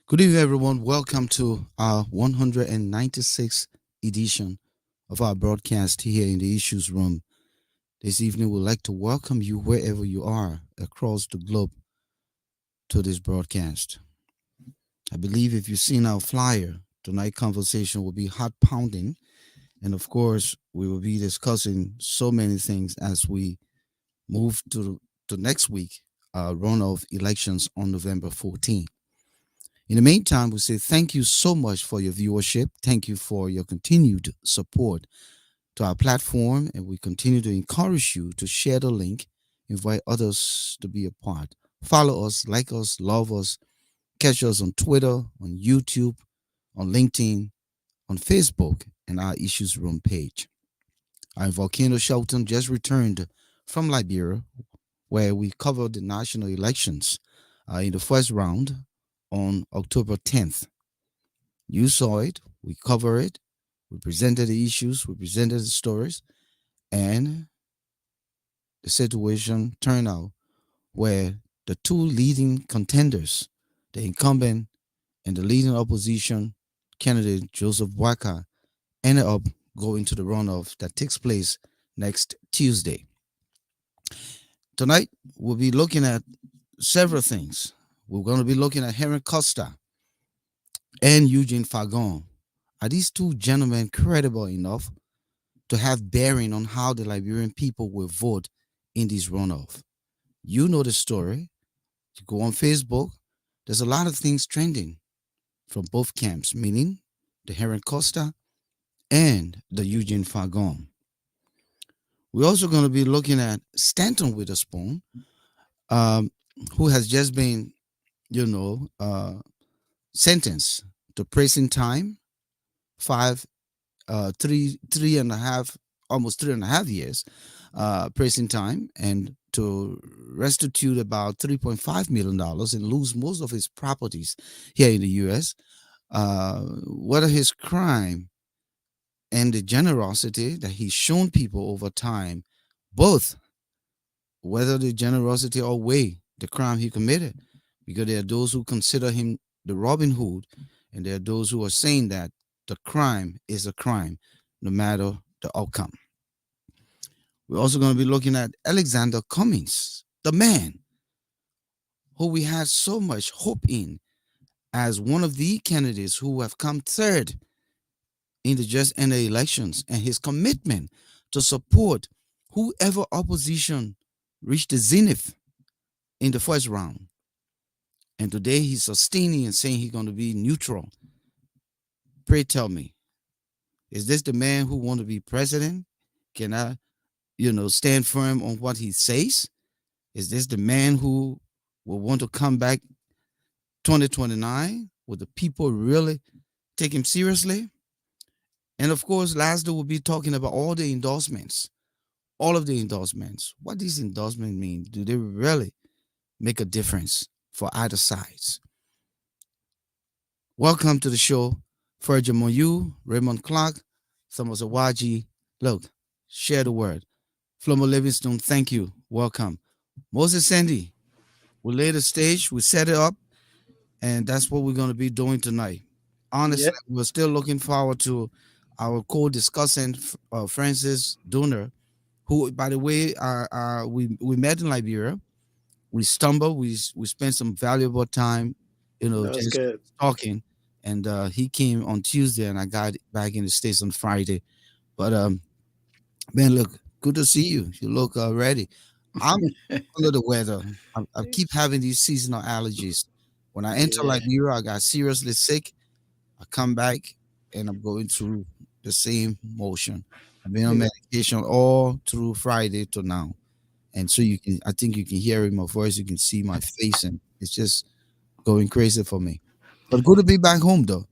Good evening, everyone. Welcome to our 196th edition of our broadcast here in the Issues Room. This evening, we'd like to welcome you wherever you are across the globe to this broadcast. I believe if you've seen our flyer, tonight's conversation will be heart pounding. And of course, we will be discussing so many things as we move to next week, runoff elections on November 14th. In the meantime, we say thank you so much for your viewership. Thank you for your continued support to our platform, and we continue to encourage you to share the link, invite others to be a part. Follow us, like us, love us, catch us on Twitter, on YouTube, on LinkedIn, on Facebook, and our Issues Room page. I'm Volcano Shelton, just returned from Liberia, where we covered the national elections in the first round on October 10th. You saw it, we covered it, we presented the issues, we presented the stories, and the situation turned out where the two leading contenders, the incumbent and the leading opposition candidate, Joseph Waka, ended up going to the runoff that takes place next Tuesday. Tonight, we'll be looking at several things. We're going to be looking at Henry Costa and Eugene Fahngon. Are these two gentlemen credible enough to have bearing on how the Liberian people will vote in this runoff? You know the story. You go on Facebook, there's a lot of things trending from both camps, meaning the Henry Costa and the Eugene Fahngon. We're also going to be looking at Stanton Witherspoon, um, who has just been, you know, sentenced to prison time, five, three and a half, almost 3.5 years prison time, and to restitute about $3.5 million and lose most of his properties here in the U.S. Whether his crime and the generosity that he's shown people over time, both whether the generosity outweigh the crime he committed, because there are those who consider him the Robin Hood, and there are those who are saying that the crime is a crime, no matter the outcome. We're also going to be looking at Alexander Cummings, the man who we had so much hope in as one of the candidates who have come third in the just ended elections, and his commitment to support whoever opposition reached the zenith in the first round. And today he's sustaining and saying he's going to be neutral. Pray tell me, is this the man who want to be president? Can I, stand firm on what he says? Is this the man who will want to come back 2029? Will the people really take him seriously? And of course, lastly, we'll be talking about all the endorsements, all of the endorsements. What these endorsements mean? Do they really make a difference for either sides? Welcome to the show, Fergie Moyu, Raymond Clark, Thomas Awaji. Look, share the word. Flomo Livingston, thank you. Welcome. Moses Sandy, we laid the stage, we set it up, and that's what we're going to be doing tonight. Yeah, Honestly, we're still looking forward to our co-discussant, Francis Donor, who, by the way, we met in Liberia. We stumbled. We spent some valuable time, that was just good. talking. And he came on Tuesday, and I got back in the States on Friday. But man, look, good to see you. You look ready. I'm under the weather. I keep having these seasonal allergies. When I enter Yeah, Liberia, I got seriously sick. I come back, and I'm going through the same motion. I've been on yeah, medication all through Friday to now, and so I think you can hear in my voice, you can see my face, and it's just going crazy for me. But good to be back home, though.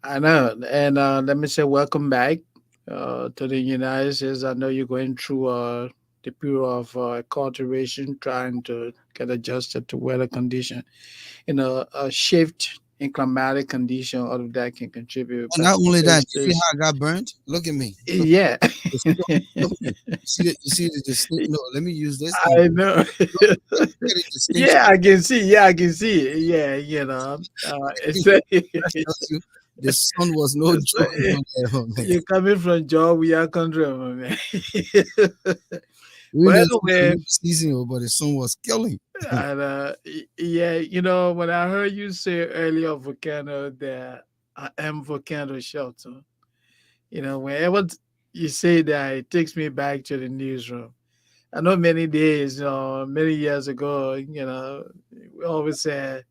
I know. And let me say, welcome back to the United States. I know you're going through the period of cultivation, trying to get adjusted to weather condition. A shift in climatic condition, all of that can contribute. And But not only that, you see there's how I got burnt? Look at me. yeah, The stone- Look at me. You see the distinct. No, let me use this thing. I know. Look at the distinction. Yeah, I can see. Yeah, I can see it. Yeah, it's That tells you the sun was no it's joke on that one, man. you're coming from Joe, we are country, my man. Even But though it's not anyway, really seasonal, but the sun was killing. and yeah, when I heard you say earlier volcano that I am volcano shelter, whenever you say that, it takes me back to the newsroom. I know many days, many years ago, we always said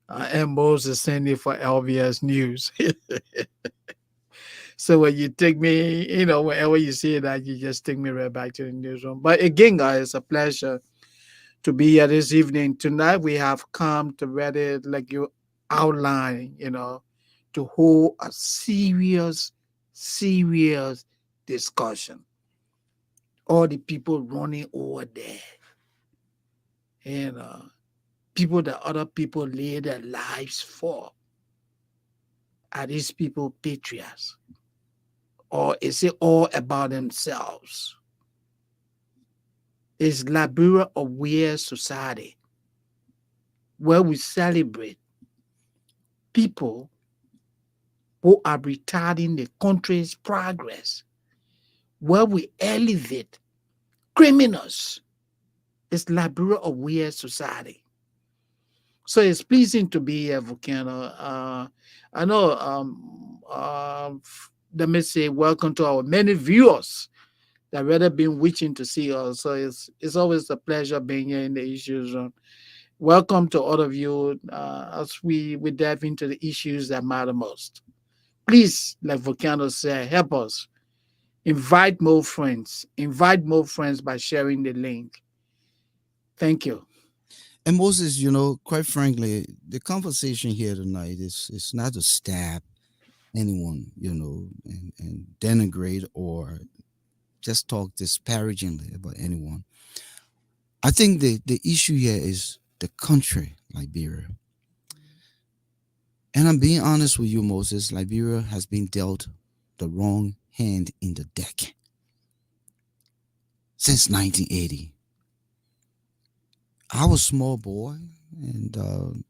I am Moses Sandy for LBS News. So when you take me, whenever you see that, you just take me right back to the newsroom. But again, guys, it's a pleasure to be here this evening. Tonight we have come to ready, like you outline, to hold a serious, serious discussion. All the people running over there, you know, people that other people lay their lives for. Are these people patriots? Or is it all about themselves? Is Liberia a weird society where we celebrate people who are retarding the country's progress, where we elevate criminals? Is Liberia a weird society? So it's pleasing to be a volcano. I know. Let me say, welcome to our many viewers that rather been wishing to see us. So it's always a pleasure being here in the issues room. Welcome to all of you as we dive into the issues that matter most. Please, like Volcano said, help us. Invite more friends by sharing the link. Thank you. And Moses, quite frankly, the conversation here tonight is not to stab anyone, and denigrate or just talk disparagingly about anyone. I think the issue here is the country, Liberia. And I'm being honest with you, Moses. Liberia has been dealt the wrong hand in the deck since 1980. I was a small boy and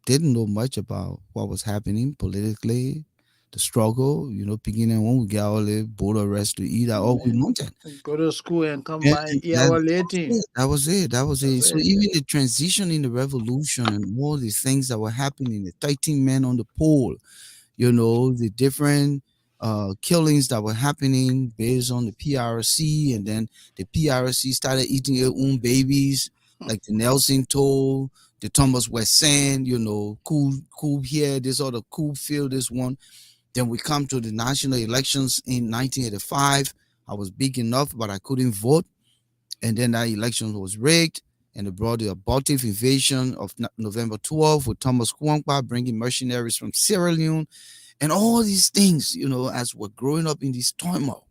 didn't know much about what was happening politically, the struggle, beginning when we got all the boat arrest to eat out all we wanted. Go to school and come And by and eat that, our that was lating. it. That was it. That was That's it. So it. even the transition in the revolution and all the things that were happening, the 13 men on the pole, the different killings that were happening based on the PRC, and then the PRC started eating their own babies, like the Nelson toll, the Thomas Wesson, coup here, this other coup field, this one. Then we come to the national elections in 1985. I was big enough, but I couldn't vote. And then that election was rigged, and it brought the abortive invasion of November 12th with Thomas Kwankwa bringing mercenaries from Sierra Leone and all these things, as we're growing up in this turmoil,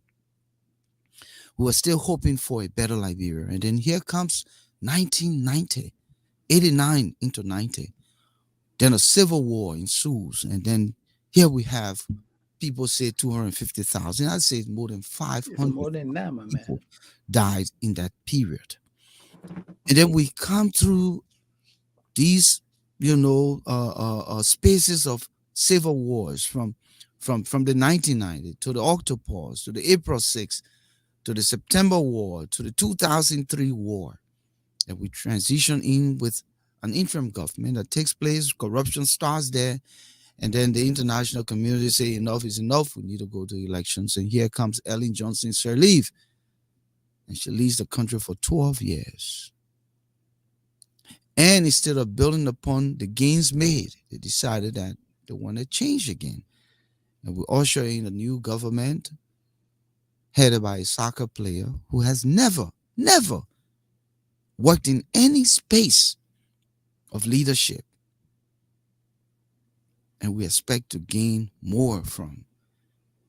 we were still hoping for a better Liberia. And then here comes 1990, 89 into 90. Then a civil war ensues. And then here we have people say 250,000. I'd say more than It's 500 more than that, my man. people died in that period. And then we come through these, spaces of civil wars from the 1990 to the Octopus to the April 6th to the September War to the 2003 war. And we transition in with an interim government that takes place, corruption starts there, and then the international community say enough is enough, we need to go to elections. And here comes Ellen Johnson Sirleaf, and she leads the country for 12 years. And instead of building upon the gains made, they decided that they want to change again. And we usher in a new government headed by a soccer player who has never, never worked in any space of leadership. And we expect to gain more from.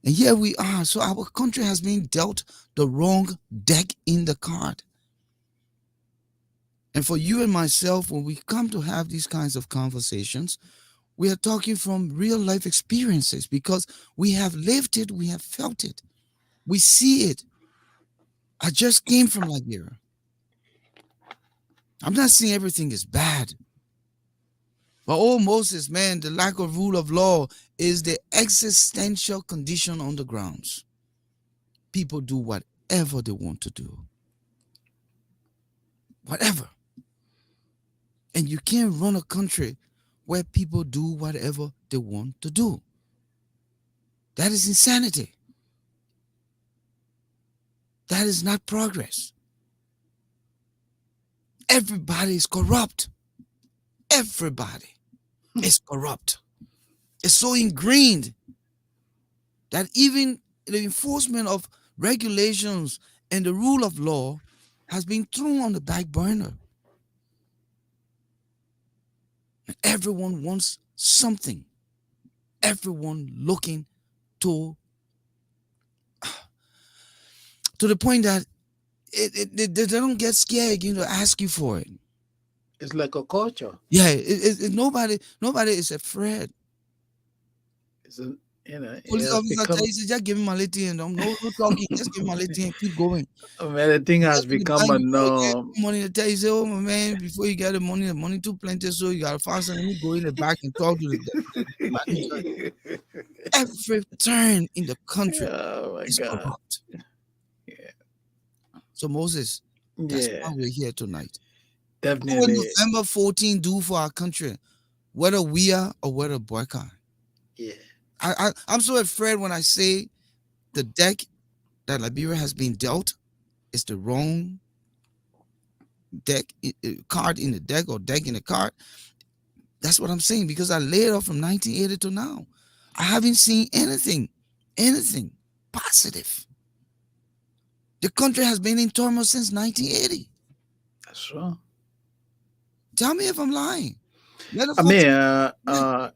And here we are. So our country has been dealt the wrong deck in the card. And for you and myself, when we come to have these kinds of conversations, We are talking from real life experiences because we have lived it, we have felt it, we see it. I just came from Liberia. I'm not saying everything is bad, but oh, Moses, man, the lack of rule of law is the existential condition on the grounds. People do whatever they want to do, whatever. And you can't run a country where people do whatever they want to do. That is insanity. That is not progress. Everybody is corrupt. Everybody is corrupt. It's so ingrained that even the enforcement of regulations and the rule of law has been thrown on the back burner. And everyone wants something. Everyone looking to the point that they don't get scared again to ask you for it. It's like a culture. Yeah, nobody is afraid. It's a, it Police has officer tell become you, say, just give him my little and don't no talking, just give him my little and keep going. man, the thing Get has to the become bank, a you go there, norm. money they tell you, say, oh my man, before you get the money too plenty, so you gotta find something. Let me go in the back and talk to the manager. Every turn in the country Oh my is god. corrupt. Yeah. So Moses, that's why Yeah. we're here tonight. What will Definitely. November 14 do for our country? Whether we are or whether boycott. Yeah. I'm so afraid when I say the deck that Liberia has been dealt is the wrong card in the deck or deck in the card. That's what I'm saying because I laid off from 1980 to now. I haven't seen anything positive. The country has been in turmoil since 1980. That's true. Tell me if I'm lying. Let the I folks mean, yeah, I,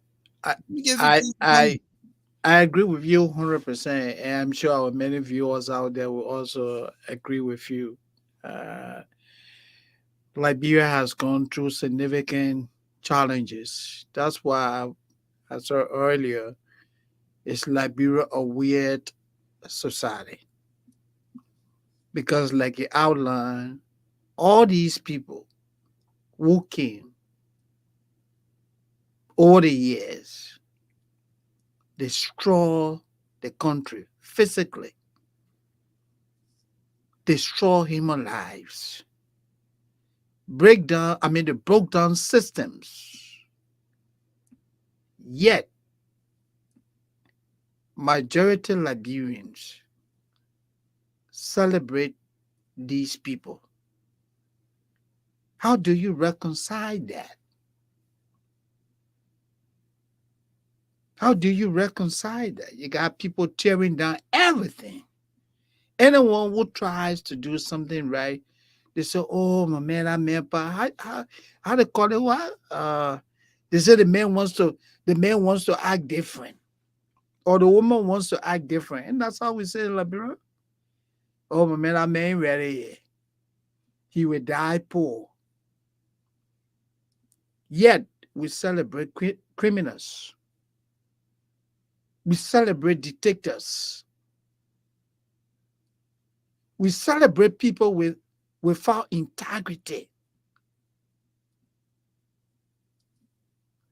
let me give you I, proof to tell me. I, I agree with you 100%, and I'm sure our many viewers out there will also agree with you. Uh, Liberia has gone through significant challenges. That's why I said earlier, it's Liberia a weird society because, like you outlined, all these people who came over the years destroy the country physically, destroy human lives, they broke down systems. Yet, majority Liberians celebrate these people. How do you reconcile that? How do you reconcile that? You got people tearing down everything. Anyone who tries to do something right, they say, "Oh, my man, I man, but how they call it? What? They say the man wants to act different, or the woman wants to act different, and that's how we say in Liberia. Oh, my man, I man, ready yet. He will die poor. Yet we celebrate criminals. We celebrate dictators. We celebrate people without integrity.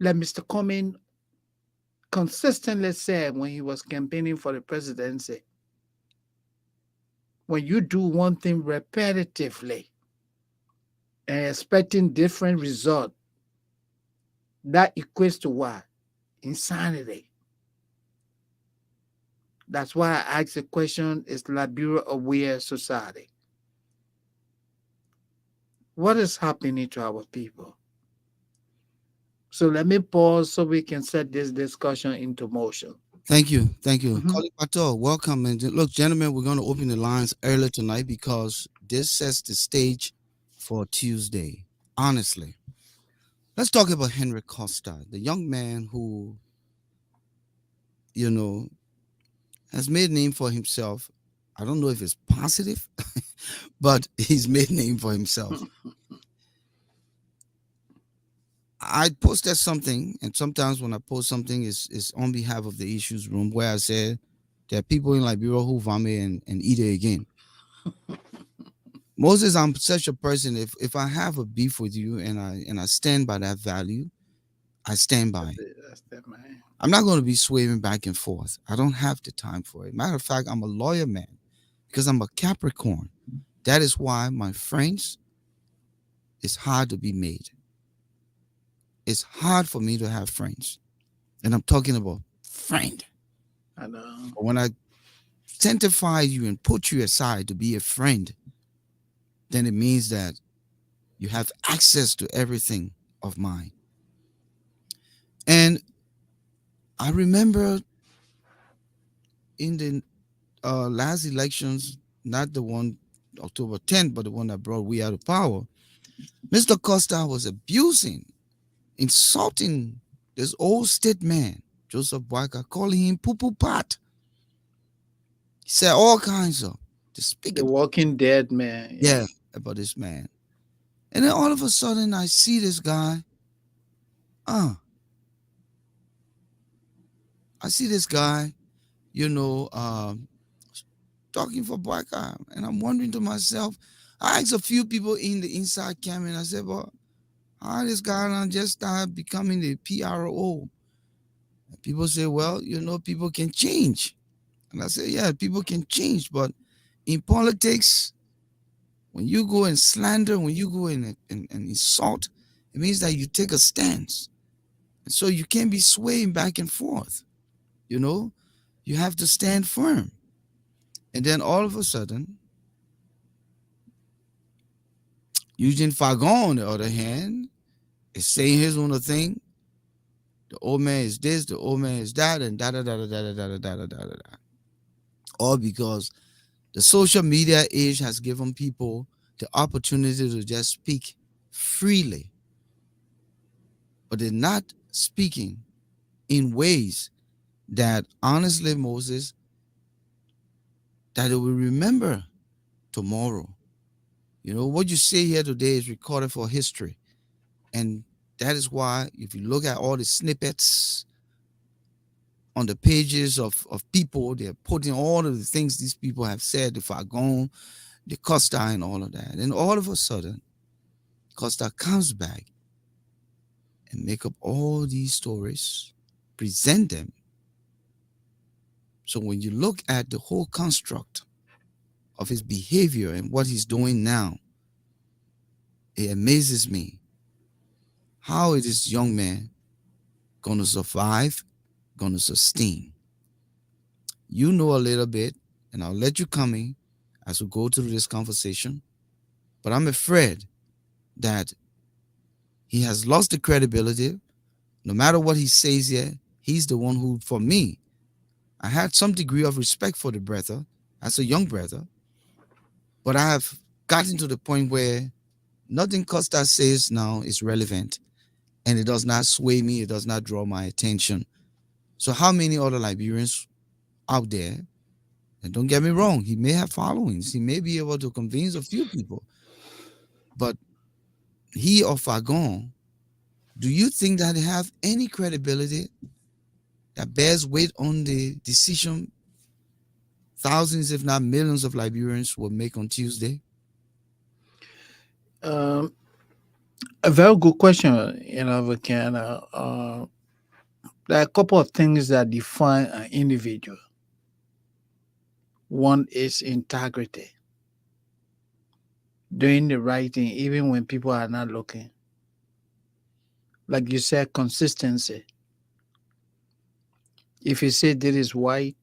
Like Mr. Cummings consistently said when he was campaigning for the presidency, when you do one thing repetitively and expecting different result, that equates to what? Insanity. That's why I asked the question, is Liberia a weird society? What is happening to our people? So let me pause so we can set this discussion into motion. Thank you. Thank you. Mhm. Kali Pato, welcome. And look, gentlemen, we're going to open the lines early tonight because this sets the stage for Tuesday. Honestly, let's talk about Henry Costa, the young man who, you know, has made a name for himself. I don't know if it's positive, but he's made a name for himself. I posted something, and sometimes when I post something, is on behalf of the issues room, where I said there are people in Liberia who vomit and eat it again. Moses, I'm such a person. If I have a beef with you and I stand by that value, I stand by That's it. it. That's that, man. I'm not going to be swaying back and forth. I don't have the time for it. Matter of fact, I'm a lawyer man because I'm a Capricorn. That is why my friends is hard to be made. It's hard for me to have friends, and I'm talking about friend. I know. But when I sanctify you and put you aside to be a friend, then it means that you have access to everything of mine. And I remember in the last elections, not the one October 10th, but the one that brought we out of power, Mr. Costa was abusing, insulting this old state man, Joseph Boyka, calling him poo poo pot. He said all kinds of The despicable, Walking Dead, man. Yeah. yeah, about this man. And then all of a sudden, I see this guy. Uh, I see this guy, you know, talking for Boyka, and I'm wondering to myself. I asked a few people in the inside camp, and I said, "Well, how this guy now just started becoming the PRO?" And people say, "Well, people can change." And I say, "Yeah, people can change, but in politics, when you go and slander, when you go and insult, it means that you take a stance. And so you can't be swaying back and forth. You know, you have to stand firm." And then all of a sudden, Eugene Fahngon, on the other hand, is saying his own thing. The old man is this, the old man is that, and da da da da da da da da da da da da. All because the social media age has given people the opportunity to just speak freely, but they're not speaking in ways that honestly, Moses, that they will remember tomorrow. What you say here today is recorded for history. And that is why, if you look at all the snippets on the pages of people, they're putting all of the things these people have said, the Fagon, the Costa, and all of that. And all of a sudden, Costa comes back and make up all these stories, present them. So when you look at the whole construct of his behavior and what he's doing now, it amazes me how is this young man going to survive, going to sustain. You know a little bit, and I'll let you come in as we go through this conversation. But I'm afraid that he has lost the credibility. No matter what he says here, he's the one who, for me, I had some degree of respect for the brother as a young brother, but I have gotten to the point where nothing Costa says now is relevant, and it does not sway me, it does not draw my attention. So, how many other Liberians out there? And don't get me wrong, he may have followings, he may be able to convince a few people, but he or Fagon, do you think that they have any credibility that bears weight on the decision thousands, if not millions, of Liberians will make on Tuesday? Um, a very good question, Volcano. There are a couple of things that define an individual. One is integrity, doing the right thing even when people are not looking. Like you said, consistency. If you say this is white,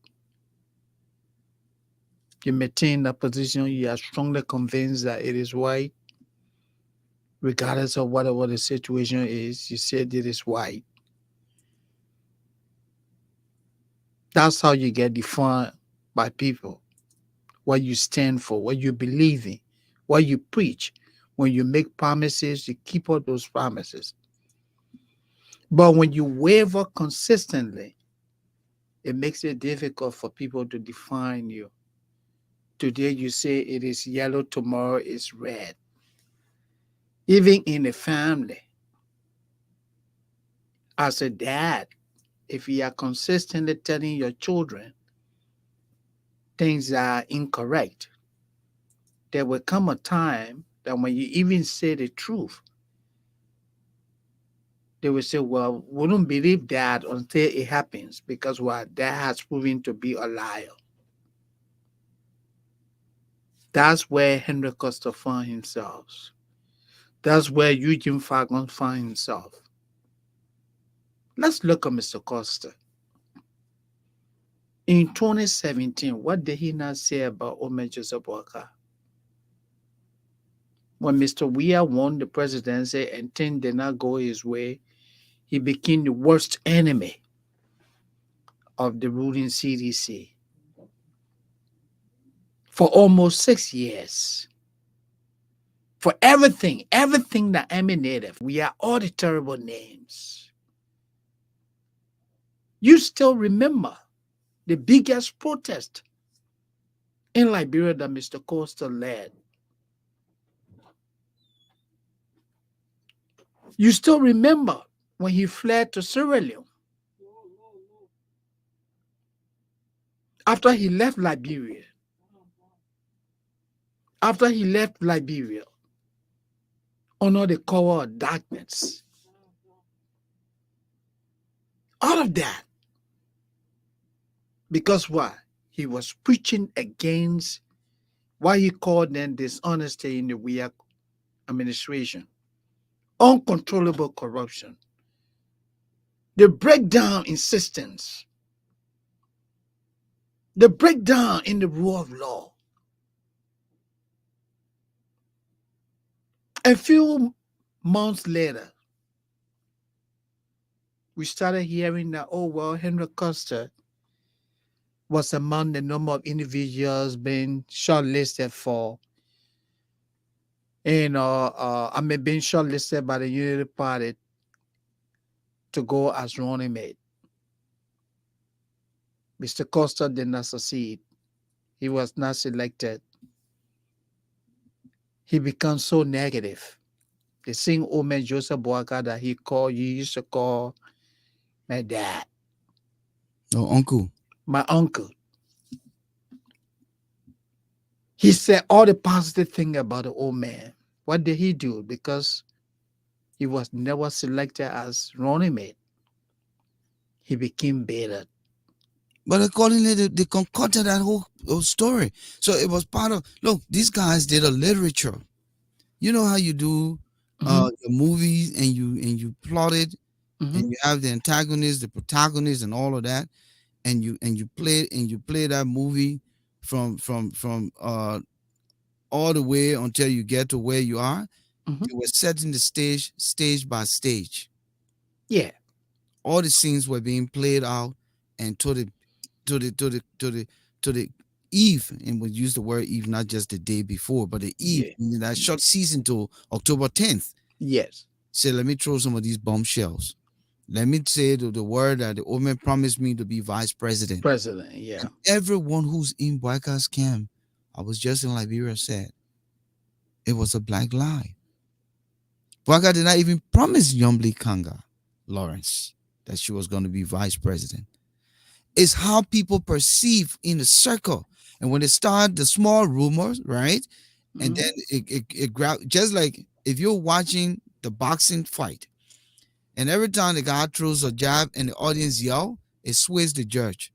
you maintain that position, you are strongly convinced that it is white, regardless of whatever the situation is, you say this is white. That's how you get defined by people. What you stand for, what you believe in, what you preach. When you make promises, you keep all those promises. But when you waver consistently, it makes it difficult for people to define you. Today you say it is yellow, tomorrow is red. Even in a family, As a dad, if you are consistently telling your children things that are incorrect, there will come a time that when you even say the truth, they will say, well, we don't believe that until it happens because what that has proven to be a liar. That's where Henry Costa found himself. That's where Eugene Fahngon found himself. Let's look at Mr. Costa. In 2017, what did he not say about Ome Joseph Walker? When Mr. Weah won the presidency and things did not go his way, he became the worst enemy of the ruling CDC for almost 6 years. For everything that emanated, we are all the terrible names. You still remember the biggest protest in Liberia that Mr. Costa led. You still remember when he fled to Sierra Leone after he left Liberia. After he left Liberia, under the cover of darkness. All of that. Because why? He was preaching against what he called then dishonesty in the Weah administration, uncontrollable corruption, the breakdown in systems, the breakdown in the rule of law. A few months later, we started hearing that, oh, well, Henry Costa was among the number of individuals being shortlisted for, being shortlisted by the Unity Party to go as running mate. Mr. Costa did not succeed. He was not selected. He became so negative. The same old man Joseph Boaka that he used to call my dad, Oh, uncle. my uncle. He said all the positive thing about the old man. What did he do? Because he was never selected as running mate, he became bitter. But accordingly, they concocted that whole story. So it was part of, look, these guys did a literature. You know how you do Mm-hmm, the movies and you plot it and mm-hmm, you have the antagonist, the protagonist, and all of that, and you play that movie from all the way until you get to where you are. mm-hmm. They were setting the stage by stage. Yeah, All the scenes were being played out, and to the to the to the to the eve, and we use the word eve not just the day before, but the eve, yeah, meaning that short season till October 10th. yes. Say, let me throw some of these bombshells. Let me say the word that the old man promised me to be vice president. President, yeah. And everyone who's in Boyka's camp, I was just in Liberia, said it was a black lie. Boyka did not even promise Yombli Kanga Lawrence that she was going to be vice president. It's how people perceive in the circle. And when they start the small rumors, right? And Mm-hmm. then it grab, just like if you're watching the boxing fight, and every time the guy throws a jab and the audience yell, it sways the judge.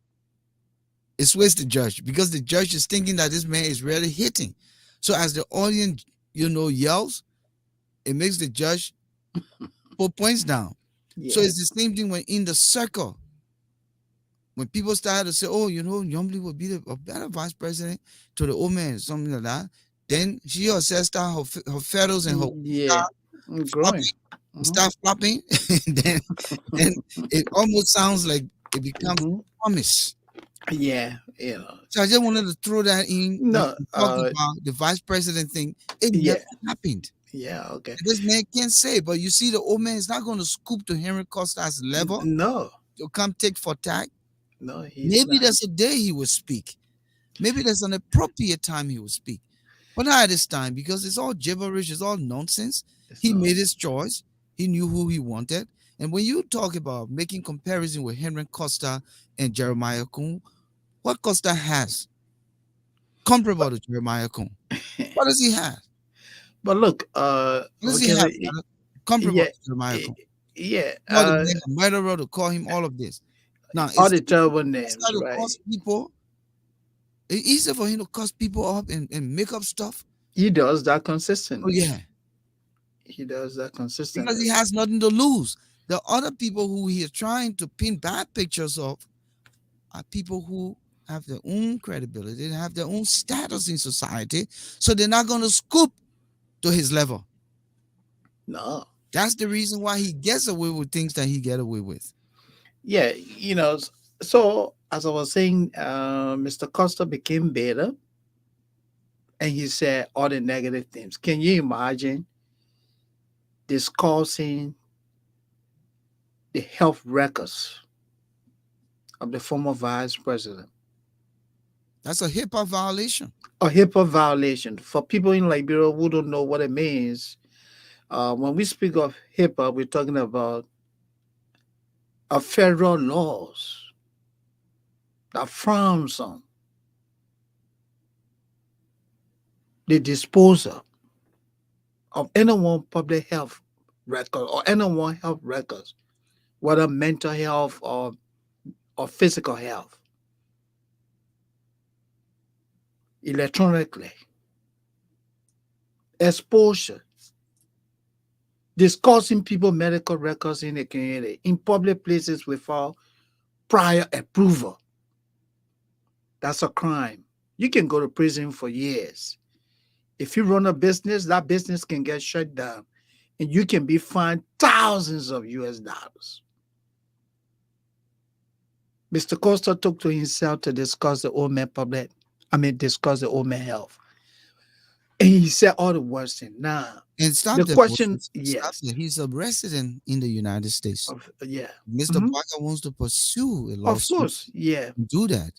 It sways the judge because the judge is thinking that this man is really hitting. So as the audience, yells, it makes the judge put points down. So Yeah, it's the same thing when in the circle. When people started to say, oh, Yombli would be a better vice president to the old man, something like that, then she herself start her feathers and her yeah. Growing. flopping, Mm-hmm. start flopping, and then it almost sounds like it becomes Mm-hmm. a promise. Yeah, So I just wanted to throw that in when no, we talk about the vice president thing. It never yeah, happened. yeah, okay. This man can't say, but you see, the old man is not going to scoop to Henry Costa's level No, to come take for tack. no, he's Maybe not. there's a day he will speak. Maybe there's an appropriate time he will speak. But not at this time because it's all gibberish, it's all nonsense. It's He not. made his choice. He knew who he wanted. And when you talk about making comparison with Henry Costa and Jeremiah Kuhn, what Costa has comparable to Jeremiah Kuhn? What does he have? But look, What does he okay, have, brother? Comparable yeah, to Jeremiah eh, Kuhn. yeah, Call the man a murderer, to call him all of this. Now, all it's the easy terrible for Costa names, to right? cause people. It's easy for him to cause people up and make up stuff. He does that Oh consistently. yeah, He does that because consistently. he has nothing to lose. The other people who he is trying to pin bad pictures of are people who have their own credibility, they have their own status in society, so they're not going to scoop to his level. No. That's the reason why he gets away with things that he get away with. Yeah, so as I was saying, Mr. Costa became better and he said all the negative things. Can you imagine discussing the health records of the former vice president? That's a HIPAA violation. A HIPAA violation. For people in Liberia who don't know what it means, when we speak of HIPAA, we're talking about federal laws that frowns on the disposal of anyone public health record or anyone health records, whether mental health or physical health, electronically. Exposure, discussing people medical records in the community, in public places without prior approval. That's a crime. You can go to prison for years. If you run a business, that business can get shut down and you can be fined thousands of US dollars. Mr. Costa took to himself to discuss the old man discuss the old man health. And he said all the worst thing. Now, And stop the there, question, Moses. Stop yes, there. He's a resident in the United States. yeah. Mr. Mhm. Parker wants to pursue a Of lawsuit. course, yeah. Do that.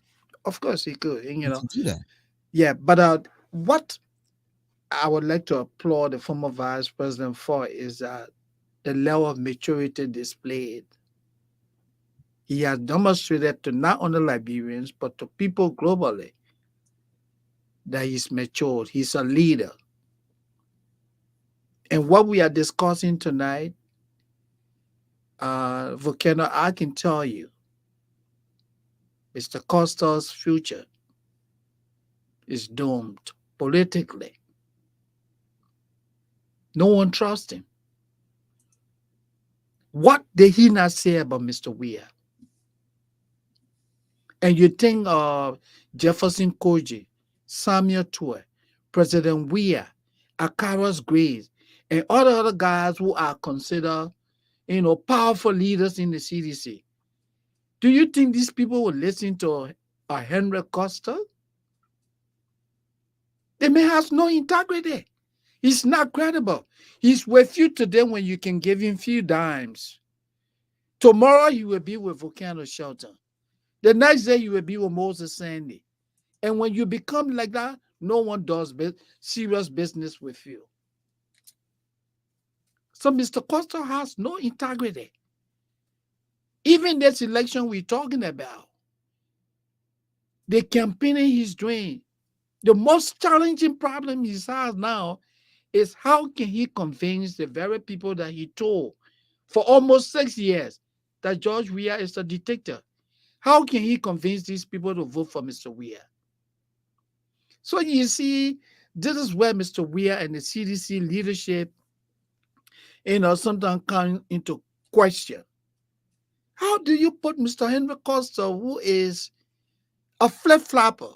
Of course he could, He can do that. Yeah, but what I would like to applaud the former vice president for is that the level of maturity displayed. He has demonstrated to not only Liberians, but to people globally that he's matured. He's a leader. And what we are discussing tonight, Volcano, I can tell you, Mr. Costa's future is doomed politically. No one trusts him. What did he not say about Mr. Weir? And you think of Jefferson Koji, Samuel Toy, President Weir, Akaras Grace, and all the other guys who are considered, powerful leaders in the CDC. Do you think these people will listen to a Henry Costa? They may have no integrity. He's not credible. He's with you today when you can give him few dimes. Tomorrow he will be with Volcano Shelter. The next day you will be with Moses Sandy. And when you become like that, no one does serious business with you. So Mr. Costa has no integrity. Even this election we're talking about, the campaigning he's doing, the most challenging problem he has now is how can he convince the very people that he told for almost 6 years that George Weah is a dictator? How can he convince these people to vote for Mr. Weah? So you see, this is where Mr. Weir and the CDC leadership, sometimes come into question. How do you put Mr. Henry Costa, who is a flip flopper,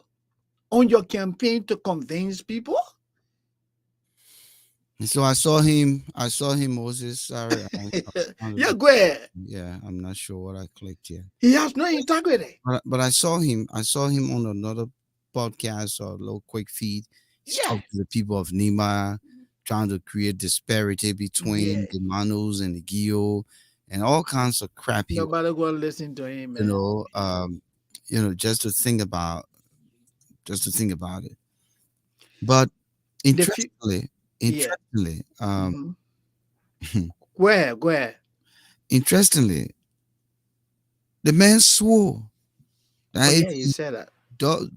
on your campaign to convince people? And so I saw him. I saw him, Moses. Sorry, I found Yeah, it. go ahead. Yeah, I'm not sure what I clicked here. He has no integrity. But I saw him. I saw him on another podcast or a little quick feed. He's Yeah, talking to the people of Nima, trying to create disparity yeah. between the Manos and the Gio, and all kinds of crap. Nobody gonna listen to him, You man. know, um, just to think about it. But The few, interestingly, yeah. interestingly, Mhm. Go ahead, go ahead. Interestingly, the man swore Oh that if yeah, you he said that.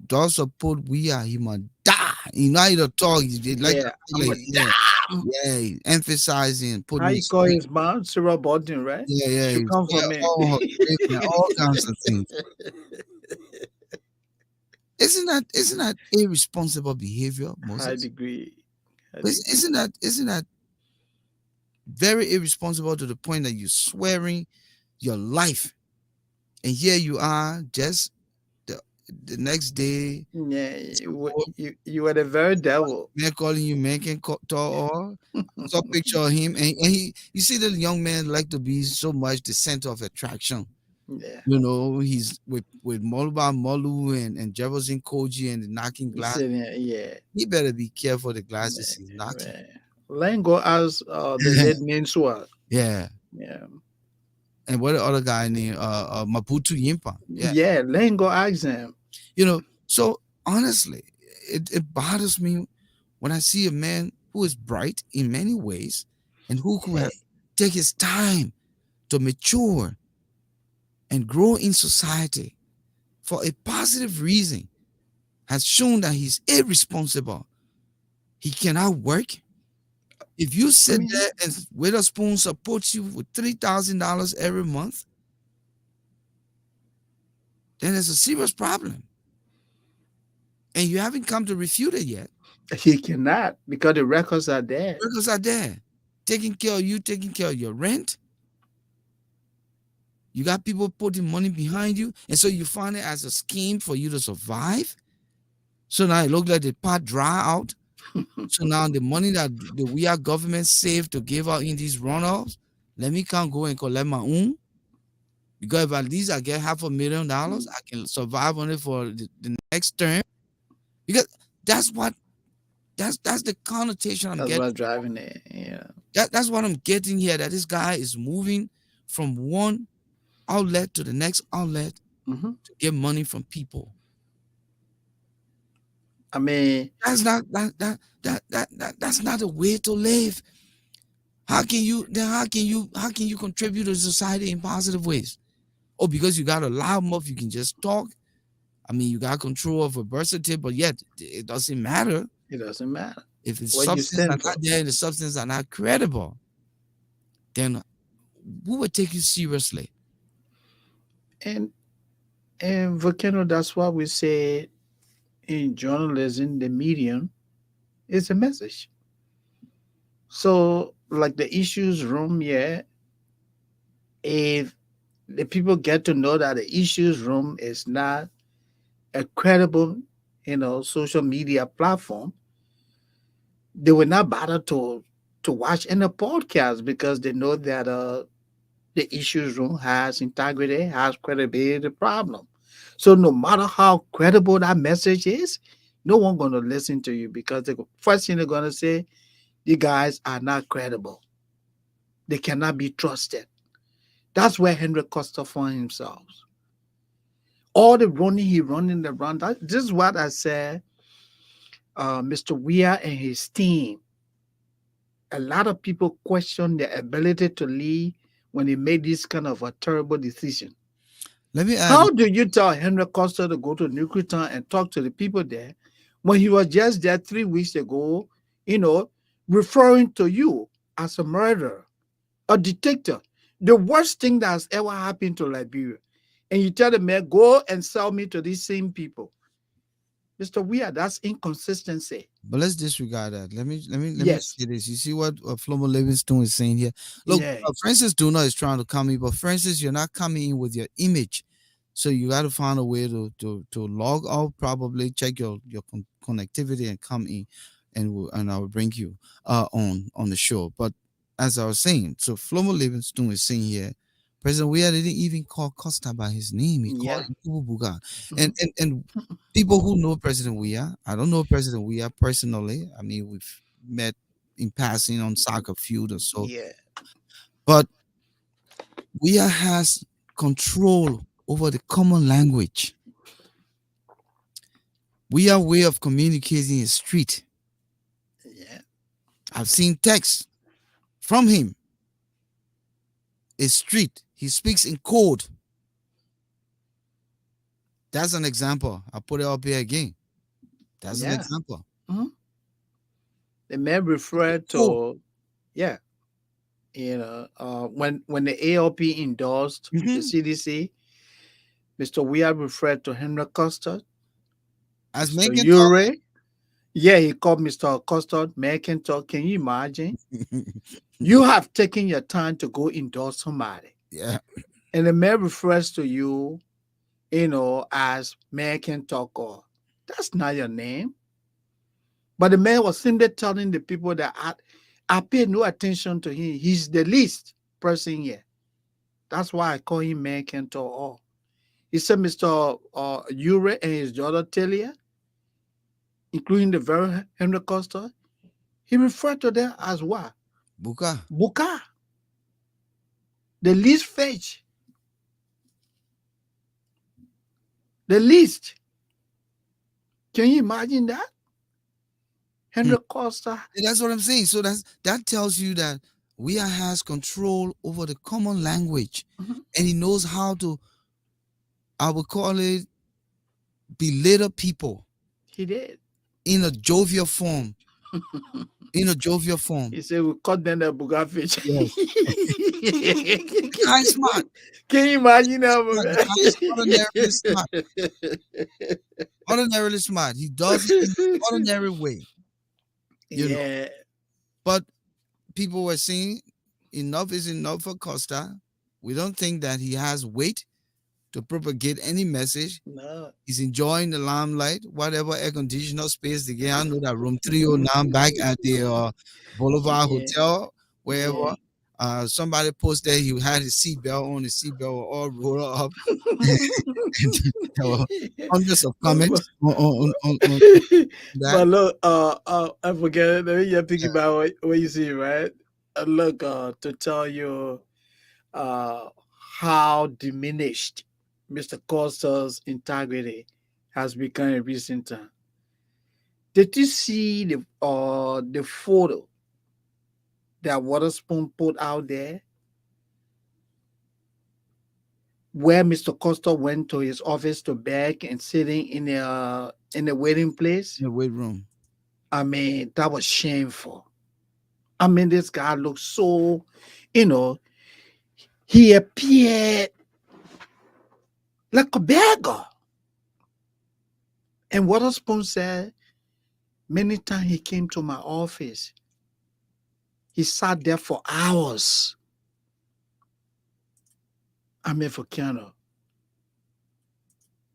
does support we are, he must die. You know, how to talk, he did Yeah, I'm a yeah, damn. yeah, emphasizing, How putting you his call finger, his mom? Cyril Bolton, right? yeah, Should yeah, come yeah, for me. all, yeah, all kinds of things. Isn't that irresponsible behavior, High Moses? degree. High Isn't degree. that very irresponsible to the point that you're swearing your life, and here you are just the the next day, Yeah, support you were the very devil. man calling you man can tall. I saw a picture of him, and you see the young man like to be so much the center of attraction. Yeah. You know, he's with Moluba Molu and Jefferson Koji and the knocking You glass. said yeah. He better be careful the glasses Man, he's knocking. man. Lengo as the late Ninsua. Yeah. Yeah. And what the other guy named Maputo Yimpa. Yeah. Yeah, Lengo asked him. So honestly, it bothers me when I see a man who is bright in many ways and who could have take his time to mature and grow in society for a positive reason has shown that he's irresponsible. He cannot work. If you I sit mean, there and Witherspoon supports you with $3,000 every month, then there's a serious problem. And you haven't come to refute it yet. he cannot because the records are there. Workers are there taking care of you, taking care of your rent. You got people putting money behind you. And so you find it as a scheme for you to survive. So now it looks like the pot dry out. So now the money that the we are government saved to give out in these runoffs, let me come go and collect my own. Because if at least I get $500,000, I can survive on it for the next term. Because that's what that's the connotation I'm That's getting. what's driving it. Yeah. That's what I'm getting here. That this guy is moving from one outlet to the next outlet Hmm. to get money from people. I mean, That's not that's not a way to live. How can you contribute to society in positive ways? Oh, because you got a loud mouth, you can just talk. I mean, you got control of adversity, but yet it doesn't matter it doesn't matter if the what you substance are stand not for. there and the substance are not credible. Then who would take you seriously? And Volcano, that's why we say in journalism, the medium is a message. So, like the issues room, yeah, if the people get to know that the issues room is not a credible, social media platform, they will not bother to watch any podcast because they know that the issues room has integrity, has credibility problem. So no matter how credible that message is, no one gonna listen to you because the first thing they're gonna say, you guys are not credible. They cannot be trusted. That's where Henry Costa found himself. All the running he running around. This is what I said. Mr. Weir and his team. A lot of people question their ability to lead when he made this kind of a terrible decision. Let me add. How do you tell Henry Costa to go to Nuclear Town and talk to the people there when he was just there 3 weeks ago, you know, referring to you as a murderer, a dictator, the worst thing that's ever happened to Liberia? And you tell the man, go and sell me to these same people. Mr. Weir, that's inconsistency. But let's disregard that. Let me Yes. say this. You see what Flomo Livingstone is saying here. Look, Yeah. Francis Duna is trying to come in, but Francis, you're not coming in with your image, so you got to find a way to log out, probably check your connectivity and come in, and I will bring you on the show. But as I was saying, so Flomo Livingstone is saying here, President Weah didn't even call Costa by his name. He called Yeah. him Buga. Mhm. And people who know President Weah, I don't know President Weah personally. I mean, we've met in passing on soccer field or so, Yeah. but Weah has control over the common language. Weah way of communicating is street. Yeah. I've seen texts from him is street. He speaks in code. That's an example. I'll put it up here again. That's an Yeah. example. Mhm. The man referred Code. to, yeah, when the ALP endorsed the Mhm. CDC, Mr. Weir referred to Henry Costa, As Mr. men can talk. Ure. Yeah, he called Mr. Costa Mercantile. Can you imagine? You have taken your time to go endorse somebody, Yeah. and the man refers to you, as Mercantile. That's not your name. But the man was simply telling the people that I paid no attention to him. He's the least person here. That's why I call him Mercantile. He said Mr. Ure and his daughter Talia, including the very Henry Costa, he referred to them as what? Buka. Buka, the least fetch, the least. Can you imagine that? Hmm. Henry Costa, That's what I'm saying. So that tells you that Weah has control over the common language, mhm, and he knows how to, I would call it, belittle people he did. in a jovial form. In a jovial form. He said we cut down the Buga fish. Yes. The guy is smart. Can you imagine Smart. The guy is ordinarily smart. that? Ordinarily smart. He does it in an ordinary way, you know. Yeah. But people were saying enough is enough for Costa. We don't think that he has weight to propagate any message. No. He's enjoying the limelight, whatever air conditioner space they get. I know that room 309 back at the Boulevard Yeah. Hotel, Yeah. wherever. Somebody posted he had his seatbelt on, his seatbelt were all rolled up. And there were hundreds of but, comments on that. but look, I forget. Let me just think about what you see, right? Look, to tell you, uh, how diminished Mr. Costa's integrity has become in recent time. Did you see the photo that Waterspoon put out there, where Mr. Costa went to his office to beg and sitting in the waiting place? In the weight room. I mean, that was shameful. I mean, this guy looked so, you know, he appeared like a beggar. And Waterspoon said, many times he came to my office, he sat there for hours. I mean, Volcano.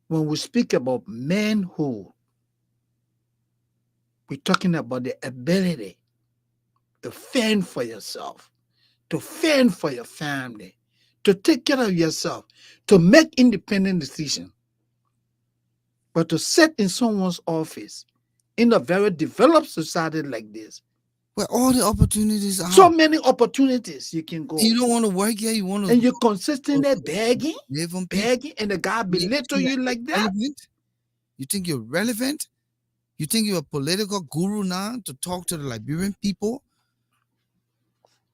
When we speak about manhood, we're talking about the ability to fend for yourself, to fend for your family, to take care of yourself, to make independent decisions. But to sit in someone's office in a very developed society like this, Where all the opportunities so are. many opportunities you can You go, don't want to work here, you want and to you're consistently begging, live on people. begging, and the guy You belittle think that you you're like that. relevant? You think you're relevant? You think you're a political guru now to talk to the Liberian people?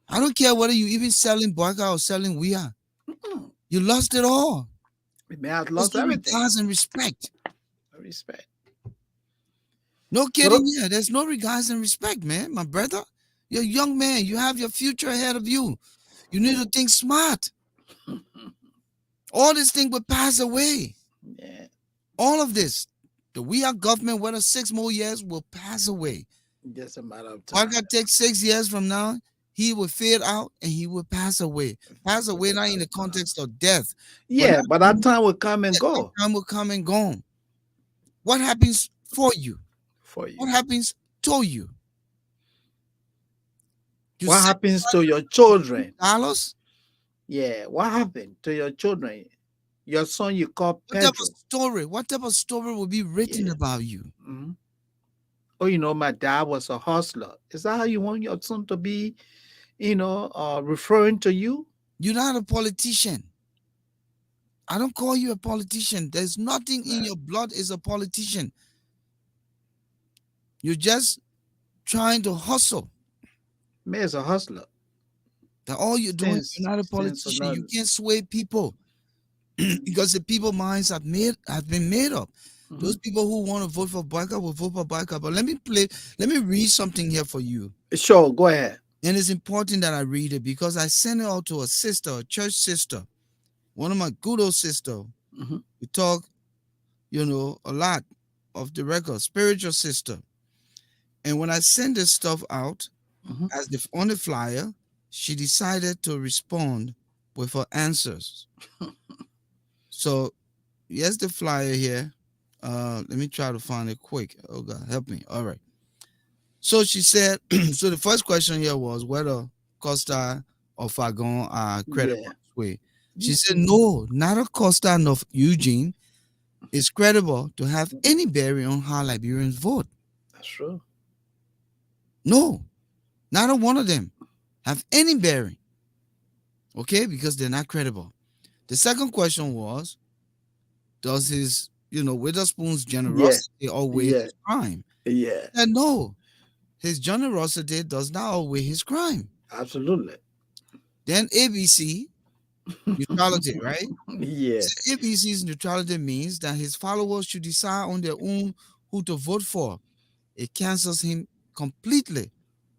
I don't care whether you even selling Boyka or selling Weah. Mm-mm. You lost it all. The man has There's lost no everything. regards and respect. Respect. No So kidding here. There's no regards and respect, man. My brother, you're a young man. You have your future ahead of you. You need to think smart. All this thing will pass away. yeah, All of this. The Weah government, whether 6 more years, will pass away. just a matter of time. Boyka takes 6 years from now, he will fade out and he will pass away. Pass away not in the context of death, but Yeah, but that time will come and that go time will come and gone. What happens for you? for you. What happens to you? You What sit happens to your children? dollars. Yeah, what happened to your children? Your son you call What type of Pedro. story? What type of story will be written Yeah. about you? Mhm. Oh, my dad was a hustler. Is that how you want your son to be, referring to you? You're not a politician. I don't call you a politician. There's nothing in Right. your blood is a politician. You're just trying to hustle. Man is a hustler. That all you're doing, you're not a Since or politician. not. You can't sway people because the people minds have been made up. Hmm. Those people who want to vote for boycott will vote for boycott. But let me read something here for you. Sure, go ahead. And it's important that I read it because I sent it out to a sister, a church sister, one of my good old sister. Hmm. We talk, a lot of the record, spiritual sister. And when I sent this stuff out Hmm. as on the flyer, she decided to respond with her answers. So here's the flyer here. Let me try to find it quick. Oh God, help me. All right. So she said, so the first question here was whether Costa or Fagon are credible Yeah, this way. She said, no, neither Costa nor Eugene is credible to have any bearing on how Liberians vote. that's true. No, neither one of them have any bearing. Okay, because they're not credible. The second question was, does his, Witherspoon's Yeah, generosity outweigh yeah, his crime? yeah, And no, his generosity does not outweigh his crime. absolutely. Then ABC, neutrality, right? Yeah, So ABC's neutrality means that his followers should decide on their own who to vote for. It cancels him completely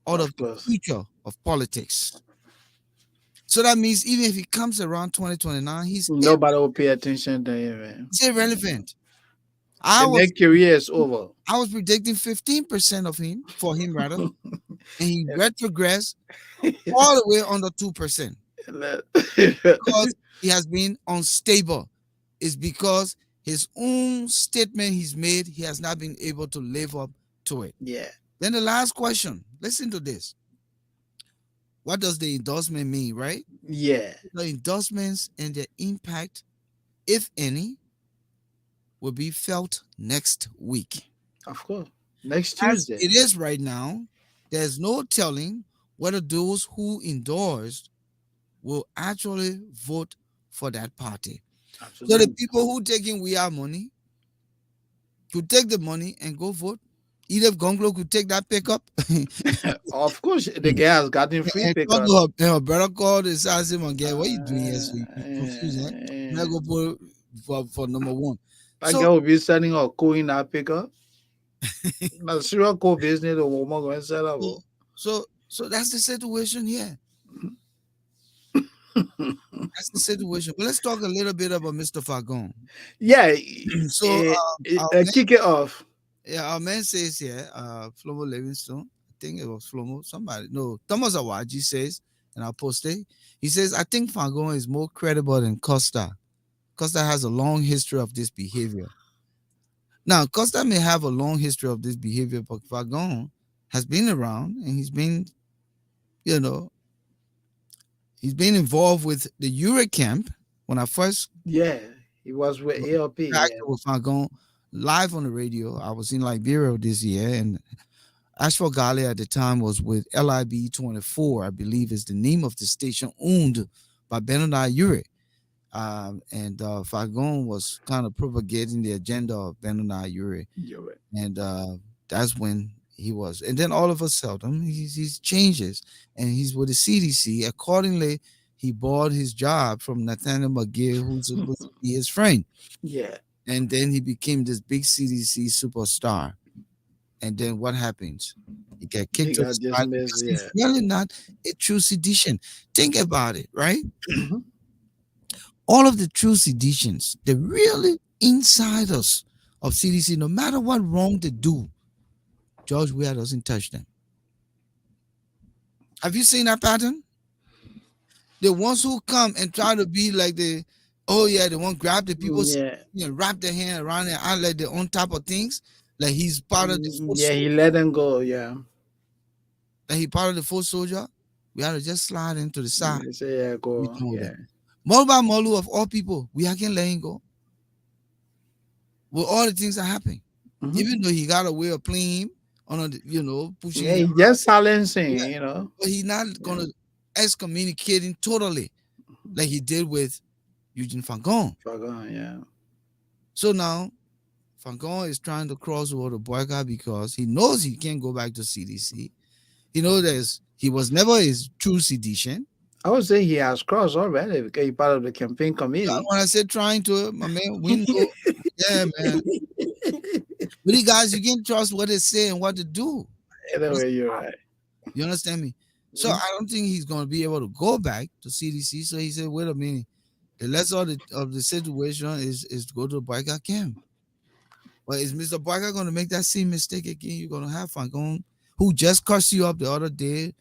out of of the course. future of politics. So that means even if he comes around 2029, Nobody will pay attention to him, man. he's irrelevant. I The was next career is over. I was predicting 15% of him for him rather, and he retrogressed all the way under 2% because he has been unstable. It's because his own statement he's made, he has not been able to live up to it. Yeah, Then the last question, listen to this. What does the endorsement mean, right? yeah, The endorsements and their impact, if any, will be felt next week. of course. Next As Tuesday. it is right now, there's no telling whether those who endorsed will actually vote for that party. So the Absolutely. people who taking we are money could take the money and go vote. Either Gonglo could take that pickup Of course, the guy has gotten free and talk pickup. to her brother called and ask him again, what you doing here? So you confused, eh? I'm Uh, not go put for number one. that So guy will be selling or coin that pickup. Now, serial core business, the woman going to sell so up. so that's the situation here. That's the situation. But let's talk a little bit about Mr. Fagon. Yeah, So our man, kick it off. yeah, our man says here, Flomo Livingstone, I think it was Flomo, somebody, no, Thomas Awaji says, and I'll post it. He says, I think Fagon is more credible than Costa. Costa has a long history of this behavior. Now, Costa may have a long history of this behavior, but Fagon has been around and you know, he's been involved with the Euro camp. When I first Yeah, he was with ALP. interacted Yeah, with Fagon live on the radio, I was in Liberia this year, and Ashford Ghali at the time was with LIB 24, I believe is the name of the station owned by Benoni Ure. And Fagon was kind of propagating the agenda of Benoni Ure. you're right. And that's when he was. And then all of a sudden, he changes and he's with the CDC. Accordingly, he bought his job from Nathaniel McGill, who's supposed to be his friend. Yeah, And then he became this big CDC superstar. And then what happens? He get he kicked to the got side dismissed. because Yeah. he's really not a true sedition. Think about it, right? Mhm. All of the true seditions, they're really insiders of CDC. No matter what wrong they do, George Weah doesn't touch them. Have you seen that pattern? The ones who come and try to be like oh yeah, they want grab the people Yeah, and wrap their hand around their eye like they're on top of things, like he's part of the foot yeah, soldier, he let them go. Yeah, like he part of the foot soldier. We have to just slide into the side. they say yeah, We go. done with Yeah, that. Moluba Molu of all people, we can let him go with all the things that happen. hmm Even though he got a way of playing him on, pushing yeah, him, he just silencing. yeah, but he's not Yeah. gonna excommunicating totally like he did with Eugene Fahngon. Forgot, yeah. So now Fahngon is trying to cross over the boycott because he knows he can't go back to CDC. He knows he was never his true sedition. I would say he has crossed already because he's part of the campaign committee. When I said trying to, my man, we know. Yeah, man. But you guys, you can't trust what they say and what they do. That's Anyway, the you're problem. right. You understand me? So Mhm. I don't think he's going to be able to go back to CDC. So he said, wait a minute. The lesser of the situation is to go to the boycott camp. But is Mr. Barker going to make that same mistake again? You're going to have Fahngon, who just cursed you up the other day.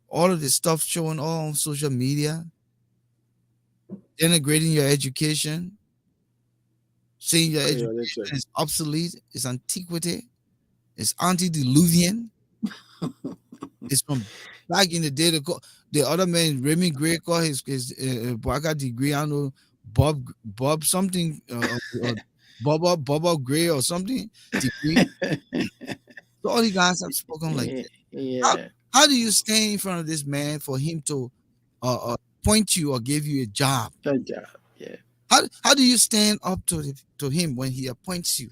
All of this stuff showing all on social media, denigrating your education, saying your Oh, yeah, education that's it. is obsolete, it's antiquity, it's antediluvian, it's from back in the day. The other man, Remy Gray, called his Barker degree. I don't know, Bob something, Bubba Gray or something degree. So all you guys have spoken like Yeah, that. How, yeah, how do you stand in front of this man for him to point you or give you a job? good job. Yeah, How do you stand up to him when he appoints you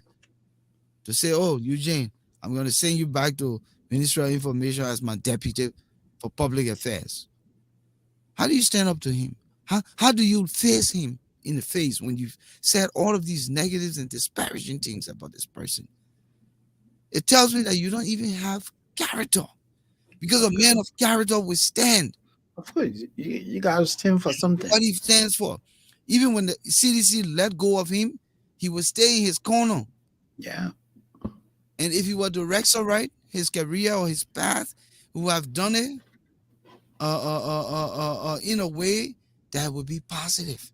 to say, "Oh, Eugene, I'm going to send you back to Ministry of Information as my deputy for public affairs"? How do you stand up to him? How do you face him in the face when you've said all of these negatives and disparaging things about this person? It tells me that you don't even have character. Because a of man course. of character will stand Of course, you got to stand for something. what he stands for. Even when the CDC let go of him, he would stay in his corner. Yeah, And if he were to right his career or his path, he would have done it in a way that would be positive.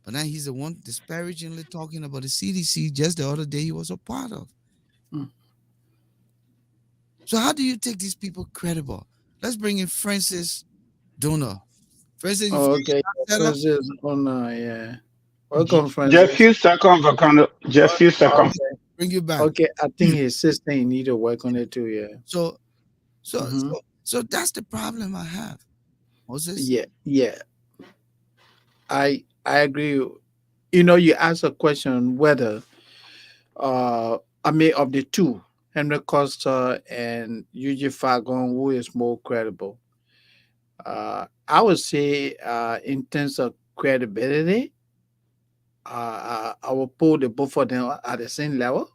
But now he's the one disparagingly talking about the CDC just the other day he was a part of. mm. So how do you take these people credible? Let's bring in Francis Donor. Francis, you Oh, figure okay. that set up? Francis, on, yeah. J- Welcome, Just Francis. few seconds, Volcano. Just few seconds. Okay, Bring you back. okay. I think his sister need to work on it too. Yeah. So So Mm-hmm. so that's the problem I have, Moses. Yeah, yeah. I agree. You know, you asked a question whether I mean of the two, Henry Costa and Eugene Fagon, who is more credible? I would say in terms of credibility, I will put the both of them at the same level.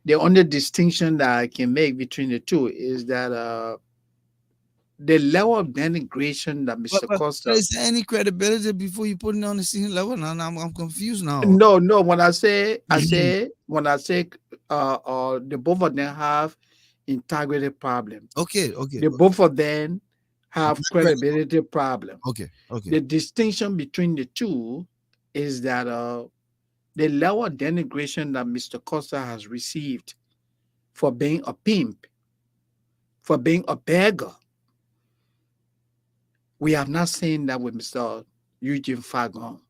The only distinction that I can make between the two is that the level of denigration that But Mr. but, but Costa. is there any credibility before you put it on the scene level? Now I'm confused now. No, no. When I say the both of them have integrity problem. Okay. The both of them have Not credible. credibility problem. Okay. The distinction between the two is that the level of denigration that Mr. Costa has received for being a pimp, for being a beggar, we have not seen that with Mr. Eugene Fagon.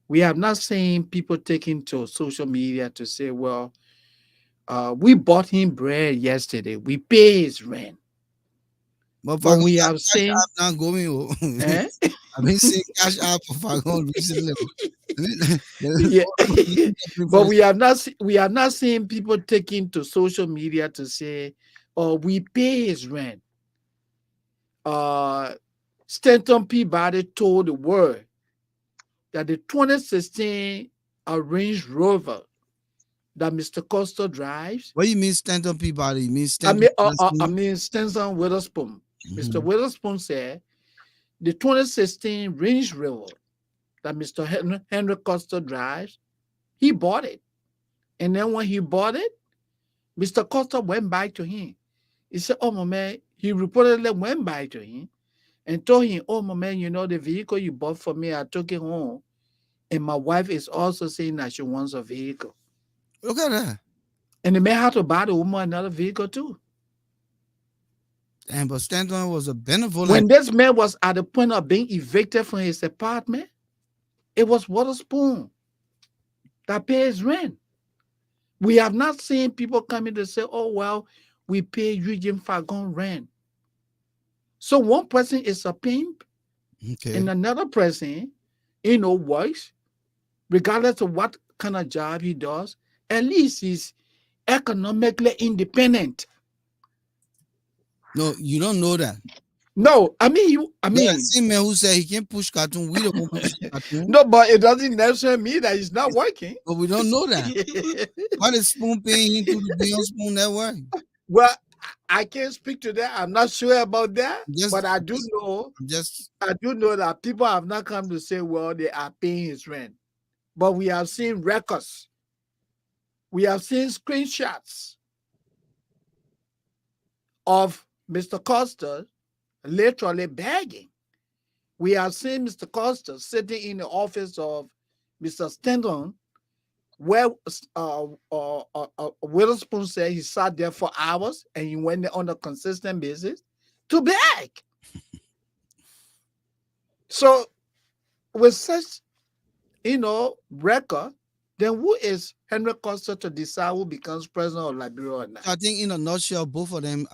We have not seen people taking to social media to say, well, we bought him bread yesterday. We pay his rent. But But Fagon we got have cash seen, app now going. Oh. eh? I've been seeing cash app for Fagon recently. Yeah. But First. we have not seen people taking to social media to say, oh, we pay his rent. Uh Stanton Peabody told the world that the 2016 Range Rover that Mr. Costa drives, What do you mean Stanton Peabody? You mean I Stanton mean, Witherspoon? Stanton Witherspoon. Mr. Mhm. Witherspoon said the 2016 Range Rover that Mr. Henry Costa drives, he bought it. And then when he bought it, Mr. Costa went back to him. He said, oh, my man, he reportedly went back to him and told him, oh, my man, you know, the vehicle you bought for me, I took it home. And my wife is also saying that she wants a vehicle. Look at that. And the man had to buy the woman another vehicle too. And but Stanton was a benevolent. When this man was at the point of being evicted from his apartment, it was Witherspoon that pays rent. We have not seen people coming to say, oh, well, we pay Eugene Fagon rent. So one person is a pimp Okay. and another person, works, regardless of what kind of job he does, at least he's economically independent. No, you don't know that. No, I mean you. I Yeah, mean same man who said he can push cartoon, we don't push cartoon. no, but it doesn't necessarily mean that it's not working. But we don't know that. Why did Spoon paying him to the Beyond Spoon Network? Well, I can't speak to that. I'm not sure about that, Just, but I'm just, I do know that people have not come to say, well, they are paying his rent. But we have seen records, we have seen screenshots of Mr. Costa literally begging. We have seen Mr. Costa sitting in the office of Mr. Stanton, where Witherspoon said he sat there for hours and he went there on a consistent basis to beg. So, with such, record, then who is Henry Costa to decide who becomes president of Liberia or not? I think in a nutshell, both of them,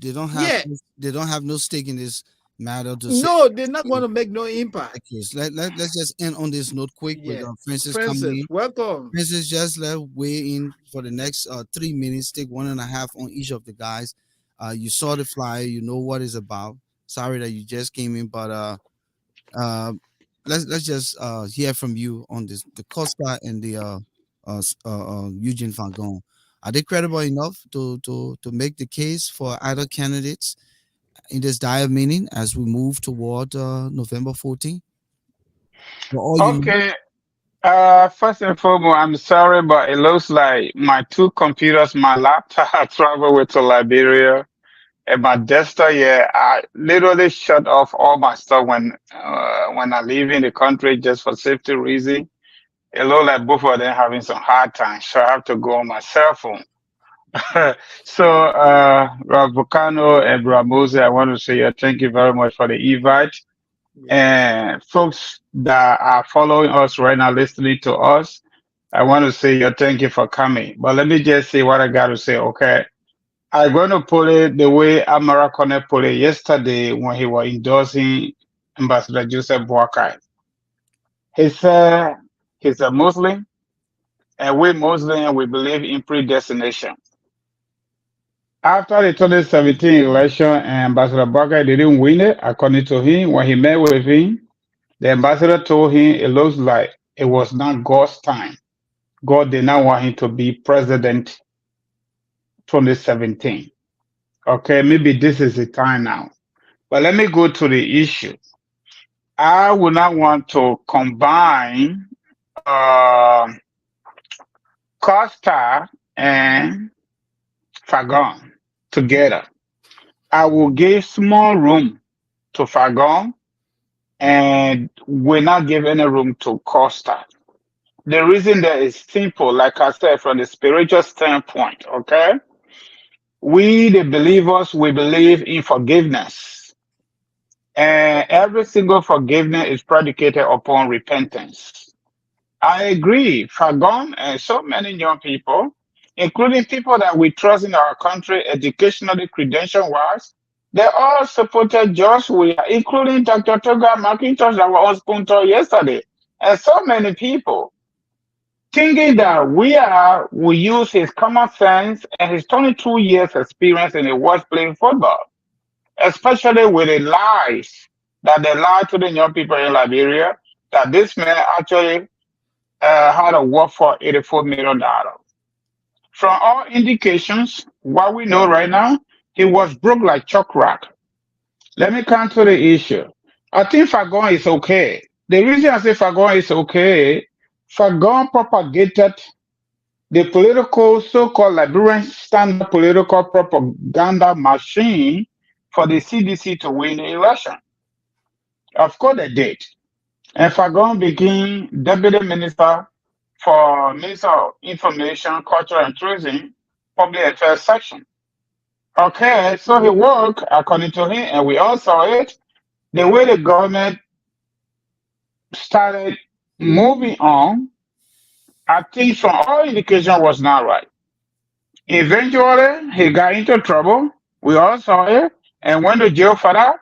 Yeah, they don't have no stake in this matter to say. no, they're not going to make no impact. Accused. Let's just end on this note quick with Yeah, Francis coming Francis, in. welcome. Francis, just let weigh in for the next 3 minutes. Take 1.5 on each of the guys. You saw the flyer. You know what it's about. Sorry that you just came in, but uh, let's just hear from you on this, the Costa and the Eugene Fahngon. Are they credible enough to make the case for either candidates in this dire meeting as we move toward November 14th? For all you know, Okay. First and foremost, I'm sorry, but it looks like my two computers, my laptop, I traveled with to Liberia, and my desktop. Yeah, I literally shut off all my stuff when I leave in the country just for safety reason. It looks like both of them having some hard time, so I have to go on my cell phone. So, Volcano and Bramose, I want to say thank you very much for the invite. Yes. And folks that are following us right now, listening to us, I want to say thank you for coming. But let me just say what I got to say, okay? I'm going to put it the way Amara Kone put it yesterday when he was endorsing Ambassador Joseph Boakai. He said he's a Muslim, and we Muslims, we believe in predestination. After the 2017 election, Ambassador Boakai didn't win it, according to him, when he met with him, the ambassador told him it looks like it was not God's time. God did not want him to be president 2017. Okay, maybe this is the time now. But let me go to the issue. I would not want to combine uh, Costa and Fagon together. I will give small room to Fagon and will not give any room to Costa. The reason that is simple, like I said, from the spiritual standpoint, okay? We, the believers, we believe in forgiveness. And every single forgiveness is predicated upon repentance. I agree, Fagon and so many young people, including people that we trust in our country, educationally, credential-wise, they all supported Josh Weah, including Dr. Toga McIntosh that was on Spoon Talk yesterday, and so many people thinking that will use his common sense and his 22 years experience in the workplace football, especially with the lies that they lied to the young people in Liberia, that this man actually had a work for $84 million. From all indications, what we know right now, he was broke like chalk rock. Let me come to the issue. I think Fagon is okay. The reason I say Fagon is okay, Fagon propagated the political, so-called Liberian standard political propaganda machine for the CDC to win the election. Of course they did. And Fagon became Deputy Minister for Minister of Information, Culture and Tourism, Public Affairs Section. Okay, so he worked according to him, and we all saw it. The way the government started moving on, I think from all indication was not right. Eventually, he got into trouble. We all saw it and went to jail for that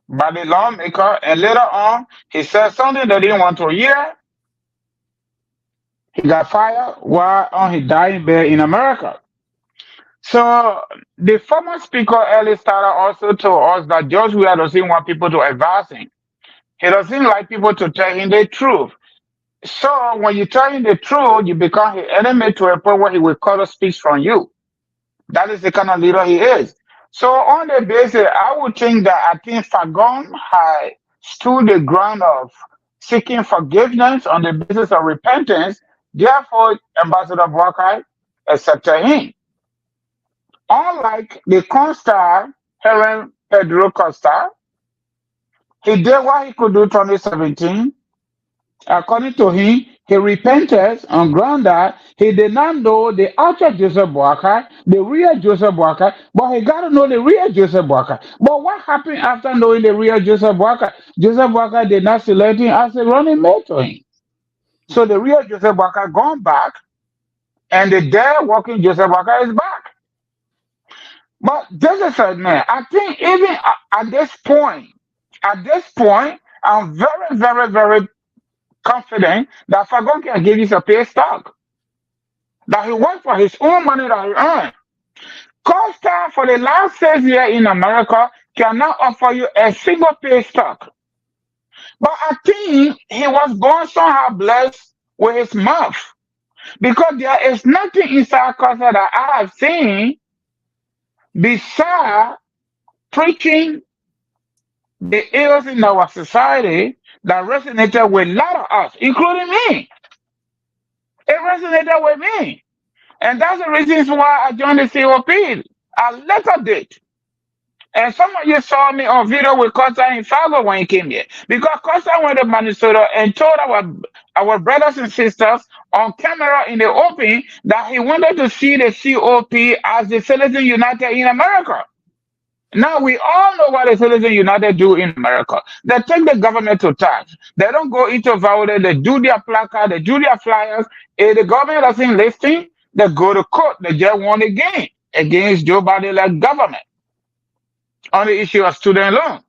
by the lawmaker. And later on, he said something they didn't want to hear. He got fired while on his dying bed in America. So the former speaker early started also told us that George Weah doesn't want people to advise him. He doesn't like people to tell him the truth. So when you tell him the truth, you become his enemy to a point where he will cut a speech from you. That is the kind of leader he is. So on the basis, I would think that I think Fagon had stood the ground of seeking forgiveness on the basis of repentance. Therefore, Ambassador Boakai accepted him. Unlike the Costa, Helen Pedro Costa, he did what he could do 2017. According to him, he repented on ground that he did not know the actual Joseph Boakai, the real Joseph Boakai, but he got to know the real Joseph Boakai. But what happened after knowing the real Joseph Boakai? Joseph Boakai did not select him as a running mate to him. So the real Joseph Boakai gone back, and the dead walking Joseph Boakai is back. But this is a man. I think even at this point, I'm very, very, very confident that Fagon can give you a pay stock. That he worked for his own money that he earned. Costa for the last 6 years in America cannot offer you a single pay stock. But I think he was born somehow blessed with his mouth. Because there is nothing inside Costa that I have seen besides preaching the ills in our society that resonated with a lot of us, including me. It resonated with me. And that's the reasons why I joined the COP. A later date. And some of you saw me on video with Costa and Fago when he came here. Because Costa went to Minnesota and told our brothers and sisters on camera in the open that he wanted to see the COP as the Citizens United in America. Now we all know what the Citizens United do in America. They take the government to tax. They don't go into voting. They do their placard. They do their flyers. If the government doesn't listen, they go to court. They just won again against Joe Biden-led government on the issue of student loan.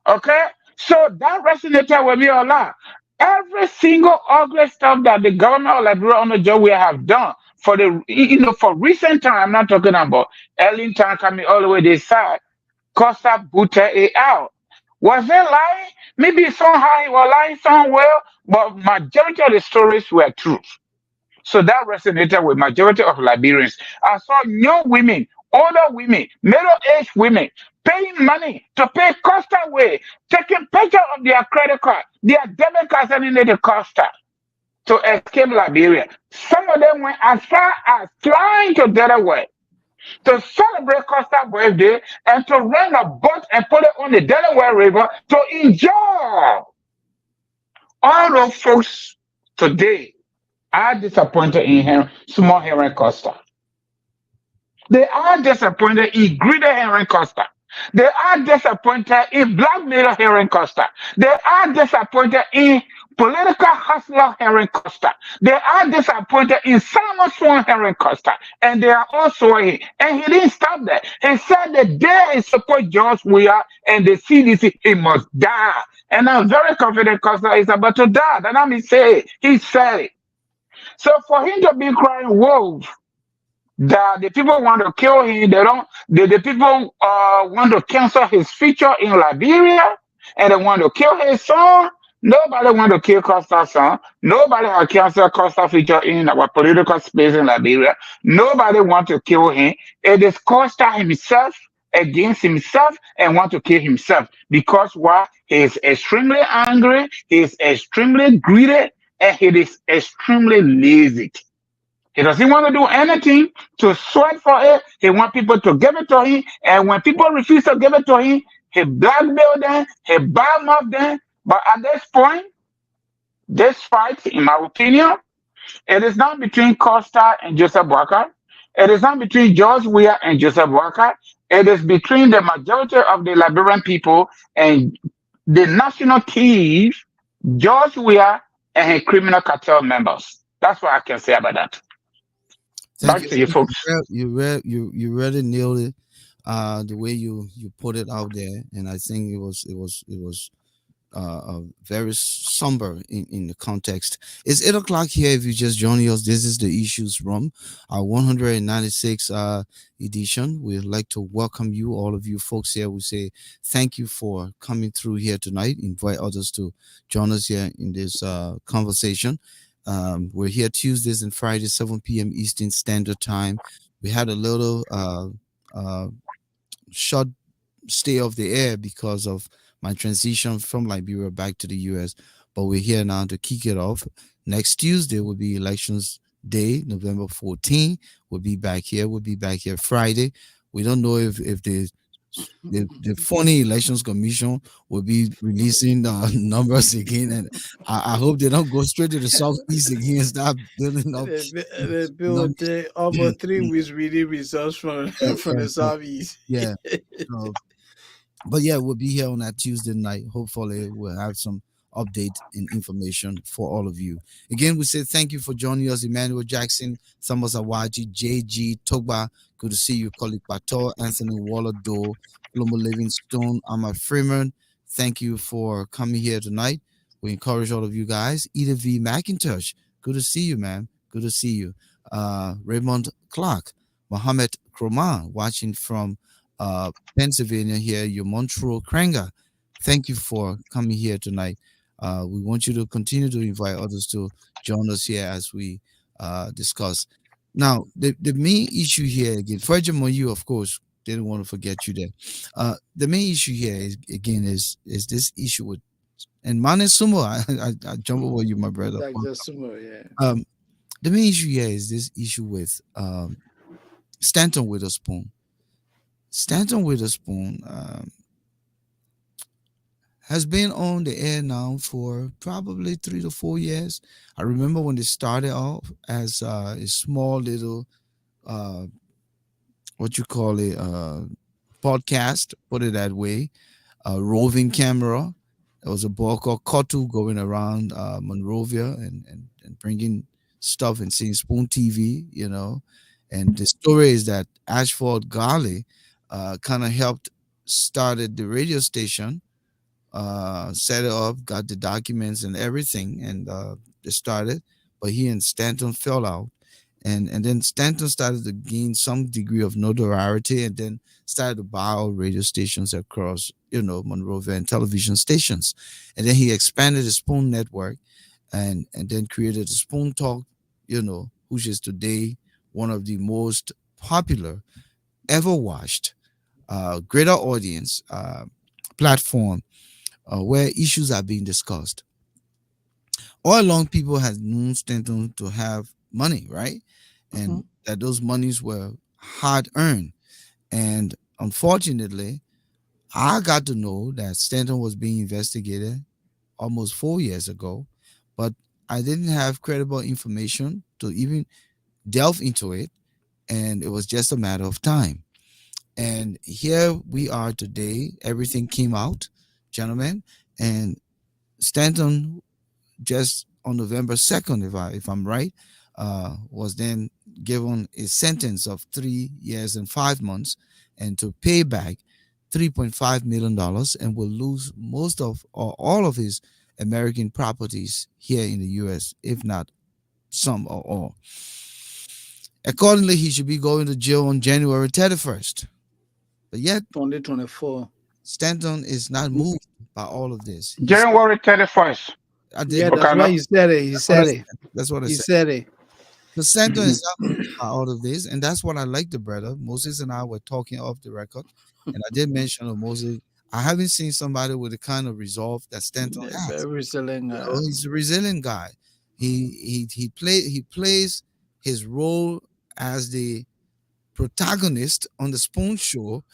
Okay, so that resonated with me a lot. Every single ugly stuff that the government of Liberia on the job we have done for for recent time. I'm not talking about early time coming all the way this side. Costa booted it out. Was it lying? Maybe somehow he was lying somewhere, but majority of the stories were true. So that resonated with majority of Liberians. I saw young women, older women, middle-aged women paying money to pay Costa way, taking picture of their credit card, their debit card sending it to Costa to escape Liberia. Some of them went as far as flying to Delaware to celebrate Costa's birthday and to rent a boat and put it on the Delaware River to enjoy. All those folks today are disappointed in him, small Henry Costa. They are disappointed in greedy Henry Costa. They are disappointed in blackmailer Henry Costa. They are disappointed in political hustler Henry Costa. They are disappointed in Simon Swan Henry Costa. And they are also here. And he didn't stop there. He said the day he support George Weah and the CDC, he must die. And I'm very confident Costa is about to die. And let me say, he said it. So for him to be crying wolf, that the people want to kill him, the people want to cancel his future in Liberia, and they want to kill his son. Nobody want to kill Costa's son. Nobody has canceled Costa's future in our political space in Liberia. Nobody want to kill him. It is Costa himself against himself and want to kill himself because why? He is extremely angry, he is extremely greedy, and he is extremely lazy. He doesn't want to do anything to sweat for it. He wants people to give it to him. And when people refuse to give it to him, he blackmail them, he badmouth them. But at this point, this fight, in my opinion, it is not between Costa and Joseph Boakai. It is not between George Weah and Joseph Boakai. It is between the majority of the Liberian people and the national thieves, George Weah and his criminal cartel members. That's what I can say about that. Thank Back to you, folks. You really nailed it. The way you put it out there, and I think it was very somber in the context. It's 8 o'clock here. If you just joining us, this is the Issues Room, our 196 edition. We'd like to welcome you, all of you folks here. We say thank you for coming through here tonight. Invite others to join us here in this conversation. We're here Tuesdays and Fridays, 7 p.m. Eastern Standard Time. We had a little uh, short stay off the air because of my transition from Liberia back to the US. But we're here now to kick it off. Next Tuesday will be elections day, November 14th. We'll be back here. We'll be back here Friday. We don't know if the funny elections commission will be releasing numbers again, and I hope they don't go straight to the southeast again and start building up The bill will numbers. take almost 3 weeks reading results from Yeah, from yeah, the yeah. southeast. Yeah. So, but yeah, we'll be here on that Tuesday night. Hopefully, we'll have some update and information for all of you. Again, we say thank you for joining us, Emmanuel Jackson, Thomas Awaji, JG, Togba. Good to see you, Kolik Pato, Anthony Waller Doe, Flumo Livingstone, Amma Freeman. Thank you for coming here tonight. We encourage all of you guys. Eda V. McIntosh, good to see you, man. Good to see you. Raymond Clark, Mohammed Kroman, watching from Pennsylvania here, your Montreux Kranger. Thank you for coming here tonight. We want you to continue to invite others to join us here as we discuss. Now, the main issue here again, Virgin you, of course, didn't want to forget you there. The main issue here is again is this issue with and Mane Sumo. I jump over you, my brother. Like the sumo, yeah. Um, the main issue here is this issue with Stanton Witherspoon. Stanton Witherspoon has been on the air now for probably 3 to 4 years. I remember when they started off as a small little, uh, what you call it, podcast, put it that way, a roving camera. There was a boy called Kotu going around Monrovia and bringing stuff and seeing Spoon TV, you know. And the story is that Ashford Garley kind of helped started the radio station, set it up, got the documents and everything, and they started. But he and Stanton fell out, and then Stanton started to gain some degree of notoriety, and then started to buy all radio stations across, you know, Monrovia and television stations, and then he expanded the Spoon network, and then created the Spoon Talk, you know, which is today one of the most popular ever watched, greater audience platform where issues are being discussed. All along, people had known Stanton to have money, right? And Mhm. that those monies were hard earned. And unfortunately, I got to know that Stanton was being investigated almost 4 years ago, but I didn't have credible information to even delve into it. And it was just a matter of time. And here we are today. Everything came out, gentlemen. And Stanton just on November 2nd, if I'm right, was then given a sentence of 3 years and 5 months and to pay back $3.5 million and will lose most of or all of his American properties here in the US, if not some or all. Accordingly, he should be going to jail on January 31st. But yet, 2024. Stanton is not moved by all of this. He's January 31st. I did Yeah, that's why Volcano. he said it. He that's what I said said. it. That's what I He said. said it. So Stanton is not moved by all of this, and that's what I like the brother. Moses and I were talking off the record, and I did mention of Moses. I haven't seen somebody with the kind of resolve that Stanton Yeah, has. very resilient. You know, he's a resilient guy. He plays his role as the protagonist on the Spoon Show,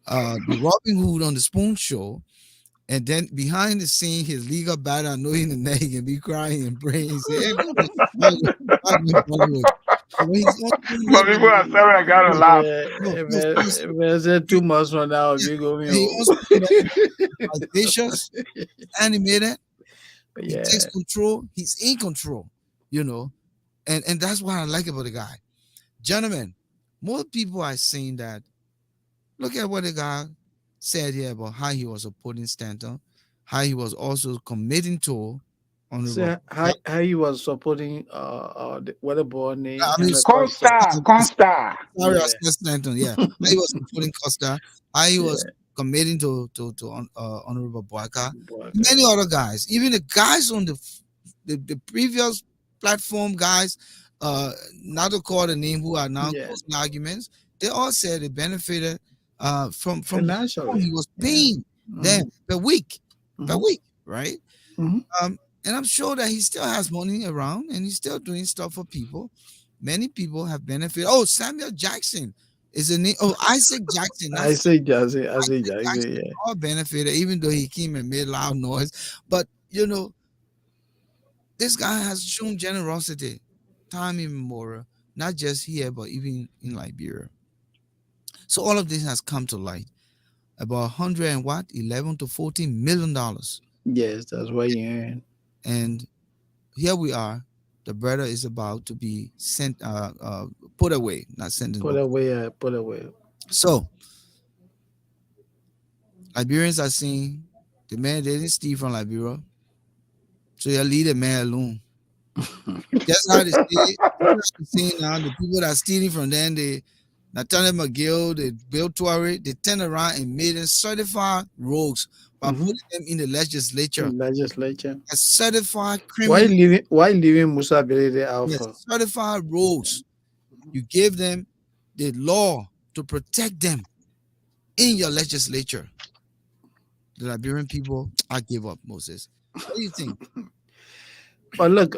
the Robin Hood on the Spoon Show, and then behind the scene, his legal battle, annoying the neck and be crying and praying. He say, "Hey, God, Hollywood." But when he's on Spoon But people Network, are saying I gotta no, laugh. no, no, seriously, Man said he, 2 months from now, if you go me he home. on Spoon Network, audacious, animated. He takes Yeah. control. He's in control, you know, and that's what I like about the guy, gentlemen. Most people are saying that. Look at what the guy said here about how he was supporting Stanton. how he was also committing to Honorable. So how he was supporting the what a boy named I mean, Henry Costa. Consta. sorry, I Yeah. said Stanton. Yeah, how he was supporting Costa, how he was Yeah. committing to Honorable Boyka, Boy, many other guys, even the guys on the previous platform guys, not to call the name who are now yeah. causing arguments, they all said they benefited from how Financially. he was Yeah. paying Mm-hmm. them per Mm-hmm. week, right? Mm-hmm. And I'm sure that he still has money around and he's still doing stuff for people. Many people have benefited. Oh, Samuel Jackson is a name. Oh, Isaac Jackson. I That's say Jazzy. I say Isaac Jazzy. Jackson. Yeah. All benefited, even though he came and made loud noise. But this guy has shown generosity, time immemorial, not just here, but even in Liberia. So all of this has come to light. About 100 and what? 11 to 14 million dollars. Yes, that's what you earn. And here we are. The brother is about to be put away, not sentenced, Put but away. Put away. so Liberians are saying the man didn't steal from Liberia, so you leave the man alone. Just how they say, just how they say now, the people that are stealing from them, they Nathaniel McGill, they Bill Torrey, they turn around and made them certified rogues by Mm-hmm. putting them in the legislature Legislature. as certified criminals. Why leaving Musa Belede Yes, Alpha? certified rogues. You gave them the law to protect them in your legislature. The Liberian people, I give up, Moses. What do you think? But look,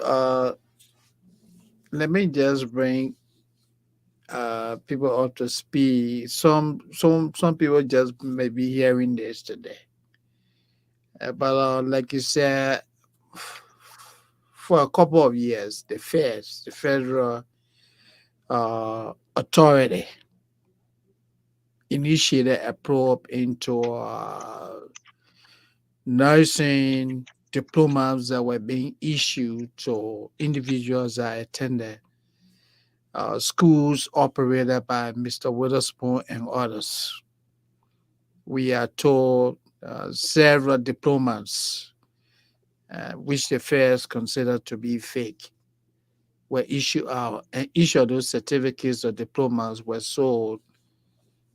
let me just bring people up to speed. Some people just may be hearing this today. But like you said, for a couple of years, the federal authority, initiated a probe into nursing diplomas that were being issued to individuals that attended schools operated by Mr. Witherspoon and others. We are told several diplomas, which the feds consider to be fake, were issued out, and each of those certificates or diplomas were sold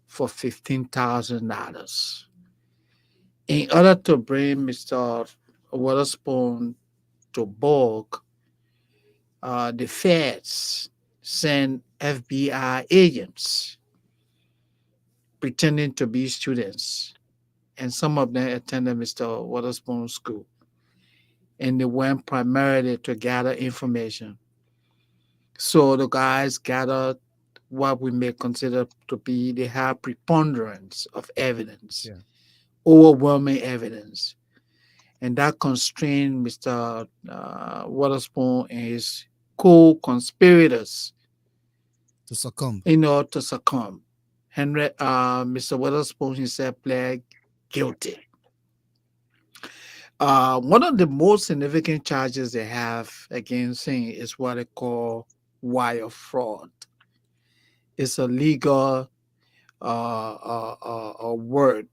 for $15,000. In order to bring Mr. Witherspoon to book, the feds sent FBI agents pretending to be students, and some of them attended Mr. Witherspoon school, and they went primarily to gather information. So the guys gathered what we may consider to be the high preponderance of evidence, Yeah. overwhelming evidence, and that constrained Mr. Witherspoon and his co-conspirators, To succumb. to succumb. Mr. Witherspoon himself pled guilty. One of the most significant charges they have against him is what they call wire fraud. It's a legal word.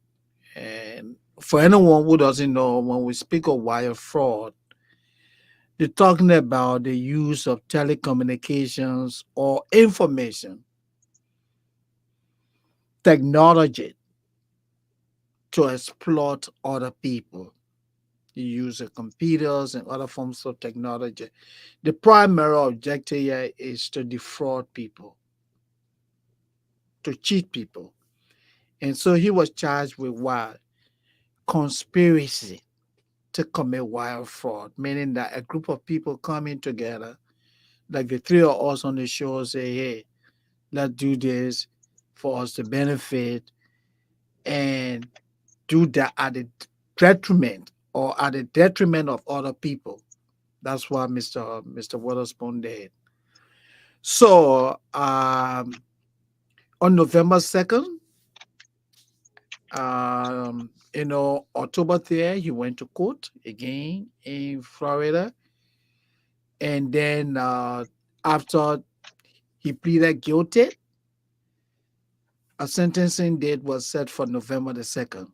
And for anyone who doesn't know, when we speak of wire fraud, they're talking about the use of telecommunications or information technology to exploit other people. You use the computers and other forms of technology. The primary objective here is to defraud people, to cheat people. And so he was charged with what? Conspiracy to commit wire fraud, meaning that a group of people coming together, like the three of us on the show, say, hey, let's do this for us to benefit and do that at the detriment or at the detriment of other people. That's what Mr. Witherspoon did. So on November 2nd, October 3rd, he went to court again in Florida. And then after he pleaded guilty, a sentencing date was set for November the 2nd.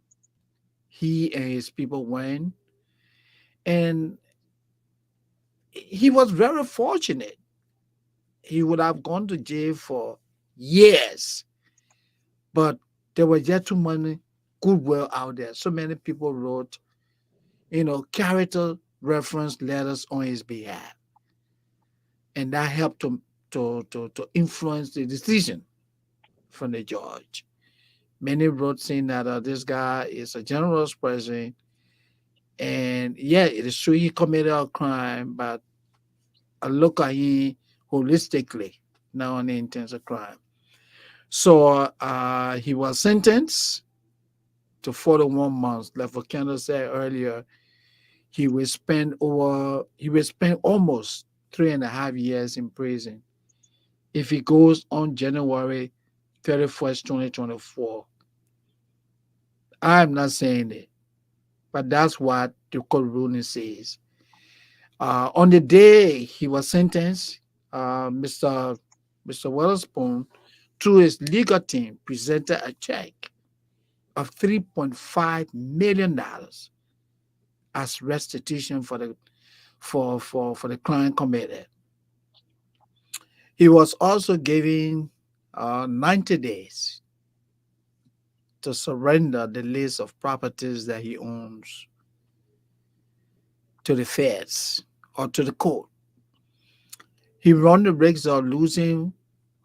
he and his people went, and he was very fortunate. He would have gone to jail for years, but there was just too many goodwill out there. So many people wrote, character reference letters on his behalf, and that helped to influence the decision from the judge. Many wrote saying that this guy is a generous person, and yeah, it is true he committed a crime, but I look at him holistically, not only in terms of crime. So he was sentenced to 41 months. Like Volcano said earlier, he will spend almost 3.5 years in prison if he goes on January 31st, 2024. I'm not saying it, but that's what the court ruling says. On the day he was sentenced, Mr. Witherspoon, through his legal team, presented a check of $3.5 million as restitution for the crime committed. He was also given 90 days to surrender the list of properties that he owns to the feds or to the court. He run the risk of losing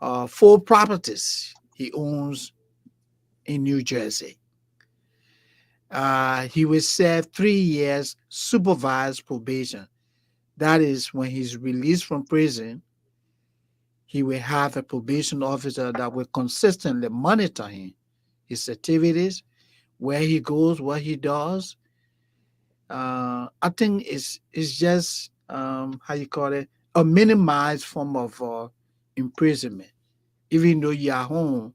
4 properties he owns in New Jersey. He will serve 3 years supervised probation. That is, when he's released from prison, he will have a probation officer that will consistently monitor him, his activities, where he goes, what he does. I think it's just how you call it, a minimized form of imprisonment. Even though you're home,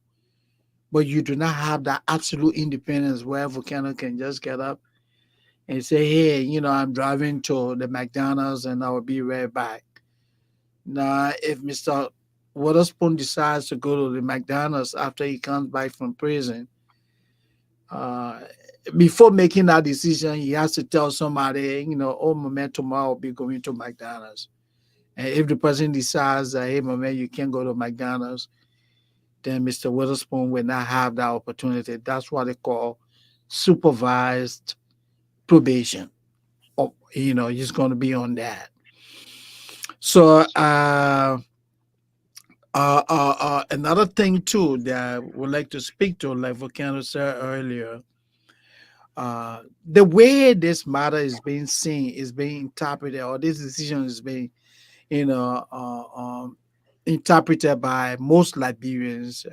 but you do not have that absolute independence where Volcano can just get up and say, hey, I'm driving to the McDonald's and I'll be right back. Now, if Mr. Witherspoon decides to go to the McDonald's after he comes back from prison, uh, before making that decision, he has to tell somebody, oh, moment, tomorrow I'll be going to McDonald's. And if the person decides that, hey, moment, you can't go to McDonald's, then Mr. Witherspoon will not have that opportunity. That's what they call supervised probation. Oh, he's going to be on that. So, another thing too that I would like to speak to, like Volcano said earlier, the way this matter is being seen, is being interpreted, or this decision is being, you know, uh, um, interpreted by most Liberians.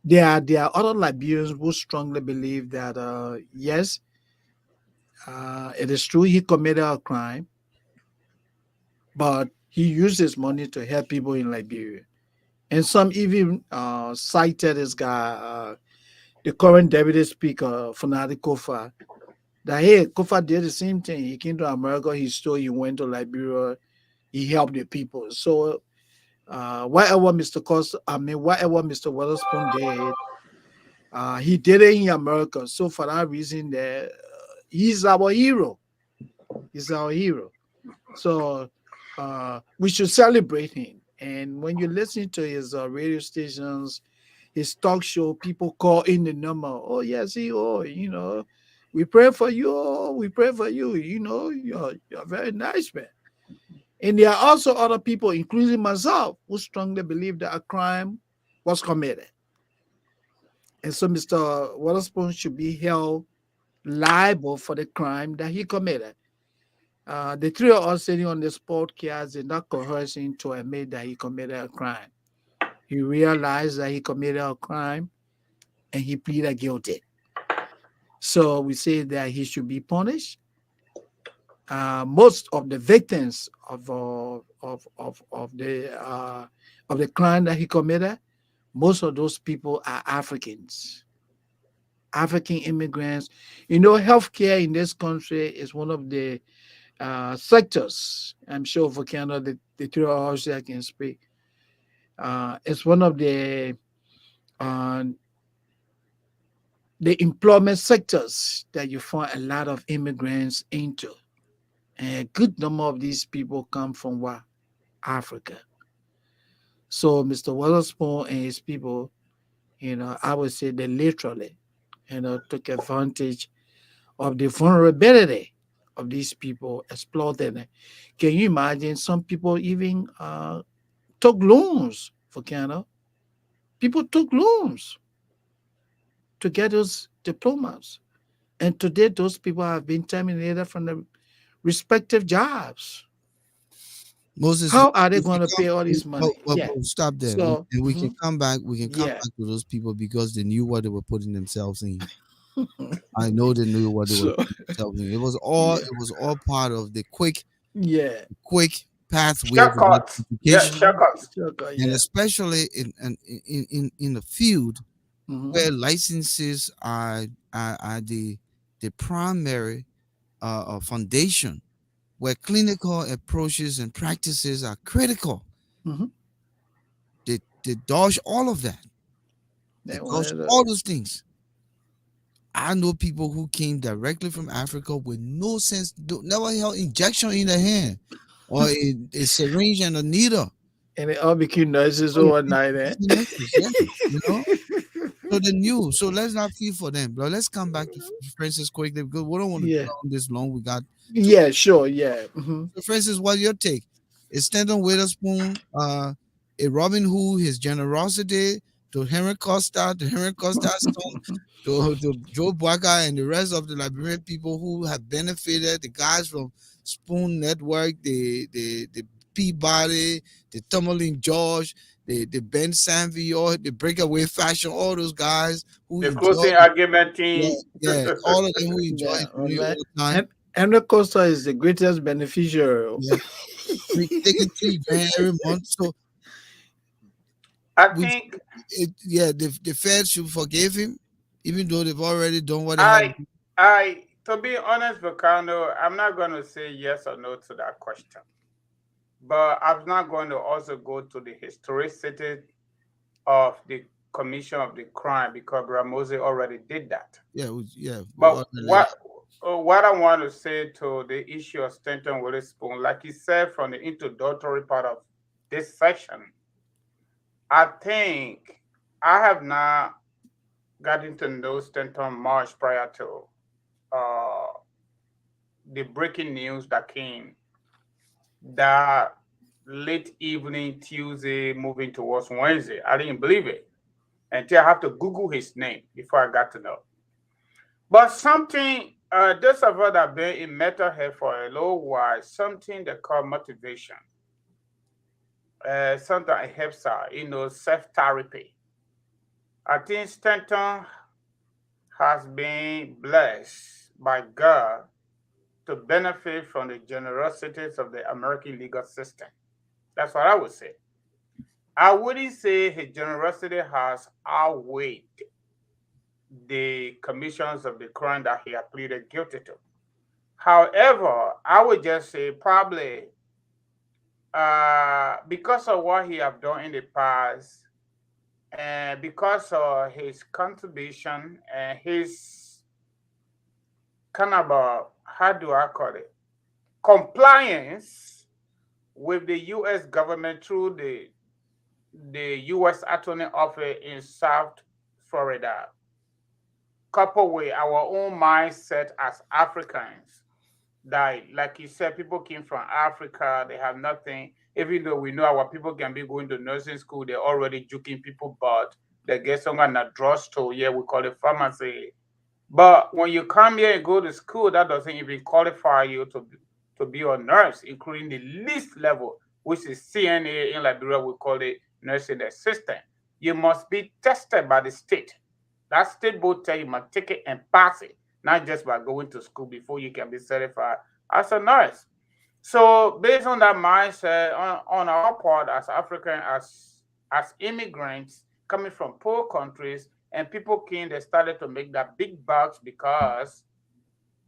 There are other Liberians who strongly believe that yes, it is true he committed a crime, but he used his money to help people in Liberia. And some even cited this guy, the current deputy speaker, Fanati Kofa, that hey, Kofa did the same thing. He came to America, he stole, he went to Liberia, he helped the people. So whatever Mr. Witherspoon did, he did it in America. So for that reason, he's our hero. He's our hero. So we should celebrate him. And when you listen to his radio stations, his talk show, people call in the number. Oh yes, we pray for you. Oh, we pray for you. You're a very nice man. And there are also other people, including myself, who strongly believe that a crime was committed. And so Mr. Witherspoon should be held liable for the crime that he committed. The three of us sitting on this podcast did not coerce him to admit that he committed a crime. He realized that he committed a crime and he pleaded guilty. So we say that he should be punished. Most of the victims of the crime that he committed, most of those people are Africans, African immigrants. Healthcare in this country is one of the sectors. I'm sure Volcano, the three of us that can speak. It's one of the uh, the employment sectors that you find a lot of immigrants into. And a good number of these people come from what? Africa. So Mr. Witherspoon and his people, I would say they literally, took advantage of the vulnerability of these people, exploited it. Can you imagine some people even took loans for Canada? People took loans to get those diplomas. And today, those people have been terminated from the respective jobs. Moses, How are they if we going to come, pay all this money? Yeah. but stop there, So, and we can come back. We can come yeah. back to those people because they knew what they were putting themselves in. I know they knew what they were So, putting themselves in. yeah. It was all part of the Yeah. quick pathway to Shortcuts. Yeah, gratification, shortcuts. Okay, and yeah. especially in the field Hmm. where licenses are the primary foundation, where clinical approaches and practices are critical. Hmm. They dodge all of that. They They dodge wanted to, all those things. I know people who came directly from Africa with no sense, never held injection in their hand or a syringe and a needle. and they all became nurses Oh, yeah, overnight, eh? became nurses, yeah, you know. So they knew. So let's not feel for them, but let's come back to Francis quickly because we don't want to Yeah. dwell on this long. We got two. Yeah, sure, yeah. Hmm. So Francis, what's your take? Is Stanton Witherspoon a Robin Hood? His generosity to Henry Costa, to Henry Costa's son, to Joe Boaga and the rest of the Liberian people who have benefited, the guys from Spoon Network, the Peabody, the Tumbling George, the Ben Sanvi, or the Breakaway Fashion, all those guys who The enjoy, closing argument yeah, team. yeah, all of them who enjoy Yeah, it all all right. the time. And Henry Costa is the greatest beneficiary. Yeah, taking 3 grand every month. So I we, think yeah, the Fed should forgive him, even though they've already done what they had. I to be honest, Volcano, I'm not going to say yes or no to that question. But I'm not going to also go to the historicity of the commission of the crime because Ramosi already did that. Yeah, we But already. what I want to say to the issue of Stanton Witherspoon, like you said from the introductory part of this session, I think I have not gotten to know Stanton much prior to uh, the breaking news that came that late evening Tuesday moving towards Wednesday. I didn't believe it until I have to Google his name before I got to know. But something, those of us that have been in mental health for a little while, something they call motivation. Something it helps her, self-therapy. I think Stanton has been blessed by God to benefit from the generosities of the American legal system. That's what I would say. I wouldn't say his generosity has outweighed the commissions of the crime that he had pleaded guilty to. However, I would just say probably because of what he have done in the past, and because of his contribution and his kind of how do I call it compliance with the U.S. government through the U.S. Attorney Office in South Florida, coupled with our own mindset as Africans. That, like you said, people came from Africa, they have nothing. Even though we know our people can be going to nursing school, they're already juking people, but they get someone at a drugstore, yeah, we call it pharmacy. But when you come here and go to school, that doesn't even qualify you to be a nurse, including the least level, which is CNA in Liberia, we call it nursing assistant. You must be tested by the state. That state board tell you must take it and pass it, not just by going to school before you can be certified as a nurse. So based on that mindset, on our part as African, as immigrants coming from poor countries, and people came, they started to make that big bucks because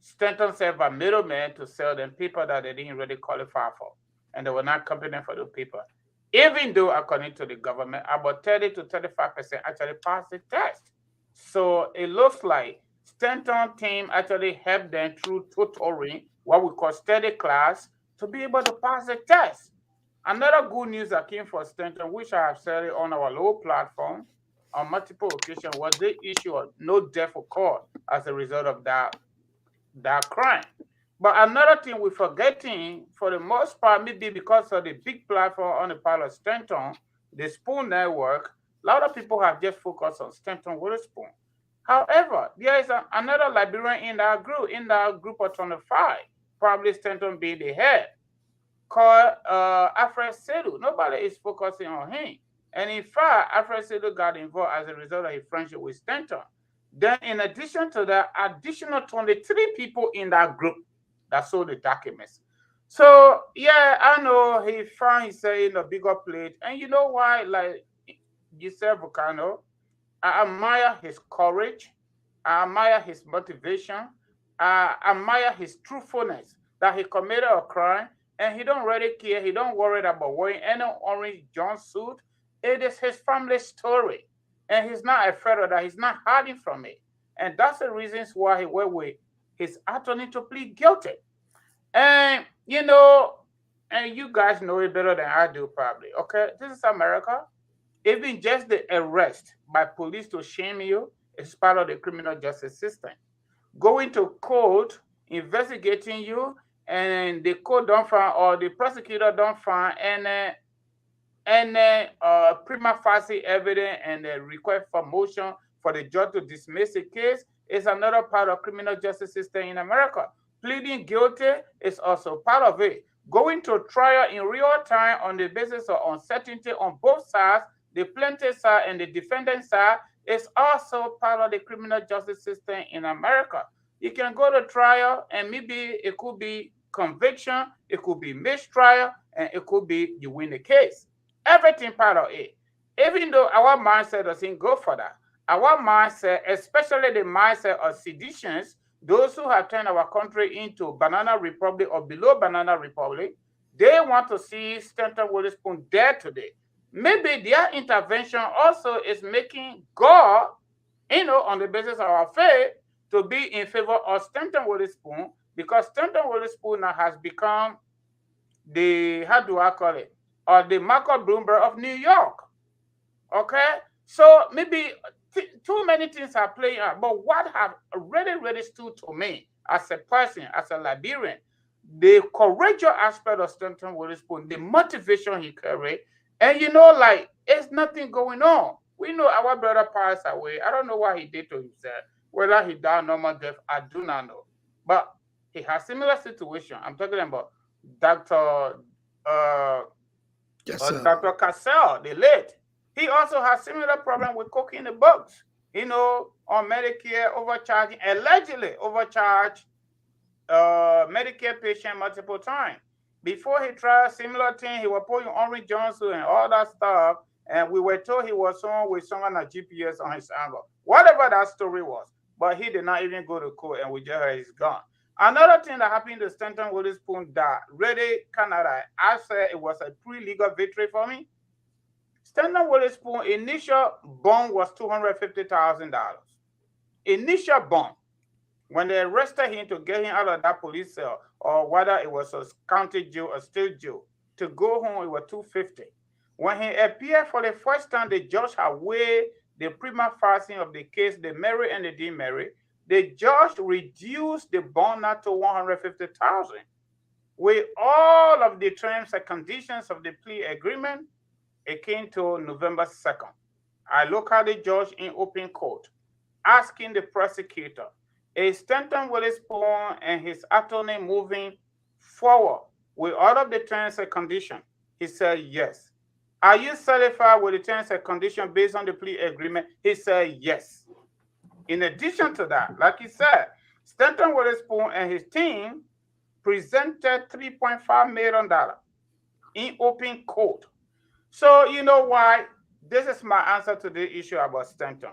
Stanton served a middleman to sell them people that they didn't really qualify for, and they were not competent for the people. Even though, according to the government, about 30 to 35% actually passed the test. So it looks like Stanton team actually helped them through tutoring, what we call study class, to be able to pass the test. Another good news that came for Stanton, which I have said it on our low platform on multiple occasions, was the issue of no death occurred as a result of that crime. But another thing we're forgetting, for the most part, maybe because of the big platform on the part of Stanton, the Spoon Network, a lot of people have just focused on Stanton Witherspoon. However, there is another Liberian in that group of 25, probably Stanton being the head, called Alfred Sedu. Nobody is focusing on him. And in fact, Alfred Sedu got involved as a result of his friendship with Stanton. Then, in addition to that, additional 23 people in that group that saw the documents. So, yeah, I know he found himself in a bigger plate. And you know why? Like you said, Volcano, I admire his courage. I admire his motivation. I admire his truthfulness that he committed a crime and he don't really care. He don't worry about wearing any orange jumpsuit. It is his family story, and he's not afraid of that. He's not hiding from it, and that's the reasons why he went with his attorney to plead guilty. And and you guys know it better than I do, probably. Okay, this is America. Even just the arrest by police to shame you is part of the criminal justice system. Going to court, investigating you, and the court don't find or the prosecutor don't find any prima facie evidence and a request for motion for the judge to dismiss the case is another part of criminal justice system in America. Pleading guilty is also part of it. Going to trial in real time on the basis of uncertainty on both sides, the plaintiff side and the defendant side, is also part of the criminal justice system in America. You can go to trial and maybe it could be conviction, it could be mistrial, and it could be you win the case. Everything part of it. Even though our mindset doesn't go for that, our mindset, especially the mindset of seditions, those who have turned our country into banana republic or below banana republic, they want to see Stanton Witherspoon dead today. Maybe their intervention also is making God, on the basis of our faith, to be in favor of Stanton Witherspoon because Stanton Witherspoon now has become the, how do I call it, or the Michael Bloomberg of New York. Okay, so maybe too many things are playing out. But what have really, really stood to me as a person, as a Liberian, the courageous aspect of Stanton Witherspoon, the motivation he carried, and like it's nothing going on. We know our brother passed away. I don't know what he did to himself. Whether he died normal death, I do not know. But he has similar situation. I'm talking about Dr. Uh, Yes, sir. Dr. Cassell, the late. He also has similar problem with cocaine the bugs. On Medicare overcharging, allegedly overcharged Medicare patient multiple times. Before he tried similar thing, he was putting Orange Johnson and all that stuff, and we were told he was someone with someone at GPS on his angle. Whatever that story was, but he did not even go to court, and we just heard he's gone. Another thing that happened to Stanton Witherspoon that really kind of, I said it was a pre-legal victory for me. Stanton Witherspoon initial bond was $250,000. Initial bond. When they arrested him to get him out of that police cell, or whether it was a county jail or state jail, to go home it was $250. When he appeared for the first time, the judge had weighed the prima facie of the case, the merit and the demerit. The judge reduced the bond now to $150,000. With all of the terms and conditions of the plea agreement, it came to November 2nd. I look at the judge in open court, asking the prosecutor, is Stanton Witherspoon and his attorney moving forward with all of the terms and conditions? He said, yes. Are you satisfied with the terms and conditions based on the plea agreement? He said, yes. In addition to that, like he said, Stanton Witherspoon and his team presented $3.5 million in open court. So you know why? This is my answer to the issue about Stanton.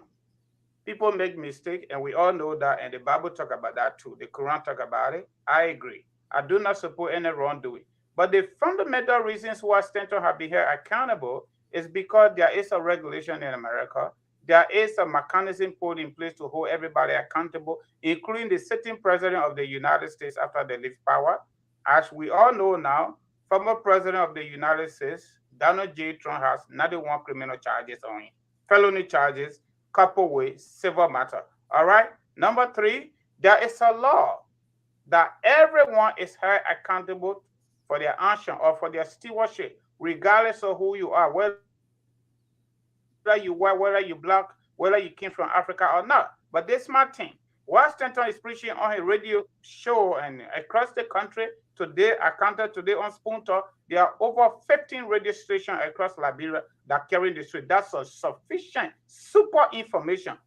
People make mistakes, and we all know that, and the Bible talk about that too. The Quran talk about it. I agree. I do not support any wrongdoing. But the fundamental reasons why Stanton have been held accountable is because there is a regulation in America there is a mechanism put in place to hold everybody accountable, including the sitting president of the United States after they leave power. As we all know now, former president of the United States, Donald J. Trump, has 91 criminal charges on him, felony charges coupled with civil matter. All right. Number three, there is a law that everyone is held accountable for their action or for their stewardship, regardless of who you are, whether you white, whether you black, whether you came from Africa or not. But this my thing. While Stanton is preaching on his radio show and across the country, today, I counted today on Spoontalk, there are over 15 radio stations across Liberia that carry the truth. That's a sufficient, super information,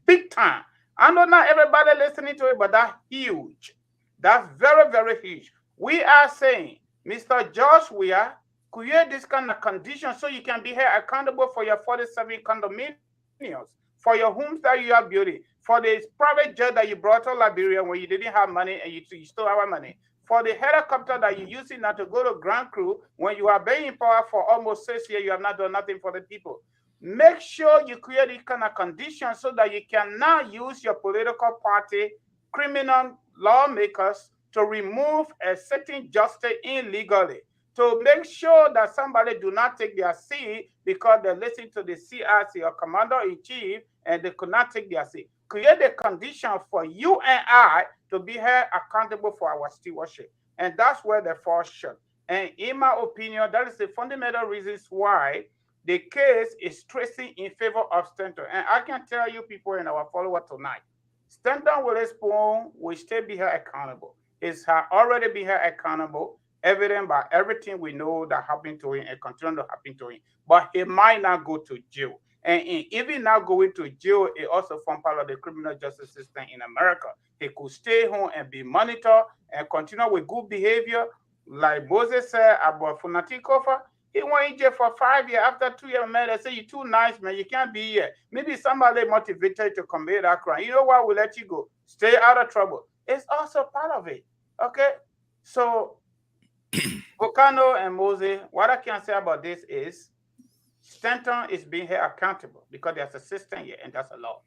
big time. I know not everybody listening to it, but that's huge. That's very, very huge. We are saying, Mr. George, we are create this kind of condition so you can be held accountable for your 47 condominiums, for your homes that you are building, for the private jet that you brought to Liberia when you didn't have money and you still have money, for the helicopter that you're using now to go to Grand Crew when you are being in power for almost 6 years, you have not done nothing for the people. Make sure you create this kind of condition so that you can now use your political party, criminal lawmakers to remove a certain justice illegally, to make sure that somebody do not take their seat because they listen to the CRC or commander-in-chief and they could not take their seat. Create a condition for you and I to be held accountable for our stewardship. And that's where they fall short. And in my opinion, that is the fundamental reasons why the case is tracing in favor of Stanton. And I can tell you people in our follower tonight, Stanton Witherspoon will still be held accountable. He's already been held accountable, evident by everything we know that happened to him and continue to happen to him. But he might not go to jail. And even now going to jail, it also forms part of the criminal justice system in America. He could stay home and be monitored and continue with good behavior. Like Moses said about Funati Kofa, he went in jail for 5 years. After 2 years, man, they say, you're too nice, man. You can't be here. Maybe somebody motivated to commit that crime. You know what? We'll let you go. Stay out of trouble. It's also part of it. Okay? So, Volcano and Moses, what I can say about this is Stanton is being held accountable because there's a system here and that's a law.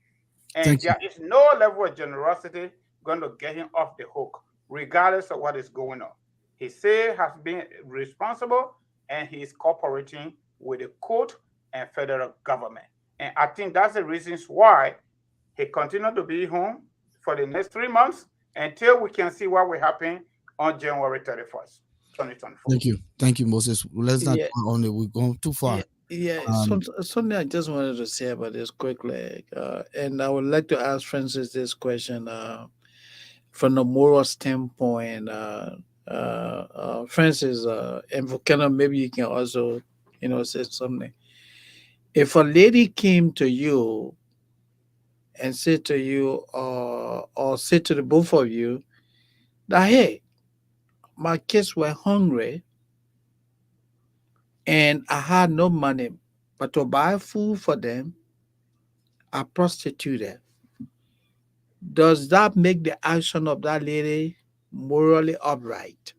And there is no level of generosity going to get him off the hook, regardless of what is going on. He said has been responsible and he is cooperating with the court and federal government. And I think that's the reasons why he continued to be home for the next 3 months until we can see what will happen on January 31st, 2024. Thank you, Moses. Let's not go on it. We're going too far. Something I just wanted to say about this quickly, and I would like to ask Francis this question from the moral standpoint. Francis, and Volcano, maybe you can also, say something. If a lady came to you and said to you, or said to the both of you, that hey, my kids were hungry and I had no money, but to buy food for them, I prostituted. Does that make the action of that lady morally upright?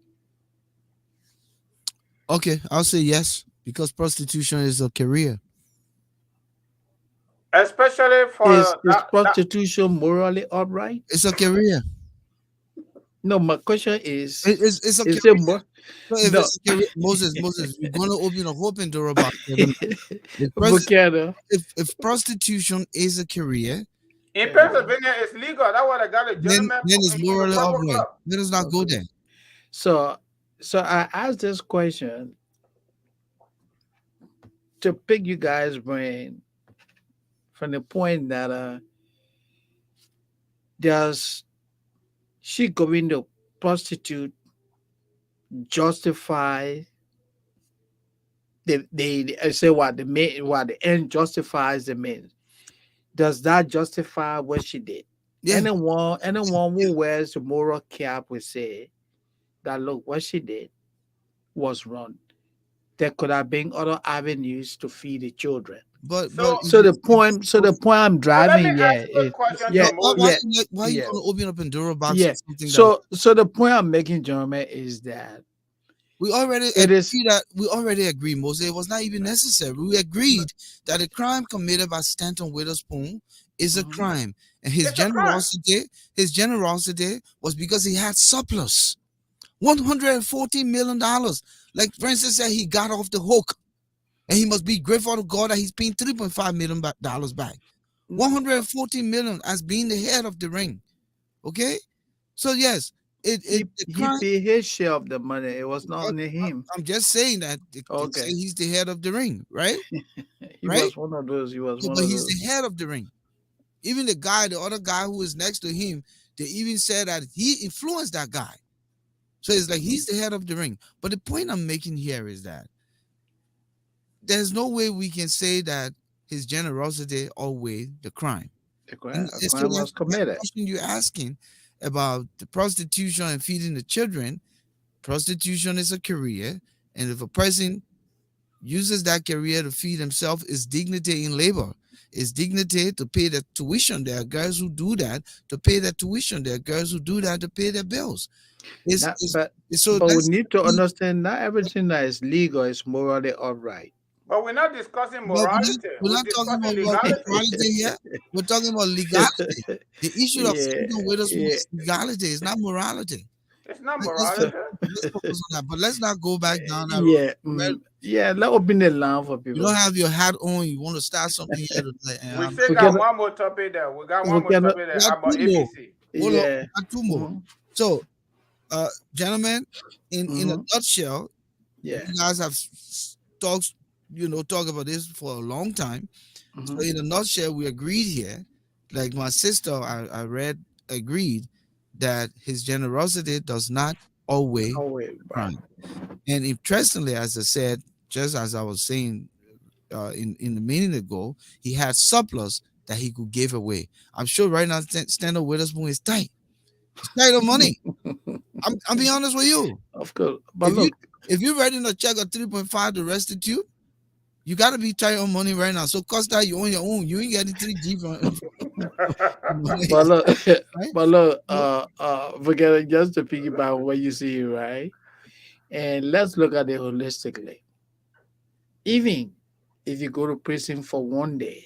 Okay, I'll say yes, because prostitution is a career. Especially for is prostitution morally upright? It's a career. No, my question is, it's a is career. it more? So if it's a career, Moses, we're gonna open a whole Pandora box. If prostitution is a career, in Pennsylvania, it's legal. That's what I got a gentleman. Then it's morally upright. Let us not go there. So I asked this question to pick you guys' brain from the point that does she going to prostitute justify the end justifies the means? Does that justify what she did? Yeah. Anyone who wears the moral cap will say that look, what she did was wrong. There could have been other avenues to feed the children. So the point I'm driving here is why you gonna open up Pandora box? So the point I'm making, gentlemen, is that We already It is. agreed that we already agreed, Moses. It was not even necessary. We agreed that the crime committed by Stanton Witherspoon is a Mhm. crime, and It's a crime. his generosity was because he had surplus, $114 million. Like Francis said, he got off the hook, and he must be grateful to God that he's paying $3.5 million back. 114 million as being the head of the ring. Okay, so yes, the He crime. paid his share of the money. It was not only him. I'm just saying that they say Okay. he's the head of the ring, right? He Right? was one of those. He was So, one but of he's those. the head of the ring. Even the other guy who is next to him, they even said that he influenced that guy. So it's like he's the head of the ring. But the point I'm making here is that there's no way we can say that his generosity outweighed the crime. A And so crime was that committed. question you're asking about the prostitution and feeding the children, prostitution is a career. And if a person uses that career to feed himself, is dignity in labor. Is dignity to pay the tuition. There are girls who do that to pay their tuition. There are girls who do that to pay their bills. Not, Is but so we let's need to understand not everything that is legal is morally upright. But we're not discussing but morality. we're We're not talking discussing about legality. morality here. We're talking about legality. The issue of Yeah, Stanton Witherspoon yeah. is legality. It's not morality. It's not Let's So, morality. focus on that. But let's not go back down that road. yeah, yeah. Let open the line for You people. don't have your hat on. You want to start something here today. We still We got can, one more topic there. We got we one more can, topic we there got two about more. ABC. Hold on, yeah. we got two more. Mm-hmm. So, gentlemen, in a Mm-hmm. nutshell, Yeah. you guys have talked, talk about this for a long time. So, Mm-hmm. in a nutshell, we agreed here. Like my sister, I read, agreed that his generosity does not outweigh Oh wait, right. crime. And interestingly, as I said, just as I was saying in the minute ago, he had surplus that he could give away. I'm sure right now, Stanley Witherspoon is tight. He's tight of money. I'm being honest with you. Of course, but If you look, if you're writing a check of 3.5 to restitute, you gotta be tight on money right now. So Costa, you own your own. You ain't getting 3G from money, but look, right? but look. So, Forget it. Just to piggyback on what you see here, right? And let's look at it holistically. Even if you go to prison for one day,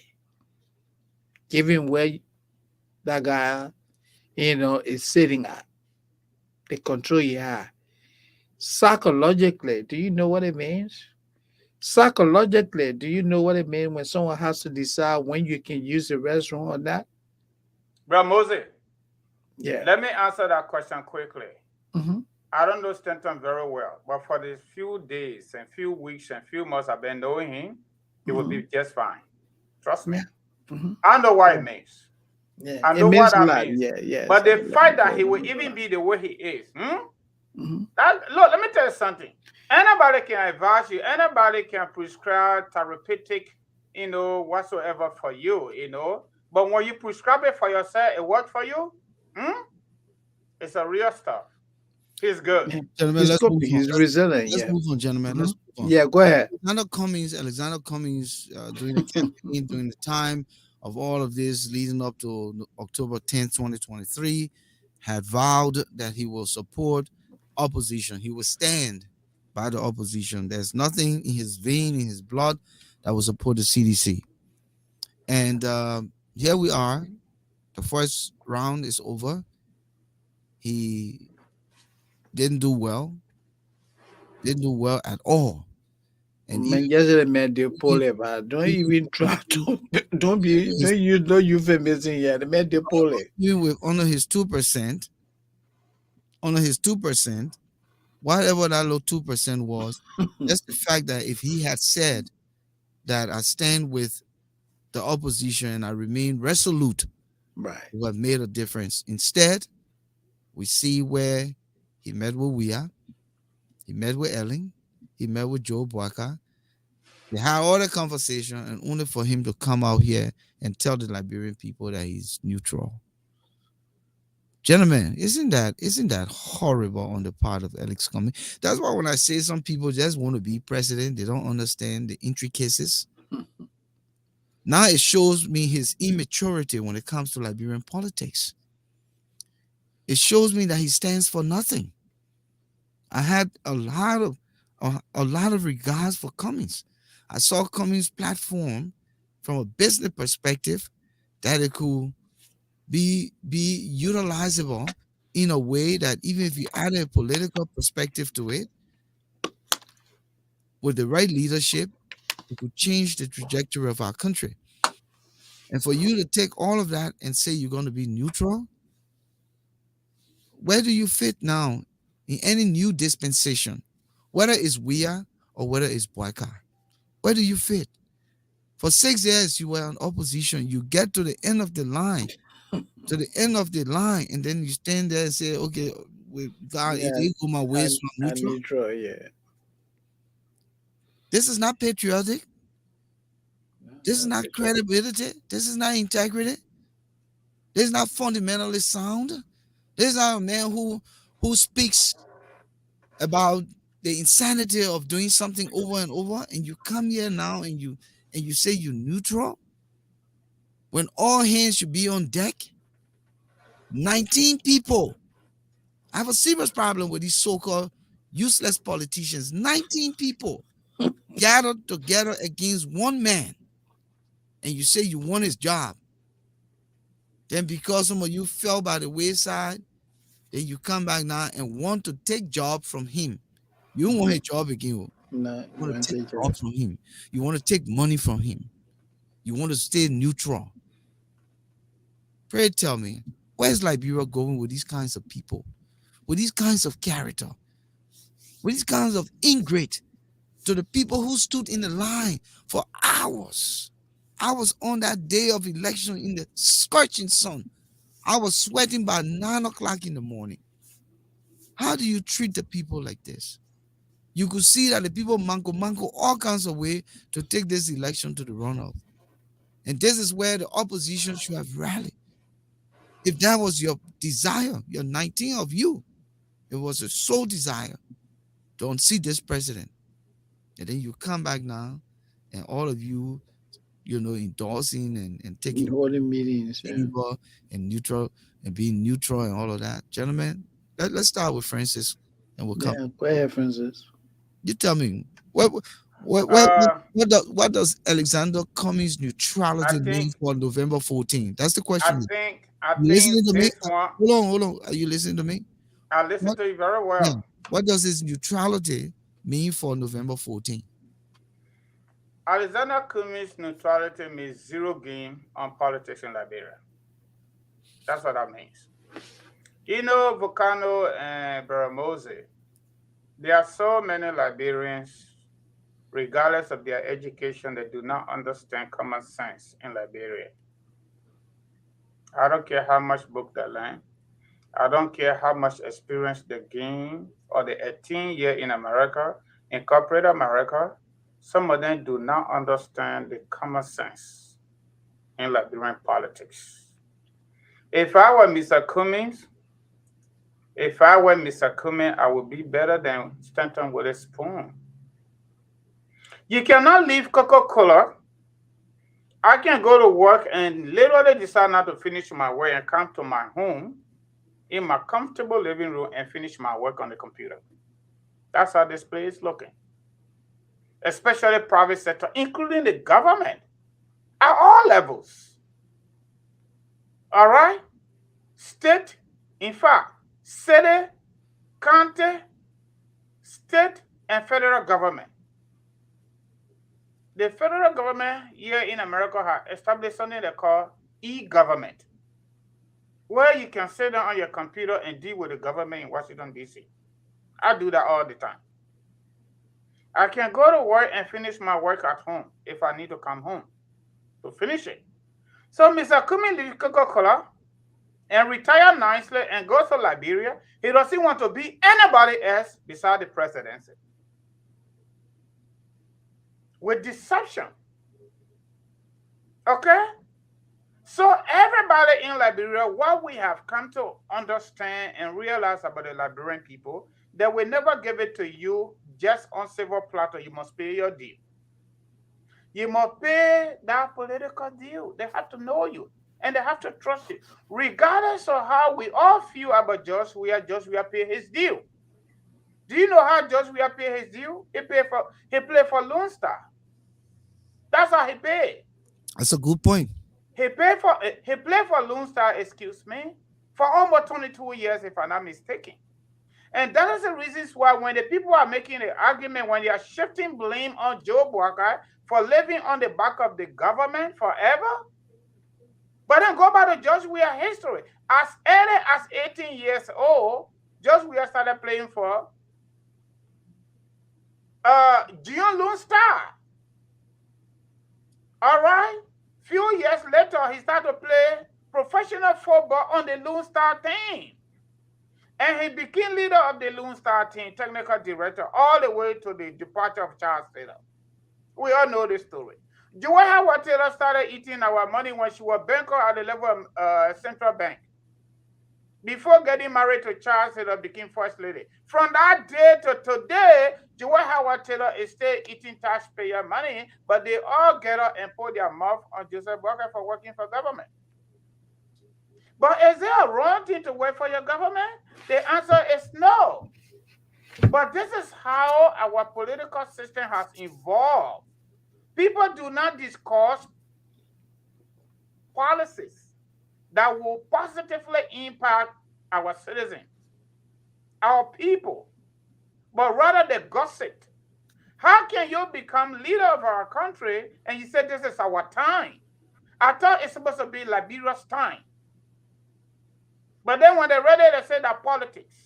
given where that guy, is sitting at, the control you have, psychologically, do you know what it means? Psychologically, do you know what it means when someone has to decide when you can use the restroom or not? Bro Moses, Yeah. let me answer that question quickly. Hmm. I don't know Stanton very well, but for the few days and few weeks and few months I've been knowing him, he will Hmm. be just fine. Trust me. Yeah. Hmm. I know what Yeah. it means. Yeah. I It know what means a that lot. means. Yeah. Yes. But the Let me fact that tell he you, it will means a even lot. be the way he is, Hmm. look, let me tell you something. Anybody can advise you, anybody can prescribe therapeutic, whatsoever for you. But when you prescribe it for yourself, it works for you, it's a real stuff. He's good. Yeah. gentlemen, He's let's good. move on. He's resilient. Let's Yeah. move on, gentlemen. Hmm. Let's move on. Yeah. Go ahead. Alexander Cummings, during the campaign, during the time of all of this leading up to October 10th, 2023, had vowed that he will support opposition. He will stand by the opposition. There's nothing in his vein, in his blood, that will support the CDC. And here we are. The first round is over. He didn't do well. Didn't do well at all. And Man, yesterday man they even, pull it, but don't even, even try to his, don't use no euphemism here. The man they pull it. even with under his 2%, under his 2%, whatever that little 2% was, just the fact that if he had said that I stand with the opposition and I remain resolute, Right. would have made a difference. Instead, we see where he met with Weah, he met with Ellen, he met with Joe Boyka. They had all the conversation, and only for him to come out here and tell the Liberian people that he's neutral. Gentlemen, isn't that horrible on the part of Alex Cummings? That's why when I say some people just want to be president, they don't understand the intricacies. Now it shows me his immaturity when it comes to Liberian politics. It shows me that he stands for nothing. I had a lot of a lot of regards for Cummings. I saw Cummings' platform from a business perspective that it could be utilizable in a way that even if you add a political perspective to it, with the right leadership, it could change the trajectory of our country. And for you to take all of that and say you're going to be neutral, where do you fit now in any new dispensation, whether it's WIA or whether it's Boyka? Where do you fit? For 6 years, you were in opposition. You get to the end of the line, and then you stand there and say, okay, with God, it Yeah, didn't go my way, so I'm and neutral. neutral, yeah. This is not patriotic. This is Not not neutral. credibility. This is not integrity. This is not fundamentally sound. This is not a man who speaks about the insanity of doing something over and over, and you come here now and you say you're neutral when all hands should be on deck. 19 people. I have a serious problem with these so-called useless politicians. 19 people gathered together against one man, and you say you want his job. Then because some of you fell by the wayside, then you come back now and want to take job from him. You don't want his job again. You No, you want want to to take take jobs it. from him. You want to take money from him. You want to stay neutral. Pray tell me, where's Liberia going with these kinds of people, with these kinds of character, with these kinds of ingrate to the people who stood in the line for hours? I was on that day of election in the scorching sun. I was sweating by 9 o'clock in the morning. How do you treat the people like this? You could see that the people manko all kinds of way to take this election to the runoff. And this is where the opposition should have rallied. If that was your desire, your 19 of you, it was a sole desire to unseat this president. And then you come back now and all of you, endorsing and taking Holding meetings, yeah. favor and neutral and being neutral and all of that. Gentlemen, let's start with Francis and we'll come. Yeah, go ahead, Francis. You tell me Uh, what does Alexander Cummings I neutrality mean think for November 14th? That's the I question. think I You listening think to me? this one Hold on. Are you listening to me? I listen What? to you very Yeah. well. What does his neutrality mean for November 14th? Alexander Cummings' neutrality means zero game on politics in Liberia. That's what that means. Volcano and Baramose, there are so many Liberians, regardless of their education, that do not understand common sense in Liberia. I don't care how much book they learn. I don't care how much experience they gain or the 18 year in America, in corporate America. Some of them do not understand the common sense in Liberian politics. If I were Mr. Cummings, I would be better than Stanton Witherspoon. You cannot leave Coca-Cola. I can go to work and literally decide not to finish my work and come to my home in my comfortable living room and finish my work on the computer. That's how this place is looking, especially private sector, including the government at all levels. All right? State, in fact, city, county, state, and federal government. The federal government here in America has established something they call e-government, where you can sit down on your computer and deal with the government in Washington, D.C. I do that all the time. I can go to work and finish my work at home if I need to come home to finish it. So Mr. Cummings leaves Coca-Cola and retire nicely and goes to Liberia. He doesn't want to be anybody else beside the presidency. With deception. Okay? So everybody in Liberia, what we have come to understand and realize about the Liberian people, they will never give it to you just on silver platter. You must pay your deal. You must pay that political deal. They have to know you and they have to trust you. Regardless of how we all feel about Josh, we are paying his deal. Do you know how Judge Weah pay his due? He played for Lone Star. That's how he paid. That's a good point. He played for Lone Star, excuse me, for almost 22 years, if I'm not mistaken. And that is the reasons why when the people are making an argument, when they are shifting blame on Joe Boakai for living on the back of the government forever, but then go back to Judge Weah history. As early as 18 years old, Judge Weah started playing for Junior Lone Star. All right? Few years later, he started to play professional football on the Lone Star team. And he became leader of the Lone Star team, technical director, all the way to the departure of Charles Taylor. We all know the story. Joy Howard Taylor started eating our money when she was banker at the level of Central Bank. Before getting married to Charles Taylor, became first lady. From that day to today, Joy Howard Taylor is still eating taxpayer money, but they all get up and put their mouth on Joseph Boakai for working for government. But is there a wrong thing to work for your government? The answer is no. But this is how our political system has evolved. People do not discuss policies that will positively impact our citizens, our people, but rather they gossip. How can you become leader of our country and you say this is our time? I thought it's supposed to be Liberia's time. But then when they read it, they say that politics.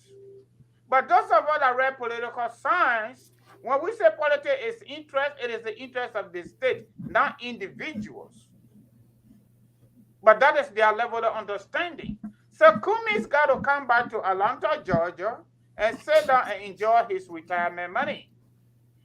But those of us that read political science, when we say politics is interest, it is the interest of the state, not individuals. But that is their level of understanding. So Cummings got to come back to Atlanta, Georgia, and sit down and enjoy his retirement money.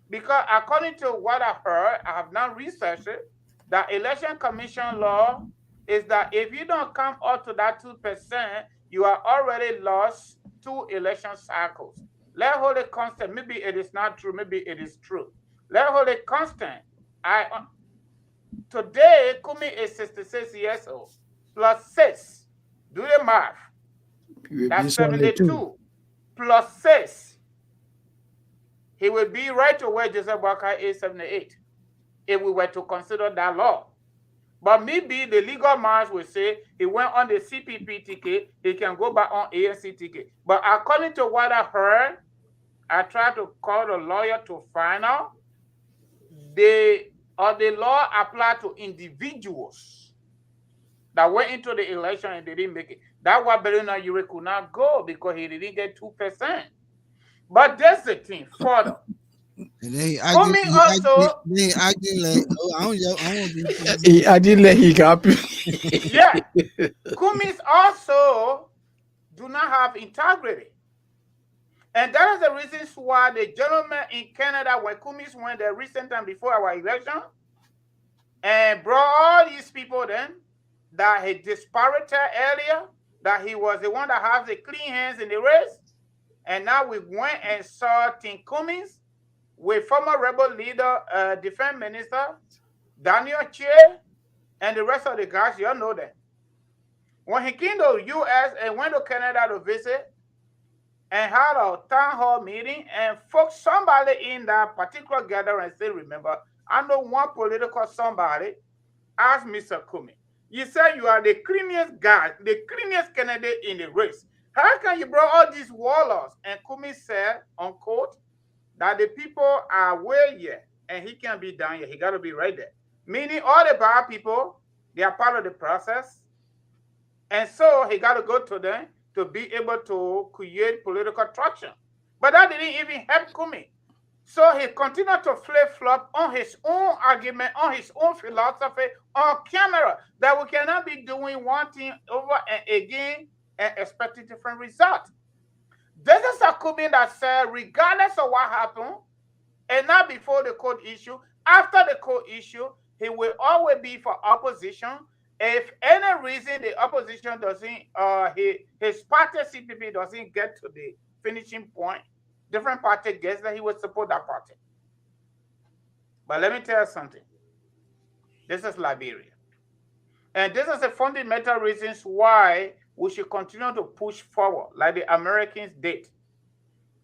Because according to what I heard, I have not researched it, the election commission law is that if you don't come up to that 2%, you are already lost 2 election cycles. Let hold it constant. Maybe it is not true. Maybe it is true. Let hold it constant. Today, Kumi is 66 years old. Plus 6. Do the math. That's 72. Plus 6. He will be right to where Joseph Boakai is 78. If we were to consider that law. But maybe the legal minds will say he went on the CPP ticket, he can go back on ANC ticket. But according to what I heard, I tried to call the lawyer to find out the law applied to individuals that went into the election and they didn't make it. That's why Berina Ure could not go because he didn't get 2%. But that's the thing, further. And they Coming also, acting like, oh, I don't I didn't let him happy. yeah. Cummings also do not have integrity. And that is the reasons why the gentleman in Canada, when Cummings went the recent time before our election, and brought all these people then, that he disparated earlier, that he was the one that has the clean hands in the race. And now we went and saw Tim Cummings with former rebel leader, defense minister, Daniel Che, and the rest of the guys, you all know them. When he came to U.S. and went to Canada to visit and had a town hall meeting, and folks, somebody in that particular gathering, and still remember, I know one political somebody asked Mr. Cummings, you said you are the cleanest guy, the cleanest candidate in the race. How can you bring all these warlords? And Cummings said, unquote, that the people are way here and he can't be down here. He got to be right there. Meaning all the bad people, they are part of the process. And so he got to go to them to be able to create political traction. But that didn't even help Cummings. So he continued to flip-flop on his own argument, on his own philosophy, on camera, that we cannot be doing one thing over and again and expecting different results. This is a Cummings that said, regardless of what happened, and not before the court issue, after the court issue, he will always be for opposition. If any reason the opposition doesn't, his party CPP doesn't get to the finishing point, different party gets that he will support that party. But let me tell you something. This is Liberia. And this is the fundamental reasons why we should continue to push forward, like the Americans did,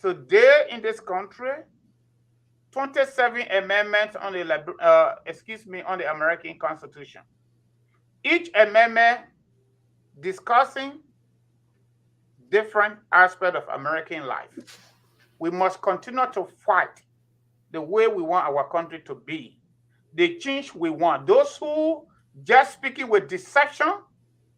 Today in this country, 27 amendments on the on the American Constitution. Each amendment discussing different aspects of American life. We must continue to fight the way we want our country to be, the change we want. Those who just speaking with deception,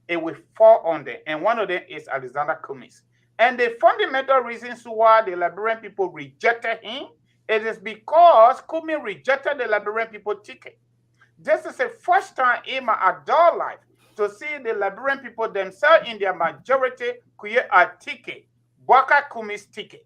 it will fall on them. And one of them is Alexander Cummings. And the fundamental reasons why the Liberian people rejected him, it is because Cummings rejected the Liberian people ticket. This is the first time in my adult life to see the Liberian people themselves in their majority create a ticket, Baka Cummings ticket.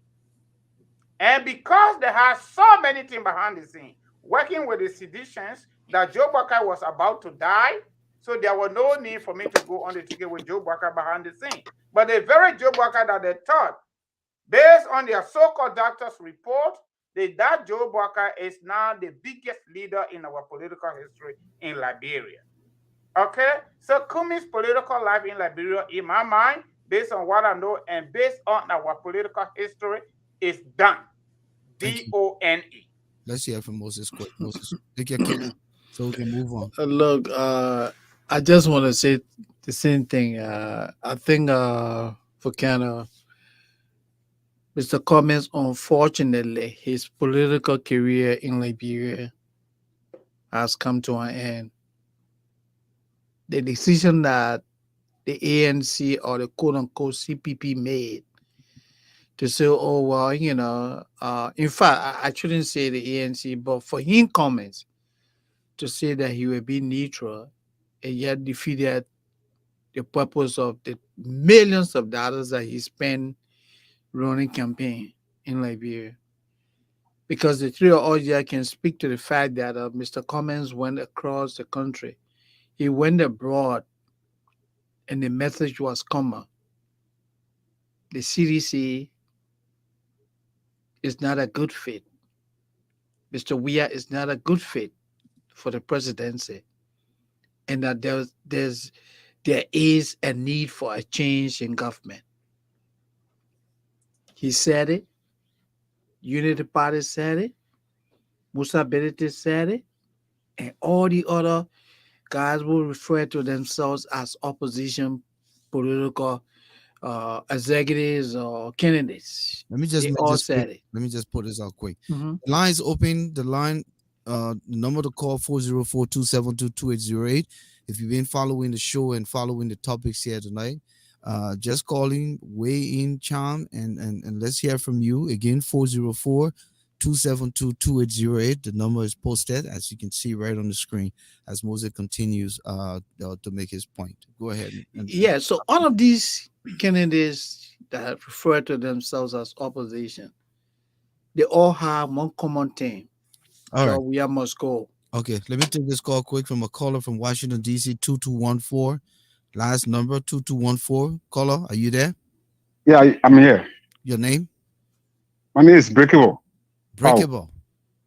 And because they had so many things behind the scene, working with the seditions, that Joe Baka was about to die, so there was no need for me to go on the ticket with Joe Baka behind the scene. But the very Joe Baka that they thought, based on their so-called doctor's report, that Joe Baka is now the biggest leader in our political history in Liberia. Okay? So Cummings' political life in Liberia, in my mind, based on what I know and based on our political history, is done. Done. Let's hear from Moses quick. Moses, take your kid so we can move on. Look, I just want to say the same thing. I think Volcano, Mr. Cummings, unfortunately, his political career in Liberia has come to an end. The decision that the ANC or the quote-unquote CPP made to say, oh, well, in fact, I shouldn't say the ANC, but for him, Cummings, to say that he will be neutral and yet defeated the purpose of the millions of dollars that he spent running campaign in Liberia. Because the three of us here can speak to the fact that Mr. Cummings went across the country. He went abroad and the message was common. The CDC is not a good fit. Mr. Weah is not a good fit for the presidency. And that there is a need for a change in government. He said it. Unity Party said it. Musa Benedict said it. And all the other guys will refer to themselves as opposition political executives or candidates. Let me just They make all this said quick. it. Let me just put this out quick. Mhm. The line's open. The number to call 404-272-2808. If you've been following the show and following the topics here tonight, just calling, weigh in, charm, and let's hear from you again. 404-272-2808. The number is posted, as you can see right on the screen, as Moses continues to make his point. Go ahead. Yeah, so all of these candidates that refer to themselves as opposition, they all have one common thing. All right. So we must go. Okay, let me take this call quick from a caller from Washington, D.C., 2214. Last number, 2214. Caller, are you there? Yeah, I'm here. Your name? My name is Breakable. Breakable.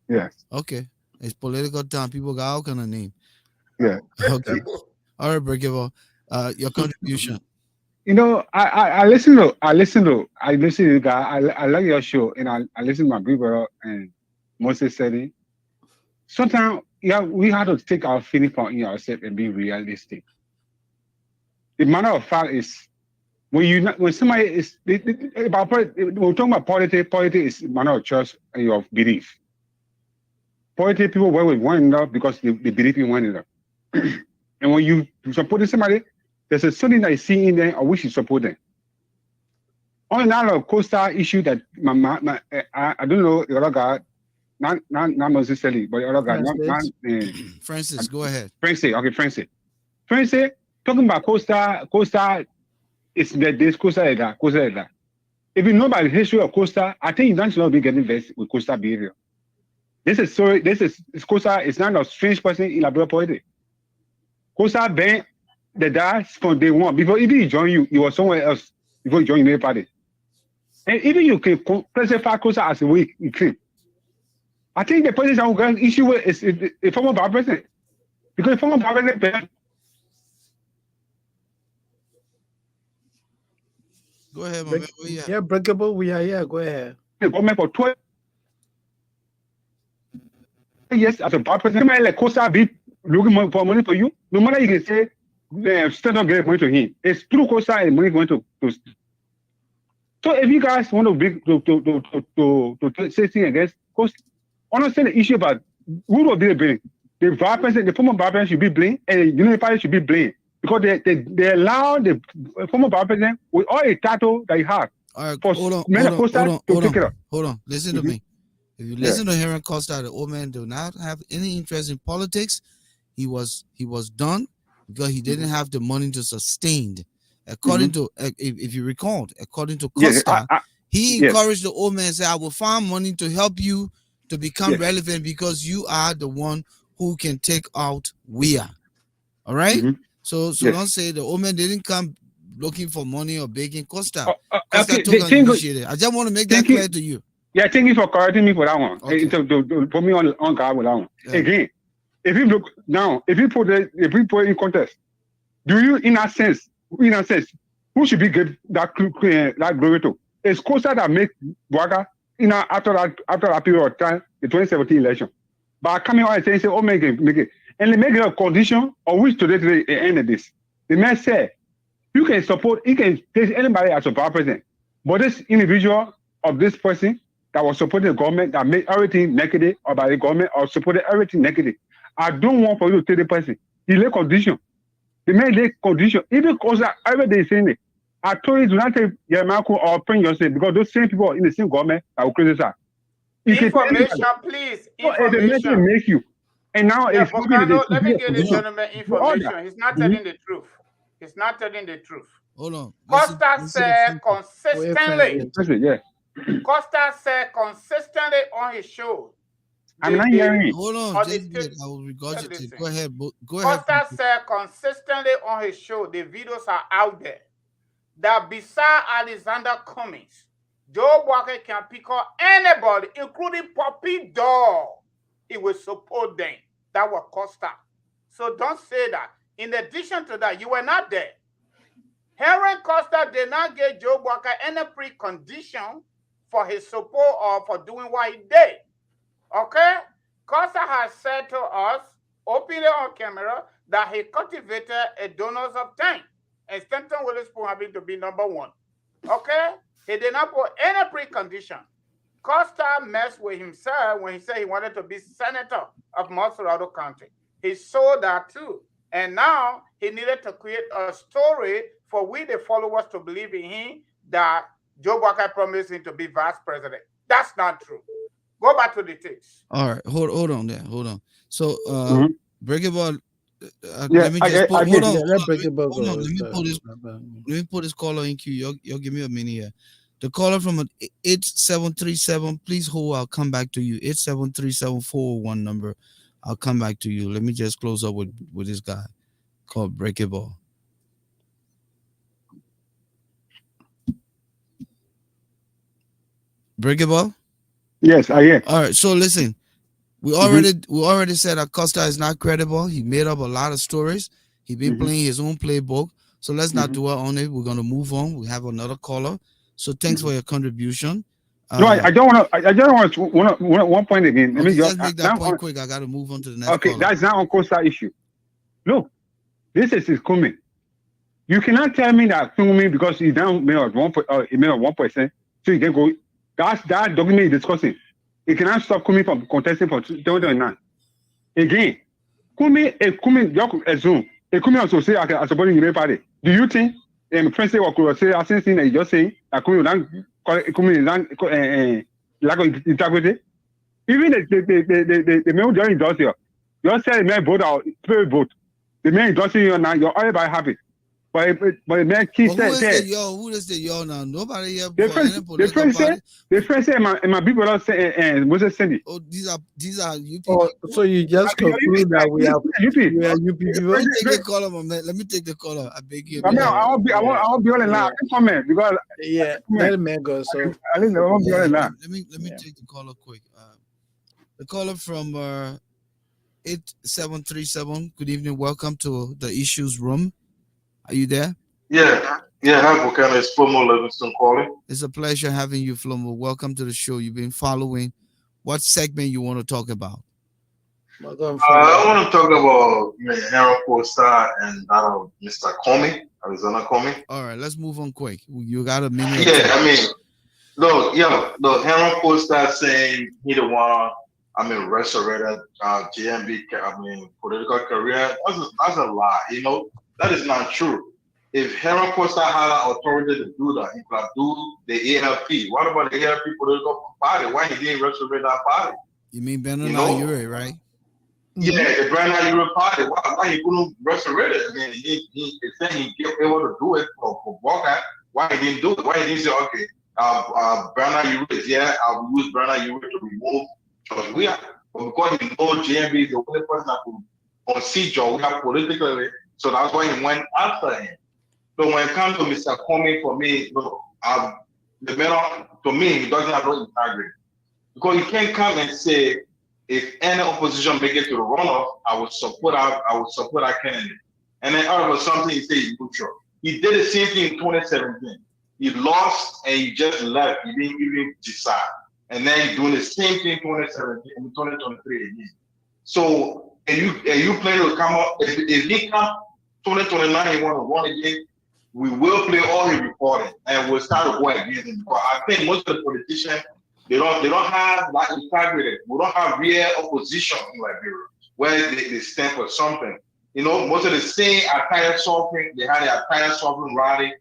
Yes. Okay. It's political time. People got all kind of name. Yeah. Okay. All right, Breakable. Your contribution. I listen to you guys. I like your show, and I listen to my big brother and Moses said it. Sometimes, yeah, we have to take our feeling from ourselves and be realistic. The matter of fact is, when somebody is when we're talking about politics is a matter of choice and of belief. Politics people work with one another because they believe in one another. And when you support somebody, there's a something that you see in them or which you support them. On another Costa issue that I don't know the other guy, not Moses Sally, but the other guy, Francis, go ahead. Francis, talking about Costa is that this Costa is that. If you know about the history of Costa, I think you don't should be getting vexed with Costa behavior. This is Costa is not a strange person in Liberia politics. Costa been the dad from day one. Before even he joined you was somewhere else before you joined the party. And even you can classify Costa as a weak claim. I think the president I'm going to issue with is a former vice president. Because the former vice president. Go ahead, my man. Yeah, Breakable, we are here. Go ahead. the government for 12 years as a bad president. Like Costa be looking for money for you. No matter you can say still not get money to him. It's through Costa and money going to. So if you guys want to be to say things against Costa, understand the issue about who will be the blame. The vice president, the former vice president should be blamed, and the United Party should be blamed because they allow the former vice president with all the title that he has. All right, For hold on. Listen to me. If you listen to Heron Costa, the old man do not have any interest in politics. He was done because he didn't have the money to sustain. According to, if you recall, according to Costa, he encouraged the old man and said, "I will find money to help you to become relevant because you are the one who can take out we are." All right. So don't say the old man didn't come looking for money or begging Costa. Costa took on initiative. I just want to make that clear to you. Yeah, thank you for correcting me for that one. Okay. To put me on guard with that one. Yeah. Again, if you look now, if we put it in context, do you in a sense, who should be give that glory to? It's Costa that make Waka after that period of time, the 2017 election. But coming out and saying, oh, make it. And they make it a condition of which today they ended this. The man said, you can take anybody as a vice president. But this individual of this person that was supporting the government, that made everything negative about the government or supported everything negative, I don't want for you to take the person. He lay condition. The man lay condition. Even Costa every day saying it. I told you to not take Yermako or print yourself because those same people in the same government that will criticize. Information, please. Information. Make you. And now it's Volcano, let me give the gentleman information. He's not telling the truth. He's not telling the truth. Hold on. Costa said consistently. Costa said consistently on his show. I'm not hearing. Hold on. I will regurgitate. Go ahead. Costa said consistently on his show, the videos are out there, that beside Alexander Cummings, Joe Walker can pick up anybody, including Puppy Dog. He will support them. That was Costa. So don't say that. In addition to that, you were not there. Heron Costa did not give Joe Walker any precondition for his support or for doing what he did. Okay? Costa has said to us, openly on camera, that he cultivated a donors of time. And Stanton Witherspoon having to be number one. Okay? He did not put any precondition. Costa messed with himself when he said he wanted to be senator of Monserrado County. He saw that too. And now he needed to create a story for we, the followers, to believe in him that Joe Walker promised him to be vice president. That's not true. Go back to the text. All right. Hold on there. Hold on. So, Breakable. Let me just put, hold on. Let me put this caller in queue. You'll give me a minute here. The caller from 8737, please hold. I'll come back to you. 8737-401 number. I'll come back to you. Let me just close up with this guy called Breakable. Breakable? Yes, I am. All right. So listen. We already said Acosta is not credible. He made up a lot of stories. He been playing his own playbook. So let's not dwell on it. We're gonna move on. We have another caller. So thanks for your contribution. No, I don't want to. I just want one point again. Let me just make that point quick. I got to move on to the next. Okay, that's not on Costa issue. Look, this is coming. You cannot tell me that Kumi because he's down made of 1%, so you can go. That document is discussing. It cannot stop Kumi from contesting for 2029. Again, Kumi, assume. Kumi also say I support the United Party. Do you think President Wakuro say the same thing that you just saying that Kumi lack of integrity? Even the man during industry, you say the man vote out, vote. The man industry you now, you're all by happy. But the man keeps saying, who is the yo now? Nobody here. The friend say, my people are saying, Moses Cindy. Oh, these are UP. Oh, so you just conclude that we are UP. Let me take the caller, my man. Let me take the caller. I beg you. I won't be all in line. Comment because let the man go. So I won't be all in line. Let me take the caller quick. The caller from 8737. Good evening. Welcome to the issues room. Are you there? Yeah. Yeah, hi, Volcano. It's Flomo Livingston calling. It's a pleasure having you, Flomo. Welcome to the show. You've been following. What segment you want to talk about? Welcome I from. want to talk about Henry Costa and Mr. Comey, Arizona Comey. All right, let's move on quick. You got a minute or Yeah, two. I mean, no, Henry Costa saying he the one, resurrected GMB, political career. That's a lie, That is not true. If Henry Costa had an authority to do that, he could do the ALP. What about the ALP political party? Why he didn't resurrect that party? You mean Bernard You know? Ure, right? Yeah, the Grand Europe party. Why he couldn't resurrect it? I mean, he said he able to do it for Walker. Why he didn't do it? Why he didn't say, okay, Bernard Europe is here. I'll use Bernard Europe to remove George Weah. But because he knows JMB is the only person that could concede George Weah politically, so that's why he went after him. So when it comes to Mr. Comey, for me, the matter to me, he doesn't have no integrity. Because you can't come and say, if any opposition make it to the runoff, I would support our candidate. And then out of something he say he's neutral. He did the same thing in 2017. He lost and he just left. He didn't even decide. And then he's doing the same thing in 2017 and 2023 again. So and you plan to come up if he come 2029 he want to run again, we will play all his recording and we'll start to go against him. But I think most of the politicians they don't have like integrity. We don't have real opposition in Liberia where they stand for something. Most of the same attire suffering, they had the attire suffering rally.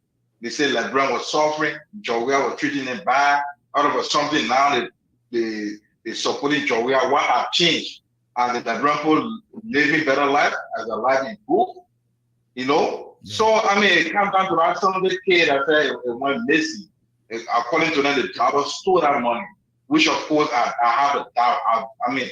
They said Liberian was suffering, Georgia was treating them bad. Out of something now they supporting Georgia. What have changed? And the Liberian people living better life as their life improved. Yeah. So I mean it comes down to that some of the kid that said it went missing. According to them, the driver stole that money, which of course I have a doubt. I mean,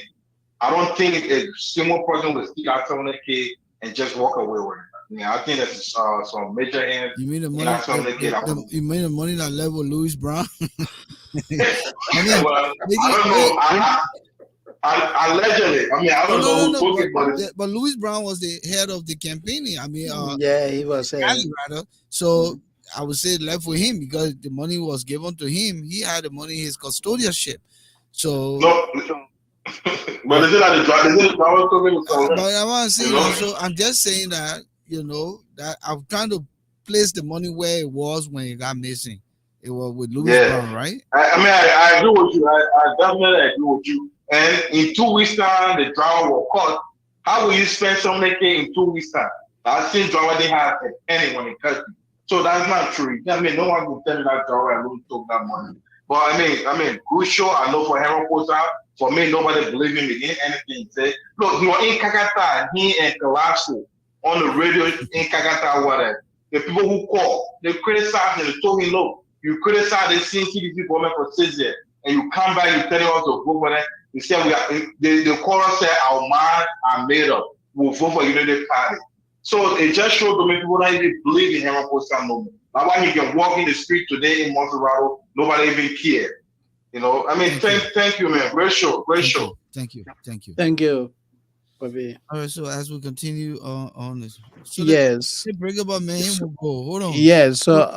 I don't think a single person will steal out some of the kid and just walk away with it. I mean, I think that's some major hands. You mean the money? You mean the money that left with Louis Brown? Well, I don't know. Allegedly, I don't know who took it, but Louis Brown was the head of the campaigning. I mean, yeah, he was rather. So I would say left with him because the money was given to him. He had the money in his custodianship. So no, but is it like the driver took it? But I want to say, so I'm just saying that that I'm trying to place the money where it was when it got missing. It was with Louis Brown, right? I agree with you. I definitely agree with you. And in 2 weeks' time, the driver will caught. How will you spend so many K in 2 weeks' time? That same driver didn't have a penny when he cut you. So that's not true. I mean, no one will tell me that driver alone took that money. But I mean, crucial. I know for Henry Costa, for me, nobody believed him again. Anything he said. Look, he was in Kakata, he and Colasso on the radio in Kakata, whatever. The people who called, they criticized him. They told him, look, you criticize the CDC government for 6 years, and you come back, you tell him how to vote for them. They said the chorus said our minds are made up. We'll vote for United Party. So it just showed to me people don't even believe in Henry Costa no more. That's why he can walk in the street today in Monterrey, nobody even care. I mean, thank you, man. Great show. Thank you. Bobby. All right, so as we continue on this, so yes, Brigaba man, we'll go. Hold on. Yes, so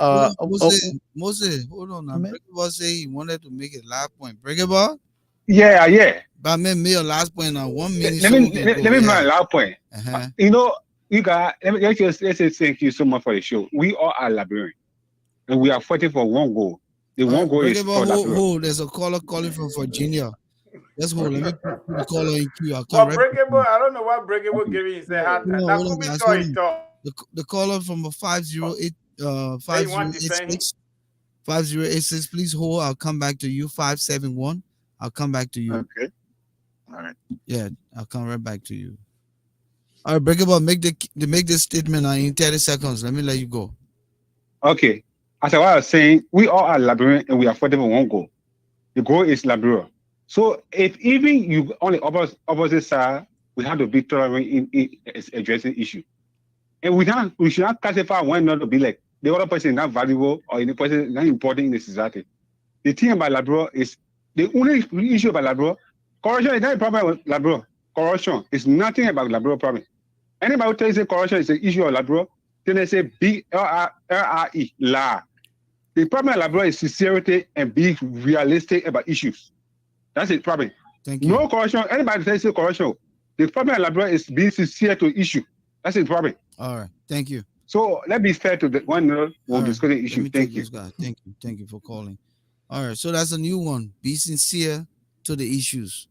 Moses, hold on. Now, Brigaba say he wanted to make a last point. Brigaba. Yeah. But I mean, me a last point now. 1 minute. Let me make my last point. You got. Let's say thank you so much for the show. We all are Liberians, and we are fighting for one goal. The one goal is for hold. There's a caller calling from Virginia. Let's hold. Let me put the caller in queue. I don't know what Breakable giving his heart. That could be the caller from a 5086. 5086. Please hold. I'll come back to you. 571. I'll come back to you. Okay. All right. Yeah, I'll come right back to you. All right, Breakable, make this statement in 30 seconds. Let me let you go. Okay. As I was saying, we all are Liberian and we are fighting for one goal. The goal is Liberia. So if even you on the opposite side, we have to be tolerant in addressing issue. And we should not classify one another to be like the other person is not valuable or the person is not important in the society. The thing about Liberia is the only issue about Liberia, corruption is not a problem with Liberia. Corruption is nothing about Liberia problem. Anybody who tells you corruption is an issue of Liberia, Then they say BLRE, lie. The problem in Liberia is sincerity and being realistic about issues. That's it, problem. Thank you. No corruption. Anybody says corruption. The problem in Liberia is being sincere to issue. That's it, problem. All right. Thank you. So let's be fair to the one All who right. discussing Let issue. me Thank take you. this guy. Thank you. Thank you for calling. All right. So that's a new one. Be sincere to the issues.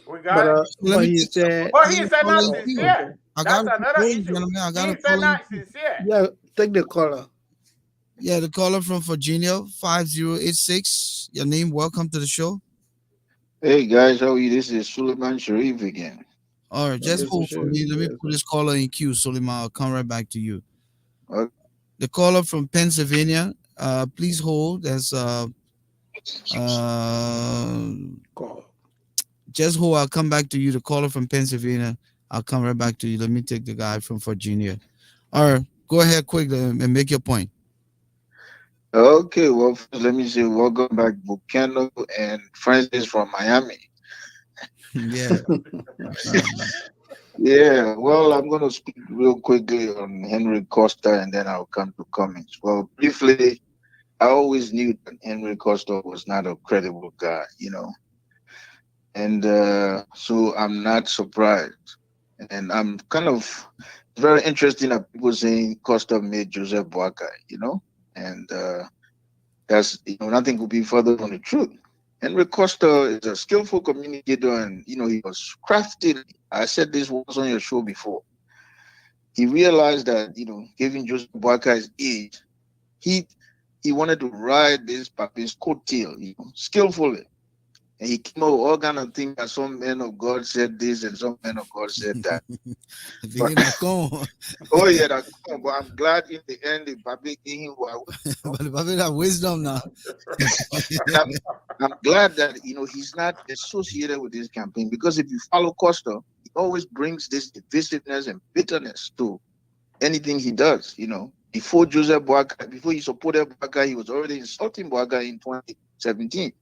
We But got it. So let but me he take said, But he said not calling oh, queue. okay. sincere. I That's got a another calling, issue. gentlemen. I got He a said calling. not sincere. Yeah, take the caller. Yeah, the caller from Virginia, 5086. Your name, welcome to the show. Hey guys, how are you? This is Suleiman Sharif again. All right, just This hold is for me. Let me yes. put this caller in queue, Solima. I'll come right back to you. Okay. The caller from Pennsylvania, please hold as Call. just hold. I'll come back to you. The caller from Pennsylvania, I'll come right back to you. Let me take the guy from Virginia. All right, go ahead quick and make your point. Okay, well, first let me say welcome back, Volcano and Francis from Miami. Yeah. Yeah, well, I'm going to speak real quickly on Henry Costa and then I'll come to Cummings. Well, briefly, I always knew that Henry Costa was not a credible guy, and so I'm not surprised. And I'm kind of very interesting that people saying Costa made Joseph Boakai, and that's nothing could be further from the truth. Henry Costa is a skillful communicator, and he was crafty. I said this once on your show before. He realized that given Joseph Boakai's age, he wanted to ride this Papi's coattail, skillfully. And he came up with all kind of things that some men of God said this and some men of God said that. But, oh yeah, that's cool. But I'm glad in the end the Papi gave him what. But the Papi have wisdom now. I'm glad that he's not associated with this campaign, because if you follow Costa, he always brings this divisiveness and bitterness to anything he does. Before Joseph Boakai, before he supported Boakai, he was already insulting Boakai in 2017.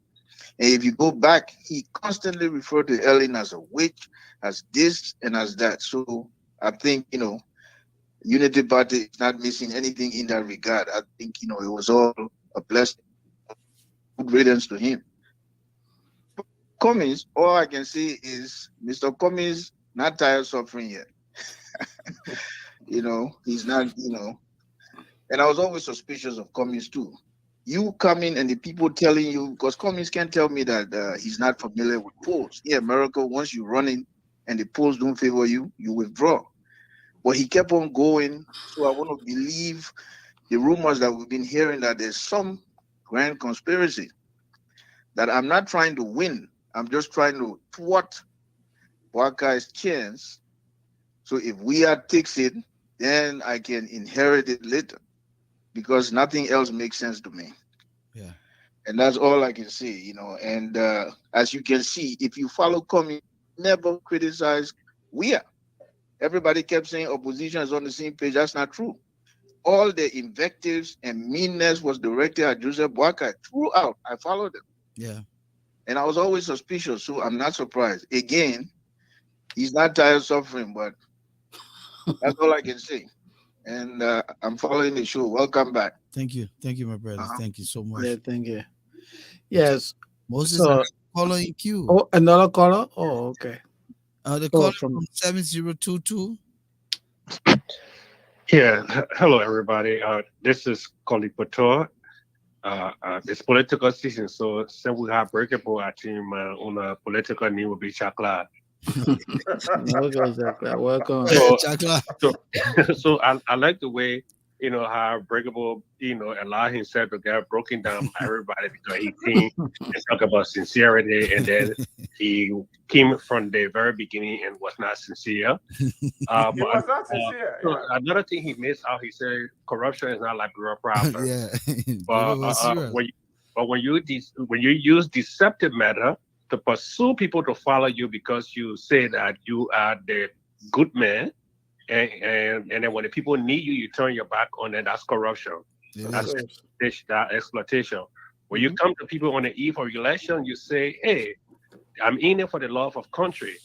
And if you go back, he constantly referred to Ellen as a witch, as this and as that. So I think, Unity Party is not missing anything in that regard. I think, it was all a blessing. Good riddance to him. Cummings, all I can say is Mr. Cummings not tired of suffering yet. He's not, and I was always suspicious of Cummings too. You coming and the people telling you, because Cummings can't tell me that he's not familiar with polls. In America, once you run in and the polls don't favor you, you withdraw. But he kept on going. So I want to believe the rumors that we've been hearing that there's some grand conspiracy, that I'm not trying to win. I'm just trying to thwart Wakai's chance. So if we takes it, then I can inherit it later, because nothing else makes sense to me. Yeah. And that's all I can say, And as you can see, if you follow Cummings, never criticize we are. Everybody kept saying opposition is on the same page. That's not true. All the invectives and meanness was directed at Joseph Boakai throughout. I followed them. Yeah. And I was always suspicious, so I'm not surprised. Again, he's not tired of suffering, but that's all I can say. And I'm following the show. Welcome back. Thank you. Thank you, my brother. Thank you so much. Yeah, thank you. Yes. Moses, So, caller in queue. oh, another caller? Oh, okay. The caller from 7022. Yeah, hello everybody. This is Colin Pator. It's political season, so we have breakable at team on a political name will be Chakla. Okay, Jack. Welcome. So I like the way how breakable allow himself to get broken down by everybody, because he came and talk about sincerity, and then he came from the very beginning and was not sincere. He was not sincere. So another thing he missed out, he said corruption is not like real problem. Yeah. But when you use deceptive method to pursue people to follow you because you say that you are the good man, and then when the people need you, you turn your back on it. That's corruption. That's exploitation. When you come to people on the eve of election, you say, "Hey, I'm in it for the love of country.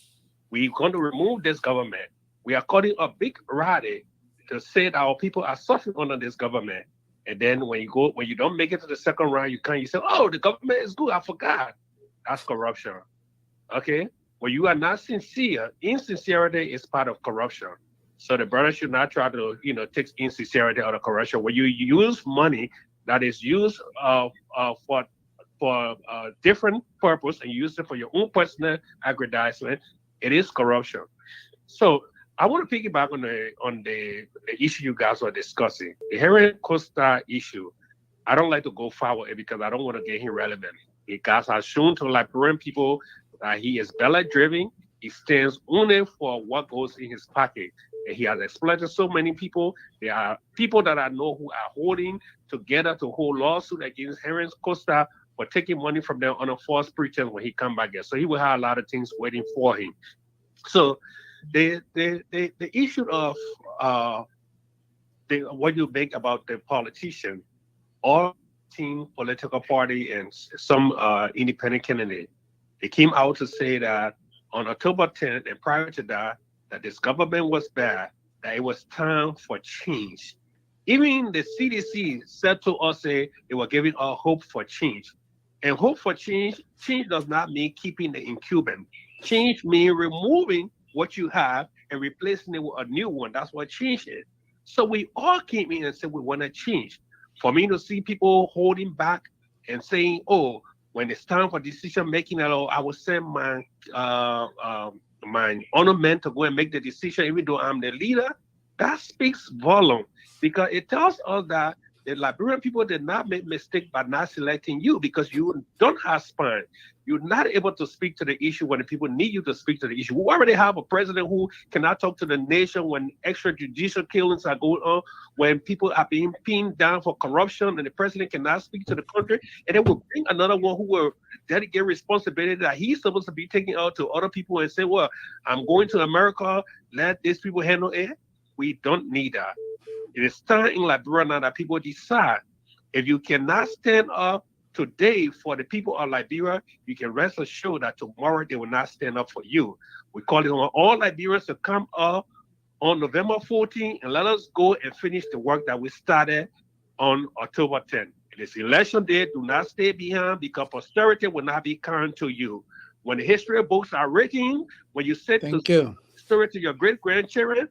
We're going to remove this government. We are calling a big rally to say that our people are suffering under this government. And then when you don't make it to the second round, you say, oh, the government is good. I forgot. That's corruption. Okay? When you are not sincere, insincerity is part of corruption. So the brother should not try to, take insincerity out of corruption. When you use money that is used for different purpose and you use it for your own personal aggrandizement, it is corruption. So I want to piggyback on the issue you guys were discussing, the Henry Costa issue. I don't like to go forward with it because I don't want to get him relevant. Because has shown to Liberian people that he is ballot driven. He stands only for what goes in his pocket. And he has exploited so many people. There are people that I know who are holding together to hold lawsuit against Henry Costa for taking money from them on a false pretense when he come back here. So he will have a lot of things waiting for him. So the issue of what you make about the politician, all team political party and some independent candidate, they came out to say that on October 10th and prior to that this government was bad, that it was time for change. Even the CDC said to us, they were giving us hope for change. And hope for change does not mean keeping the incumbent. Change means removing what you have and replacing it with a new one. That's what change is. So we all came in and said we want to change. For me to see people holding back and saying, oh, when it's time for decision making, I will send my ornament to go and make the decision, even though I'm the leader, that speaks volume because it tells us that the Liberian people did not make mistake by not selecting you because you don't have spine. You're not able to speak to the issue when the people need you to speak to the issue. We already have a president who cannot talk to the nation when extrajudicial killings are going on, when people are being pinned down for corruption, and the president cannot speak to the country. And then we'll bring another one who will dedicate responsibility that he's supposed to be taking out to other people and say, well, I'm going to America, let these people handle it. We don't need that. It is time in Liberia now that people decide. If you cannot stand up today for the people of Liberia, you can rest assured that tomorrow they will not stand up for you. We call it on all Liberians to come up on November 14th and let us go and finish the work that we started on October 10th. It is election day. Do not stay behind because posterity will not be kind to you. When the history books are written, when you sit to story to your great-grandchildren,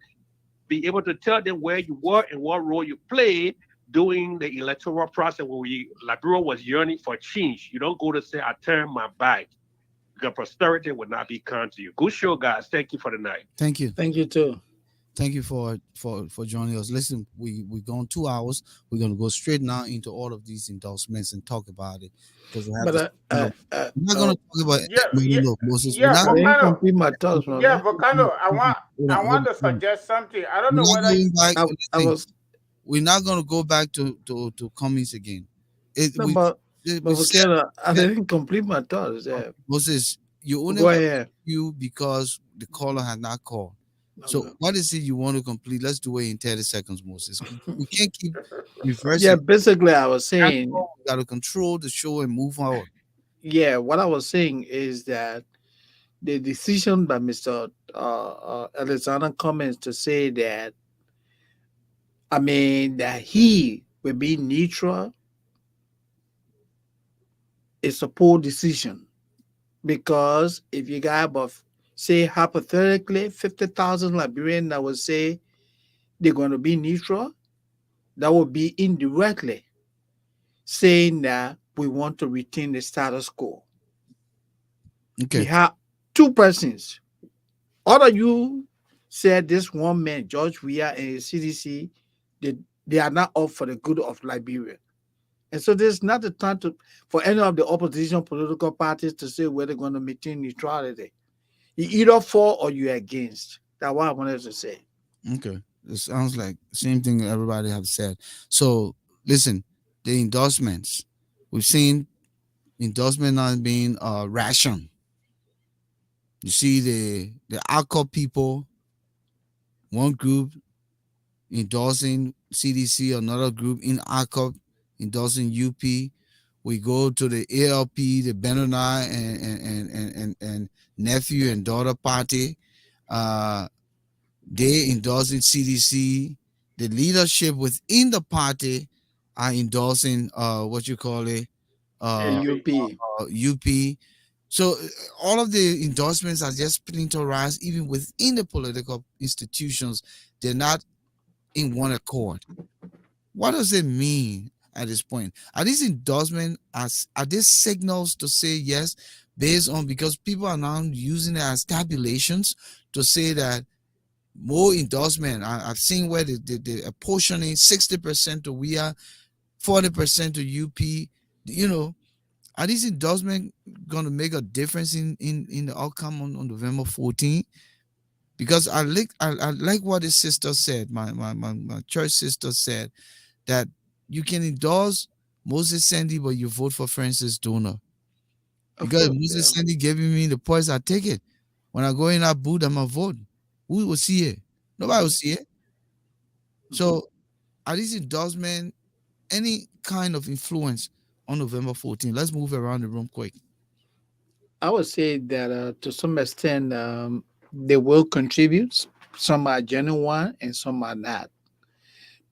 be able to tell them where you were and what role you played during the electoral process when Liberia was yearning for change. You don't go to say, I turn my back. Because posterity will not be kind to you. Good show, guys. Thank you for the night. Thank you. Thank you, too. Thank you for joining us. Listen, we're going 2 hours. We're going to go straight now into all of these endorsements and talk about it because we have. We're not going to talk about Moses. Complete my thoughts, Volcano. I want to suggest something. I don't know whether we're not going to go back to Cummings again. Volcano, I didn't complete my thoughts. Moses, you only go ahead. You because the caller had not called. So what is it you want to complete? Let's do it in 30 seconds, Moses. We can't keep reversing. Yeah, basically I was saying we got to control the show and move forward. Yeah, what I was saying is that the decision by Mr. Alexander Cummings to say that, that he will be neutral is a poor decision. Because if you got about, say, hypothetically, 50,000 Liberians that would say they're going to be neutral, that would be indirectly saying that we want to retain the status quo. Okay. We have two persons. All of you said this one man, George Weah and CDC, they are not up for the good of Liberia. And so there's not the time for any of the opposition political parties to say whether they're going to maintain neutrality. You either for or you're against. That's what I wanted to say. Okay. It sounds like the same thing everybody have said. So listen, the endorsements. We've seen endorsement not being ration. You see the alcohol people, one group endorsing CDC, another group in alcohol endorsing UP. We go to the ALP, the Benoni and nephew and daughter party. They endorsing CDC. the leadership within the party are endorsing what you call it uh, UP. UP. So all of the endorsements are just splinterized even within the political institutions. They're not in one accord. What does it mean at this point? Are these endorsements are these signals to say yes based on, because people are now using it as tabulations to say that more endorsement. I've seen where the apportioning 60% to WIA, 40% to UP. You know, are these endorsements going to make a difference in the outcome on November 14th? Because I like what his sister said, my church sister said, that you can endorse Moses Sandy, but you vote for Francis Donor. Of Because if course, Moses yeah. Sandy giving me the points, I take it. When I go in that booth, I'm a vote. Who will see it? Nobody will see it. So are these endorsements any kind of influence on November 14th? Let's move around the room quick. I would say that to some extent they will contribute. Some are genuine and some are not.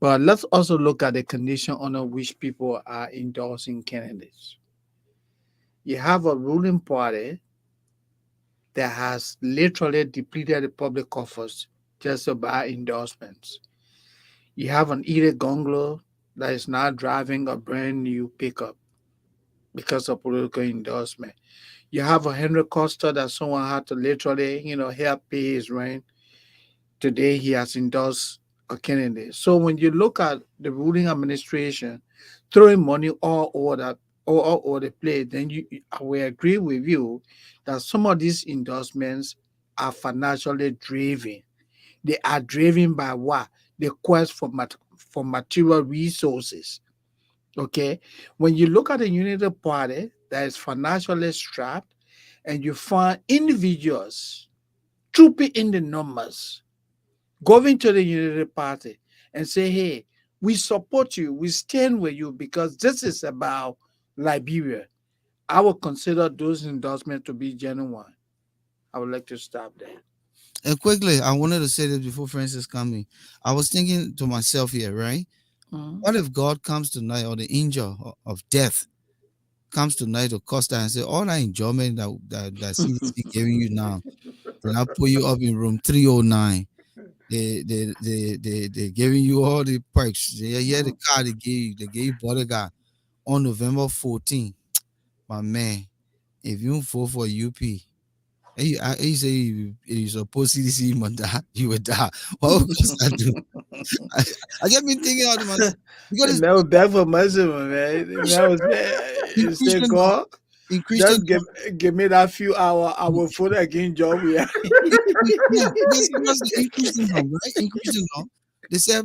But let's also look at the condition under which people are endorsing candidates. You have a ruling party that has literally depleted the public coffers just by endorsements. You have an Edith Gonglo that is now driving a brand new pickup because of political endorsement. You have a Henry Costa that someone had to literally, help pay his rent. Today he has endorsed a candidate. So when you look at the ruling administration throwing money all over the place, then I will agree with you that some of these endorsements are financially driven. They are driven by what? The quest for material resources. Okay. When you look at the Unity Party that is financially strapped, and you find individuals trooping in the numbers, going to the Unity Party and say, hey, we support you, we stand with you because this is about Liberia. I would consider those endorsements to be genuine. I would like to stop there. And quickly, I wanted to say this before Francis coming. I was thinking to myself here, right? Mhm. What if God comes tonight, or the angel of death comes tonight to Costa and say, all that enjoyment that CDC giving you now, and I put you up in room 309. They giving you all the perks. They hear the car they gave you bodyguard on November 14th. My man, if you vote for UP, he say you suppose CDC you must die, you will die. What would Costa do? I, I just been thinking out of myself because And it's that was back for maximum, man. And that was in it. Say, Christian law. God, In Christian just law, give me that few hour. I will vote against job. Yeah. yeah, because seriously, in Christian law, right? In Christian law, they said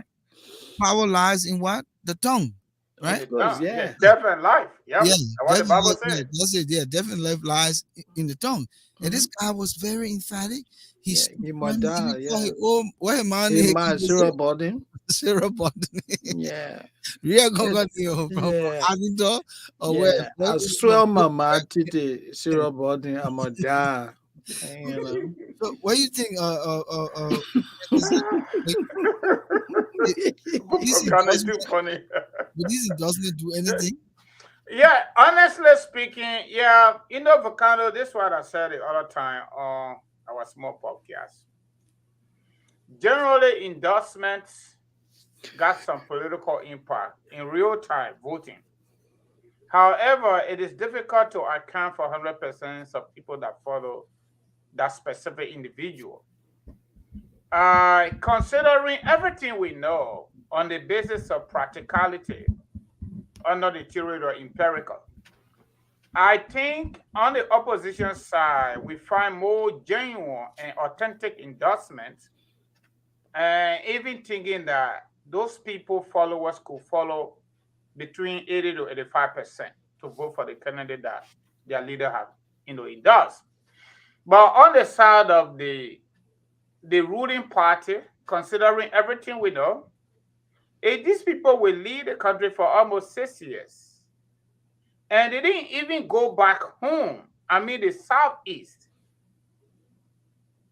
power lies in what? The tongue, In right? the Of course, tongue. Yeah, yeah. death and life. Yep. Yeah, That's what the Bible definitely. says. Yeah, that's it. Yeah, definitely life lies in the tongue. And Hmm. this guy was very emphatic. He Yeah, stood he by must me and he die. called Yeah. him, oh, where man, He he must zero about him. Sarah Button. Yeah. Real It, Gonga from yeah. Arkansas or where? Yeah. Where I this from? swear my mouth to zero about him. I'm gonna die. So, what do you think? Is it, like, it, this Volcano is too endorsement? funny. Would this endorsement do anything? Yeah, honestly speaking, yeah, Volcano, this is what I said the other time on our small podcast. Generally, endorsements got some political impact in real time voting. However, it is difficult to account for 100% of people that follow that specific individual. Considering everything we know on the basis of practicality, under the theory of empirical, I think on the opposition side, we find more genuine and authentic endorsements, and even thinking that those people followers could follow between 80 to 85% to vote for the candidate that their leader have, endorsed. But on the side of the ruling party, considering everything we know, these people will lead the country for almost 6 years. And they didn't even go back home. I mean, the Southeast,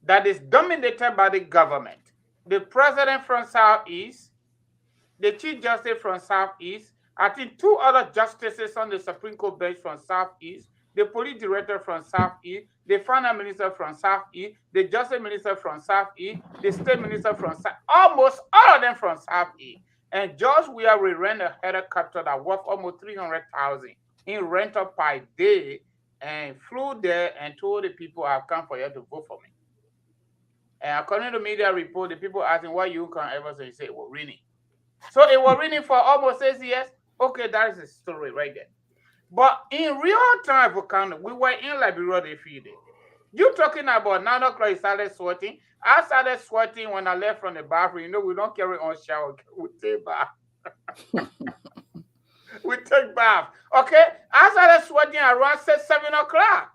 that is dominated by the government. The president from Southeast the Chief Justice from Southeast, I think 2 other justices on the Supreme Court bench from Southeast, the police director from Southeast, the finance minister from Southeast, the justice minister from Southeast, the state minister from South, almost all of them from Southeast. And George Weah will rent a helicopter that worth almost 300,000 in rental per day, and flew there and told the people, I've come for you to vote for me. And according to media report, the people asking why you can't ever say, it was raining. So it was raining for almost 6 years. Okay, that is the story right there. But in real time, Volcano, we were in Liberia the few days. You talking about 9 o'clock, you started sweating. I started sweating when I left from the bathroom. You know, we don't carry on shower. We take bath. We take bath. Okay? I started sweating around 6, 7 o'clock.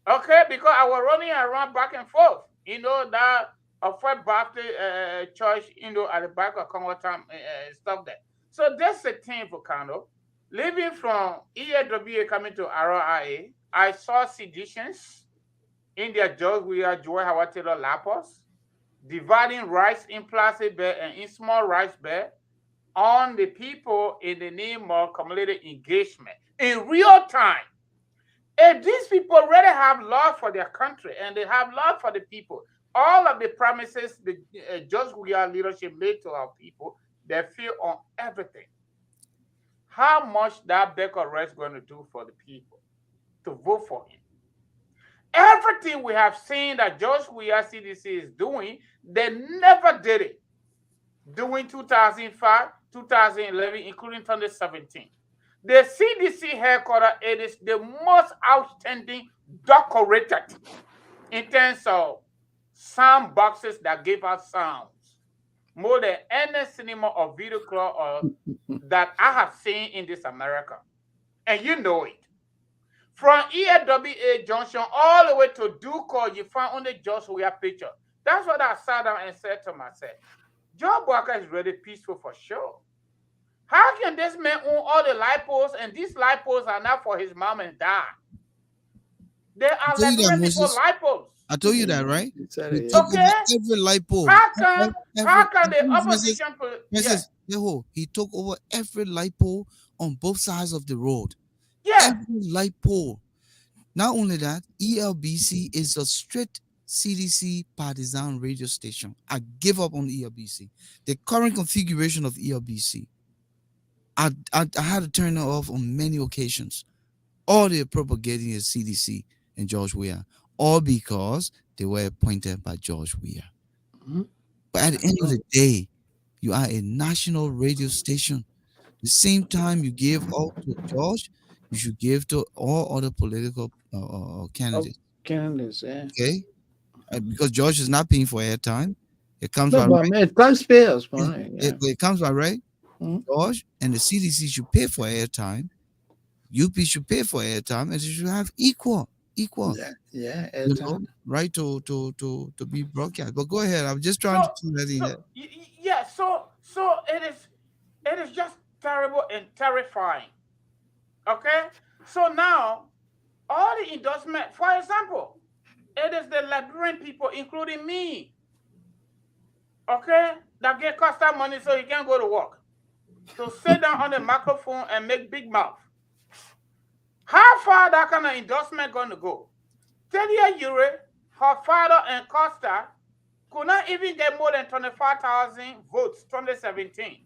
Okay? Because I was running around back and forth. You know, that First Baptist church, you know, at the back of Congo time, stuff there. So that's the thing, Volcano. Leaving from EAWA coming to RIA, I saw seditions in their George Weah, Joy Hawatelo Lapos, dividing rights in plastic bed and in small rice bed on the people in the name of community engagement in real time. And these people really have love for their country and they have love for the people. All of the promises the George Weah leadership made to our people, they feel on everything. How much that Becker is going to do for the people to vote for him? Everything we have seen that George Weah CDC is doing, they never did it. During 2005, 2011, including 2017. The CDC headquarters, it is the most outstanding decorated in terms of sound boxes that give us sounds. More than any cinema or video club or that I have seen in this America. And you know it. From EAWA Junction all the way to Duco, you find only George Weah picture. That's what I sat down and said to myself. Joe Walker is really peaceful for sure. How can this man own all the light posts and these light posts are not for his mom and dad? They are Liberian people light posts. I told you that, right? Okay. Every light pole. How can the opposition... He took over every light pole on both sides of the road. Yeah. Every light pole. Not only that, ELBC is a strict CDC partisan radio station. I give up on ELBC. The current configuration of ELBC, I had to turn it off on many occasions. All they're propagating is CDC and George Weah, all because they were appointed by George Weah. Mm-hmm. But at the end of the day, you are a national radio station. The same time you give all to George, you should give to all other political candidates. Candidates, yeah. Okay? Because George is not paying for airtime. It comes by right. Man, taxpayers, money. It comes by right. Mm-hmm. George and the CDC should pay for airtime. UP should pay for airtime, and they should have equal, right to be broadcast. But go ahead. I'm just trying to do that in there. Yeah. So it is just terrible and terrifying. Okay. So now all the endorsement, for example, it is the Liberian people, including me, okay, that get Costa money so he can't go to work, to sit down on the microphone and make big mouth. How far that kind of endorsement going to go? Telia Ure, her father and Costa could not even get more than 25,000 votes 2017.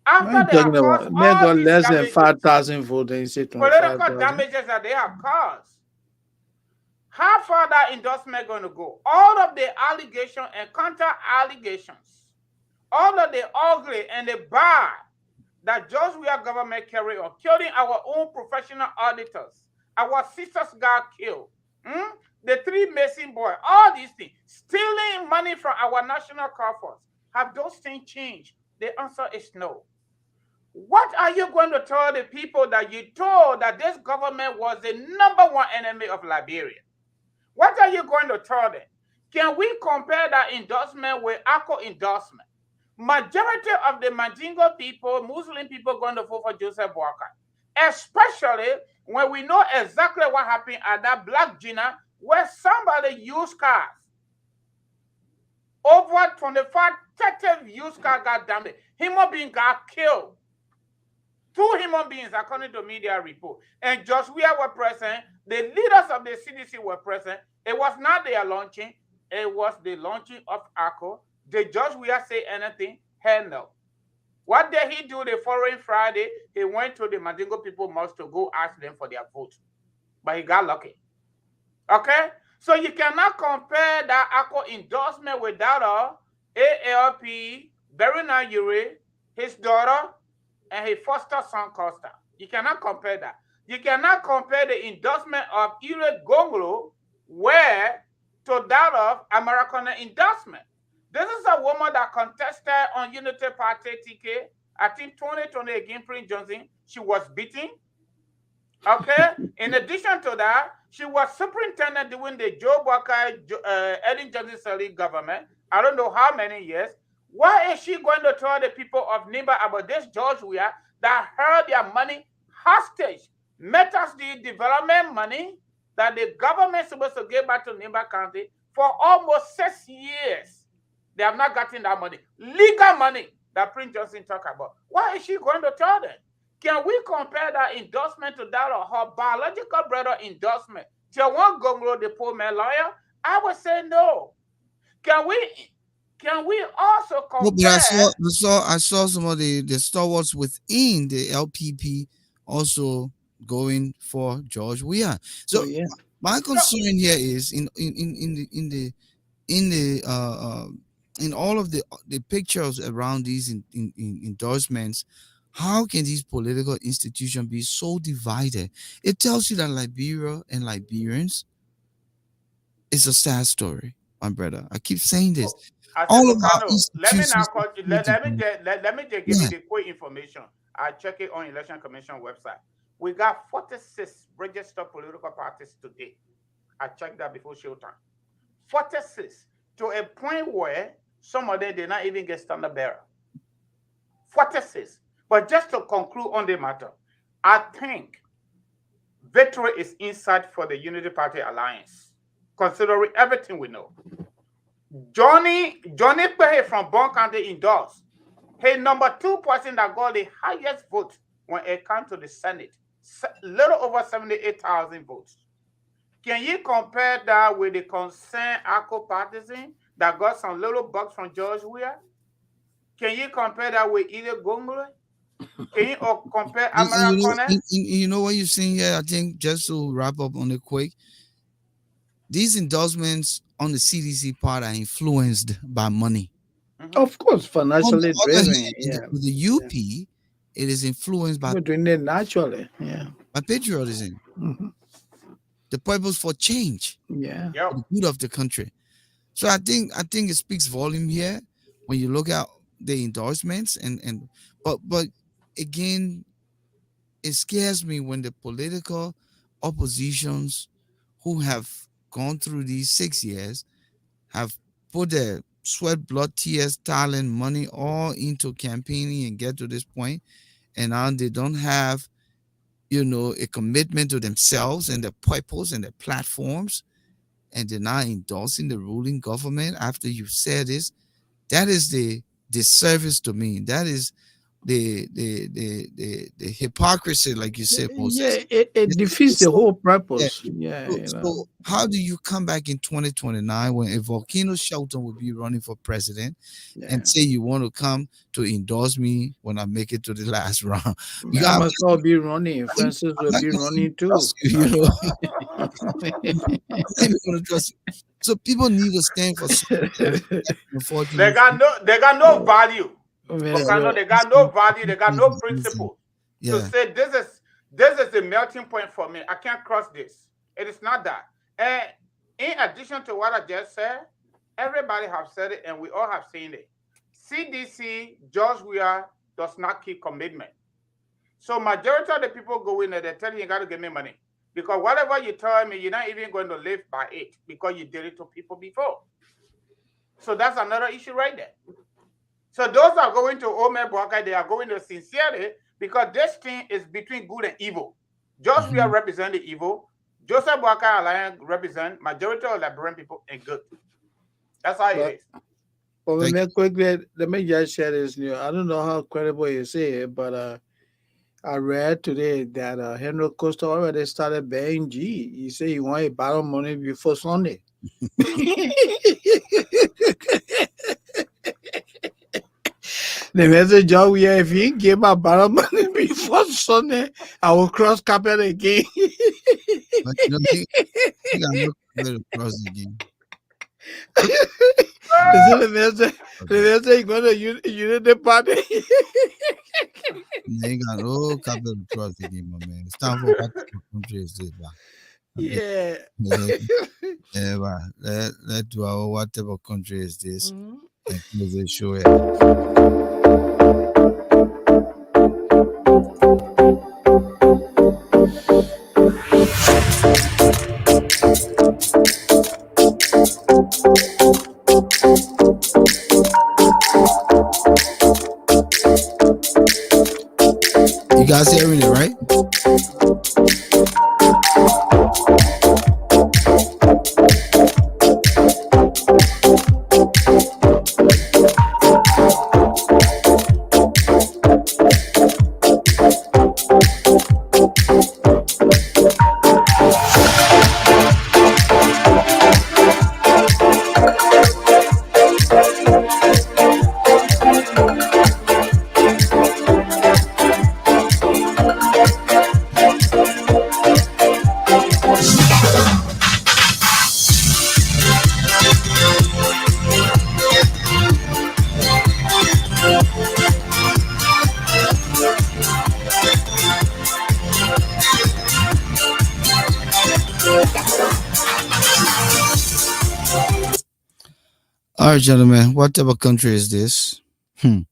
After they have caused all these less than 5,000 votes, political damages that they have caused. How far that endorsement going to go? All of the allegations and counter allegations, all of the ugly and the bad that George Weah government carry on, killing our own professional auditors, our sisters got killed, the 3 Mason boys, all these things, stealing money from our national coffers. Have those things changed? The answer is no. What are you going to tell the people that you told that this government was the #1 enemy of Liberia? What are you going to tell them? Can we compare that endorsement with ACO endorsement? Majority of the Mandingo people, Muslim people, going to vote for Joseph Boakai, especially when we know exactly what happened at that Black Gina, where somebody used cars over 25, 30 defective used car got damaged. Human being got killed. 2 human beings, according to media report. And George Weah were present. The leaders of the CDC were present. It was not their launching. It was the launching of ACO. Did George Weah say anything? Hell no. What did he do the following Friday? He went to the Mandingo people mosque to go ask them for their vote. But he got lucky. Okay? So you cannot compare that ACO endorsement with that of ALP, Berina Ure, his daughter, and his foster son Costa. You cannot compare that. You cannot compare the endorsement of Ire Gonglo where to that of American endorsement. This is a woman that contested on Unity Party ticket. I think 2020 against Prince Johnson. She was beaten. Okay. In addition to that, she was superintendent during the Joe Walker, Eddie Johnson Sally government. I don't know how many years. Why is she going to tell the people of Nimba about this George Weah that held their money hostage? Metasd development money that the government is supposed to give back to Nimba County for almost 6 years. They have not gotten that money. Legal money that Prince Johnson talked about. Why is she going to tell them? Can we compare that endorsement to that of her biological brother endorsement? Tiawan Gonglo, the poor man lawyer? I would say no. Can we also compare? No, but I saw some of the stalwarts within the LPP also going for George Weah. So my concern here is in all of the pictures around these endorsements, how can these political institutions be so divided? It tells you that Liberia and Liberians is a sad story, my brother. I keep saying this. All of our institutions. Let me just give you the quick information. I check it on Election Commission website. We got 46 registered political parties today. I checked that before showtime. 46 to a point where some of them did not even get standard bearer. 46. But just to conclude on the matter, I think victory is inside for the Unity Party Alliance, considering everything we know. Johnny Pehe from Bon County endorsed. Hey, number 2 person that got the highest vote when it comes to the Senate, little over 78,000 votes. Can you compare that with the concerned ACO partisan that got some little bucks from George Weah? Can you compare that with either Gongole? Can you compare American? You know what you're saying here? I think just to wrap up on it quick, these endorsements on the CDC part are influenced by money. Of course, financially driven. With the UP, it is influenced by. We're doing it naturally. By patriotism. The purpose for change. For the good of the country. So I think it speaks volume here when you look at the endorsements but again, it scares me when the political oppositions who have gone through these 6 years have put their sweat, blood, tears, talent, money all into campaigning and get to this point, and now they don't have, a commitment to themselves and their purpose and their platforms, and they're not endorsing the ruling government after you've said this. That is the disservice to me. That is the hypocrisy, like you said, Moses. It defeats the whole purpose. So how do you come back in 2029 when a Volcano Shelton will be running for president and say you want to come to endorse me when I make it to the last round? I must all be running. Francis will be running too. So people need to stand for something. They got no value. They got no value. They got no principle. To say this is the melting point for me. I can't cross this. It is not that. And in addition to what I just said, everybody have said it, and we all have seen it. CDC, George Weah does not keep commitment. So majority of the people go in there, they tell you got to give me money. Because whatever you tell me, you're not even going to live by it because you did it to people before. So that's another issue right there. So those are going to Omer Bwaka, they are going to sincerely because this thing is between good and evil. George Weah represent the evil. Joseph Bwaka Alliance represent majority of Liberian people and good. That's how it is. Well, Thank man, quickly, let me just share this news. I don't know how credible you say it, but I read today that Henry Costa already started paying G. He said he wanted to borrow money before Sunday. The message job we have, if he give my borrow money before Sunday, I will cross carpet again. But he got no better cross again. Is it the message going to unity party? They ain't got no capital trust again, my man. It's time for what type of country is this, man? Yeah. Yeah, man. Let do our what type of country is this? Mhm. And close the show here. You guys hearing it, right? All right, gentlemen. What type of country is this? When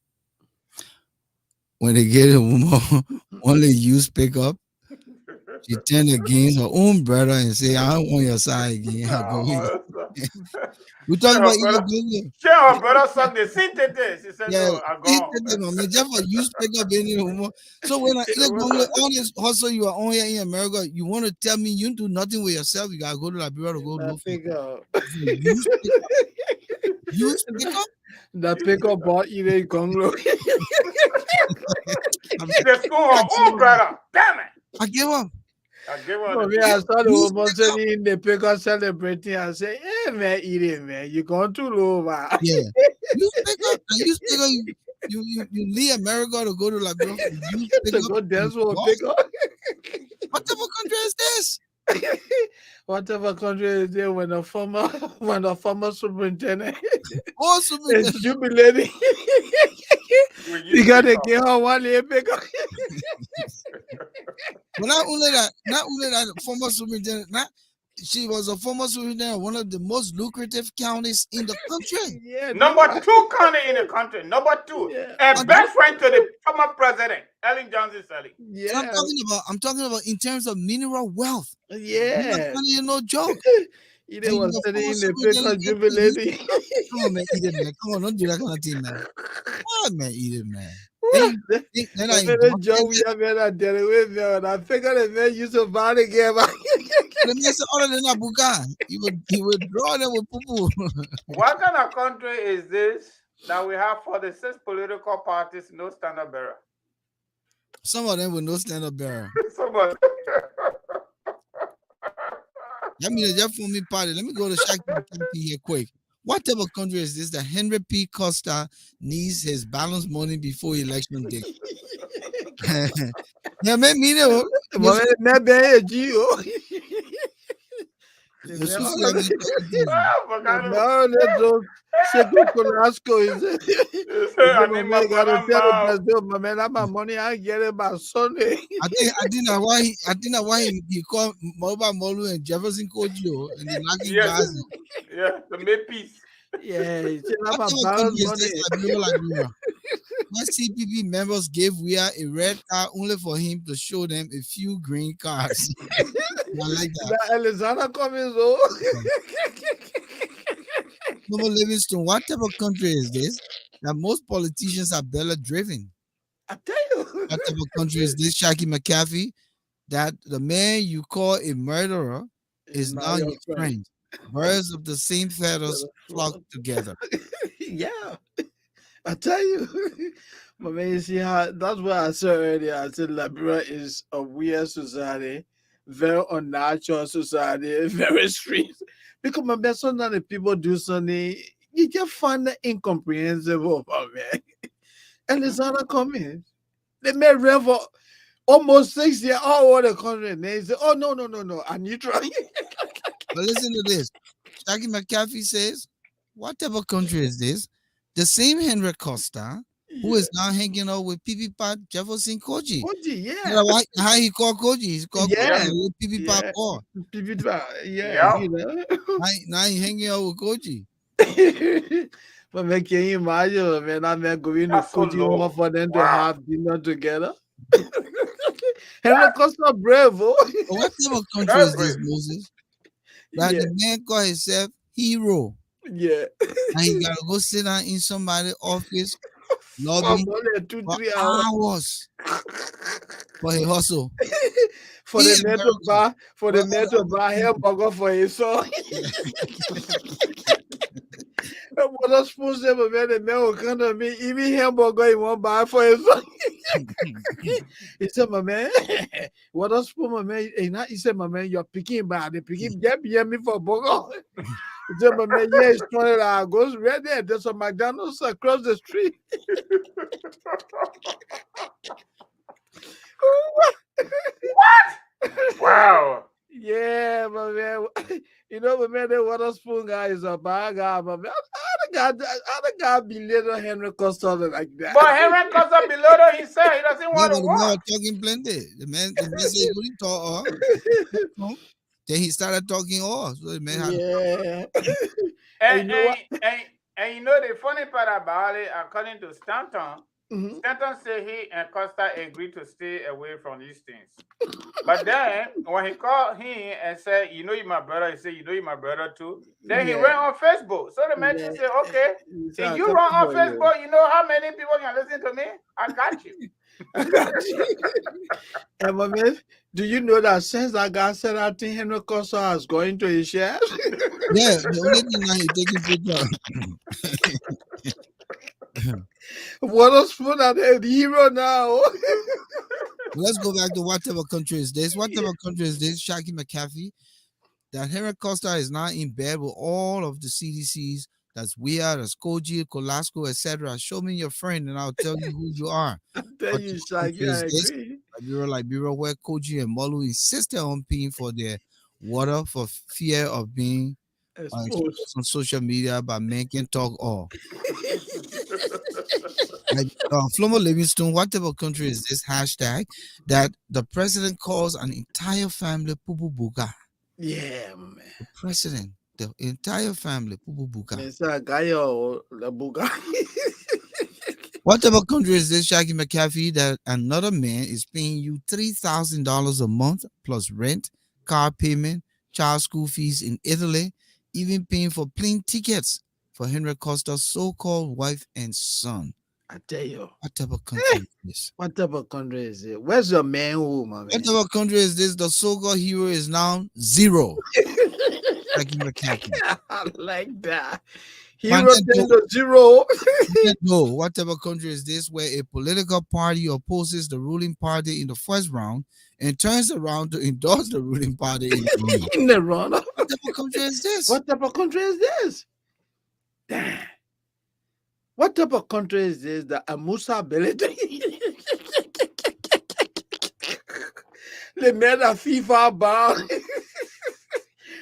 they get a woman only use pickup, she turn against her own brother and say, "I don't want your side again." I go, we talking about illegal. Sure, brother suck the synthesis. He said, Yeah, no, I go. man. Just for use pickup any woman. So when I all this hustle you are on here in America, you want to tell me you do nothing with yourself? You gotta go to Liberia to go That look for pickup. use pickup. Use pickup. That pickup bought you the Congo. The school, oh, brother. Damn it. I give up. I give her For the me, I saw the Use woman sitting in the pickup celebrating. I say, hey, man, eat it, man. You going too low, man. Yeah. Use pickup. And use pickup. You leave America to go to Liberia. Use To pickup. go dance with a What pickup. type of country is this? Whatever country is there when the former superintendent Oh, is superintendent. jubilating. We You use gotta pickup. get her one year pickup. But not only that, former superintendent, she was a former superintendent of one of the most lucrative counties in the country. Yeah, Number 2 county in the country. Number 2. Yeah. A best friend to the former president, Ellen Johnson Sirleaf. And Yeah, I'm talking about in terms of mineral wealth. yeah. Money is no joke. He And was you're a sitting former in the pickup superintendent. jubilating. Come on, man, eat it, man. Come on, don't do that kind of thing, man. Come on, man, eat it, man. Then I The joke we have made at Delhi with me, and I figured the man used to buy the game. the man said, other than Abuka, he would draw them with poo. What kind of country is this that we have 46 political parties, no standard bearer? Some of them with no stand-up bearer. Somebody. That means just for me party. Let me go to Shaki here quick. What type of country is this that Henry P. Costa needs his balance money before election day? Yeah, man, me know. Man, be a G.O. No, let's go. Second Colasco is I need my gotta tell the brother. president, my man, my money I get it by Sunday. I think why he called Moba Molu and Jefferson Kojo and the knocking Yes. guys. Yeah, the make peace. Yeah, he said What I'm type a of country is money. this Liberia? When CPP members gave Weah a red card only for him to show them a few green cards. I like that. Alexander Cummings, oh. Noble Livingston, what type of country is this that most politicians are belly driven? I tell you. What type of country is this, Shaki McCaffey, that the man you call a murderer is now your friend? Birds of the same feathers flock together. Yeah, I tell you. But man, you see how that's what I said earlier. I said Liberia is a weird society, very unnatural society, very strange. Because my best sometimes the people do something, you just find it incomprehensible, my man. And it's not coming. They made rent for almost 6 years all over the country. And they say, oh no, no, no, no. I need to try. But listen to this. Jackie McCaffrey says, what type of country is this? The same Henry Costa, who is now hanging out with Pipi Pat Jefferson Koji. Yeah. You know how he called Koji? He's called Yeah. Koji with Pipi Pat Paul. Yeah, you know. Now he hanging out with Koji. But man, can you imagine, man? I mean, going to That's so Coaching low. home for them to Wow. have dinner together. Henry Costa Bravo. What type of country is this, Moses? That Yeah. the man called himself hero. Yeah. And he gotta go sit down in somebody's office For lobby more than 2, for 3 hours. for his hustle. For He the is net to very- buy, for the Well, net to buy hamburger for his son. What else supposed to have man? The man will come to me, even hamburger he won't buy for his son. He said, my man, what else supposed my man? He said, my man, you're picking bad. The picking get me for burger. He said, my man, yeah, it's $20. Goes right there. There's a McDonald's across the street. Wow. Yeah, my man. You know, my man, the water spoon guy is a bad guy, my man. I don't got be little Henry Costa like that. But Henry Costa below that he said he doesn't Yeah, want but to the man was work. talking plenty. The man said he couldn't talk. Then he started talking all. So the man had Yeah. And, you know what? and you know the funny part about it, according to Stanton, Mhm. Stanton said he and Costa agreed to stay away from these things. But then when he called him and said, you know you my brother, he said, you know you my brother too. Then he Yeah. went on Facebook. So the man Yeah. said, okay, So if I you come run on for you. Facebook, you know how many people can listen to me? I got you. I got you. And my man, do you know that since that guy said I think Henry Costa is going to his shares? Yeah, the only thing now he's taking picture. What a spoon at the hero now. Let's go back to what type of country is this? What type of country is this, Shaki McCaffrey? That Henry Costa is now in bed with all of the CDCs. That's weird, that's Koji, Colasco, etc. Show me your friend and I'll tell you who you are. I tell What you, type of country Shaggy, I is this? agree. Liberia, where Koji and Molu insisted on paying for their water for fear of being exposed Exposed. on social media by men can talk all. Like Flomo Livingstone, what type of country is this hashtag that the president calls an entire family Pupu Buga? Yeah, man. The president, the entire family Pupu Buga. Mr. Gayo, the Buga. What type of country is this, Shaggy McCaffrey, that another man is paying you $3,000 a month plus rent, car payment, child school fees in Italy, even paying for plane tickets for Henry Costa's so-called wife and son? I tell you. What type of country is this? What type of country is it? Where's your man who, my man? What type of country is this? The so-called hero is now zero. Shaggy McCaffrey. I like that. Man, Hero that turned to zero. No, what type of country is this where a political party opposes the ruling party in the first round and turns around to endorse the ruling party in the round? In the run. What type of country is this? What type of country is this? Damn. What type of country is this? The Amusa ability. They made a FIFA bar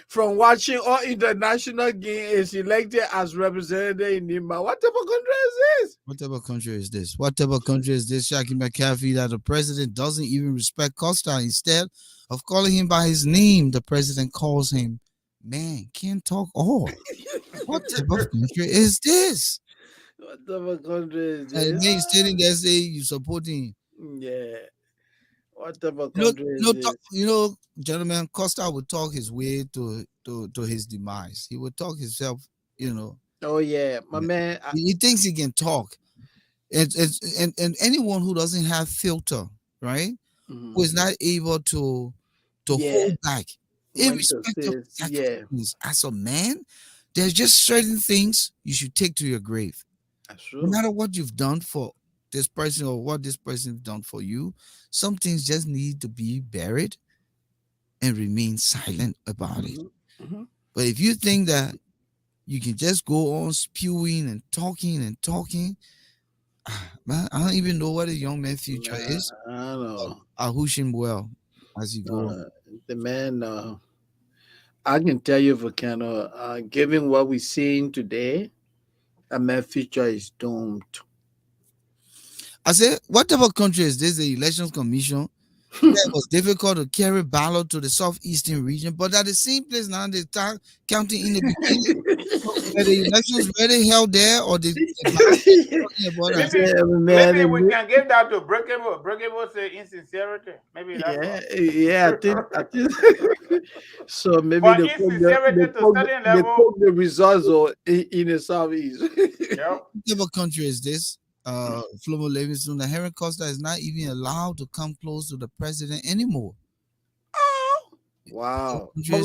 from watching all international game is elected as representative in Nima. What type of country is this? What type of country is this? What type of country is this, Shaki McCaffrey, that the president doesn't even respect Costa? Instead of calling him by his name, the president calls him, man, can't talk all. What type of country is this? What type of country is And this? then he's sitting there saying you supporting. Yeah. What type of You know, country is this? Gentlemen, Costa would talk his way to his demise. He would talk himself, Oh yeah, my man. He thinks he can talk. And anyone who doesn't have filter, right? Who is not able to Yeah. hold back, When to irrespective of say, yeah. sacrifice, as a man, There's just certain things you should take to your grave. That's No true. matter what you've done for this person or what this person's done for you, some things just need to be buried and remain silent about it. Mhm. But if you think that you can just go on spewing and talking, man, I don't even know what a young man's future is. I don't know. I wish him well as he go on. The man, I can tell you, Volcano, given what we're seeing today, a man future is doomed. I said, what type of country is this? The Elections Commission. Yeah, it was difficult to carry ballot to the southeastern region, but at the same place now they start counting in the beginning. So were the elections really held there, or the ballot Maybe we can give that to Breakable. Breakable say insincerity. Maybe that's yeah, I think so. Maybe but they insincerity to certain level. the results in the southeast. Yep. What type of country is this? Flomo Livingston, the Henry Costa is not even allowed to come close to the president anymore. Wow. Yeah,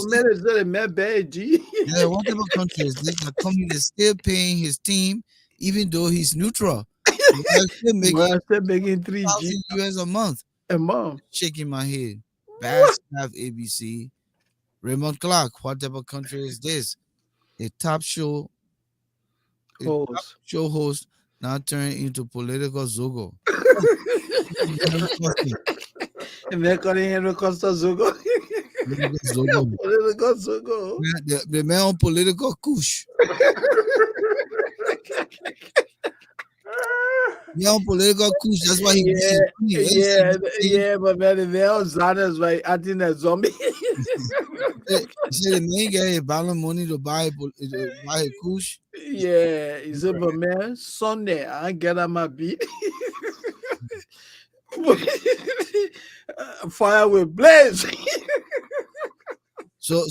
what type of country is this? The company is still paying his team, even though he's neutral. Still making 3G US a month. Shaking my head. Bad staff ABC. Raymond Clark, what type of country is this? A top show host now turned into political zogo. And they're calling Henry Costa Zogo. Political Zogo. The man on political kush. On political kush, that's why he but man, the man on Zana's right, I think that zombie. He said the man get a balance money to buy a kush. Yeah, he said, but man, Sunday I get on my beat. Fire will blaze. So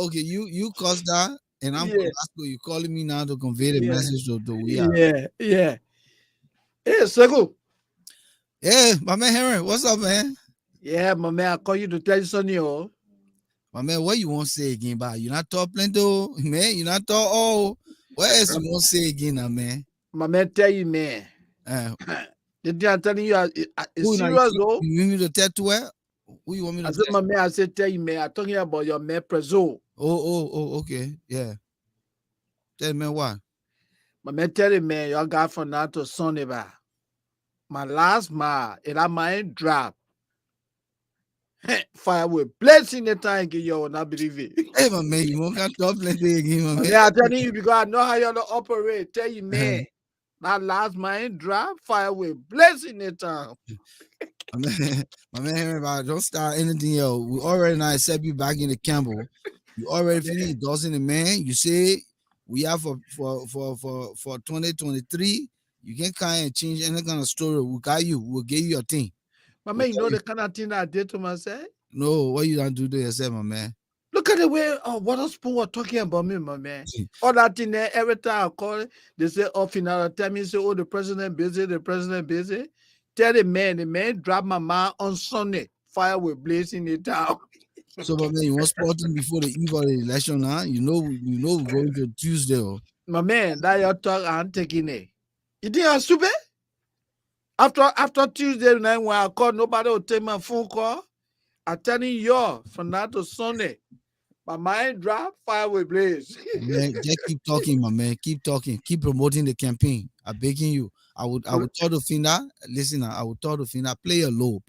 okay, you caused that, and I'm you calling me now to convey the message to we are. Yeah. Hey, Sego. Yeah, my man Henry, what's up, man? Yeah, my man, I call you to tell you something, yo. My man, what you want to say again, but you not talk plenty, man. You not talk what else you want to say again, now, man? My man, tell you, man. The thing I'm telling you, it's serious, though. You want me to tell to where? Who you want me to tell? My man, I said, tell you, man. I'm talking about your man, Prezo. Oh, okay, yeah. Tell me what? My man, tell you, man, y'all got from now to Sunday, my last mile, it I might drop. Fire will blessing the time you will not believe it. Hey, my man, you won't got talk plenty again, my man. Yeah, I'm telling you because I know how you operate. Tell you, man, that last mile drop, fire will blessing the time. My man, everybody, don't start anything else. We already not accept you back in the Campbell. You already finished endorsing the man. You say we have for 2023. You can't kind and change any kind of story. We got you. We'll give you your thing. My man, you know the kind of thing I did to myself? No, what you don't do to yourself, my man? Look at the way Witherspoon was talking about me, my man. All that thing there, every time I call it, they say, final tell me, say, the president busy. Tell the man dropped my man on Sunday. Fire will blaze in the town. So, my man, you want sporting before the eve of the election, huh? You know, we're going to Tuesday. My man, that your talk, I'm taking it. You think I'm stupid? After Tuesday night, when I call, nobody will take my phone call. I'm telling you, from now to Sunday, my mind drop, fire will blaze. Man, just keep talking, my man. Keep talking. Keep promoting the campaign. I'm begging you. I would tell the Finna, listen, I would tell the Finna, play a low.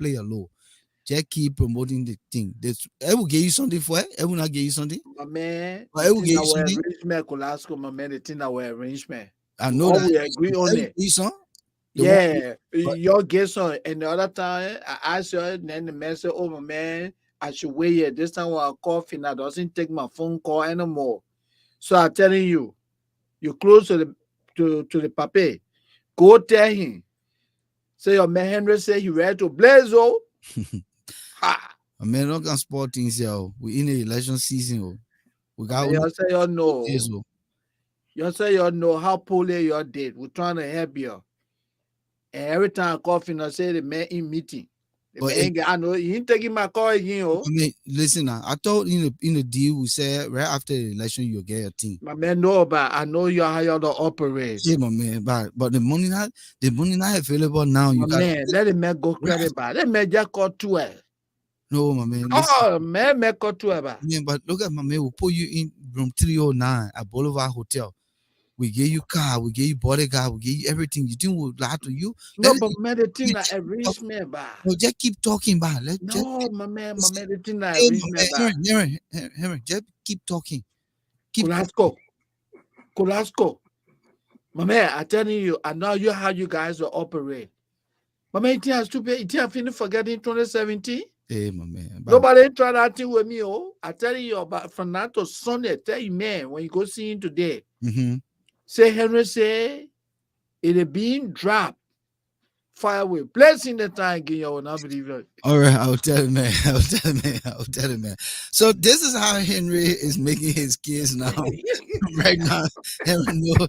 Just keep promoting the thing. I will give you something for it. I will not give you something. My man, I will give you something. My man, the thing our arrangement. I know that. We agree on it. Yeah, your guess on, and the other time I asked her, and then the man said, "Oh my man, I should wait here. This time when I call Finna doesn't take my phone call anymore." So I'm telling you, you close to the pape, go tell him. Say your man Henry say he ready to blaze. I mean, not gonna sport things here. We in the election season. We got. You say you know. You say you know how poorly you did. We're trying to help you. And every time I call Finna, say the man in meeting. But I know you ain't taking my car again, oh. I mean, listen, I thought in the deal we said right after the election you'll get a team. My man know about. I know you how to operate. Yeah, my man, but the money not available now. You My got man, let the man go credit back. Let man just call 12. no, my man. Listen, Oh man, call 12 back. man, but look at my man. We'll put you in room 309 at Boulevard Hotel. We give you car, we give you bodyguard, we give you everything. You think we'll lie to you? No, but man, the thing that arrangement back. No, just keep talking, about. No, my man, the thing that Hey, arrangement back. Henry, just keep talking. Keep Colasco. My man, I telling you, I know you how you guys will operate. My man, it has to be. It has to forget in 2017. Hey, my man. Nobody try that thing with me. Oh, I tell you about from now to Sunday. Tell you, man, when you go see him today, say Henry say it being dropped. Fire with blessing the time again. You will not believe it. All right, I'll tell him, man. I'll tell him, man. So this is how Henry is making his kids now. Right now, Henry know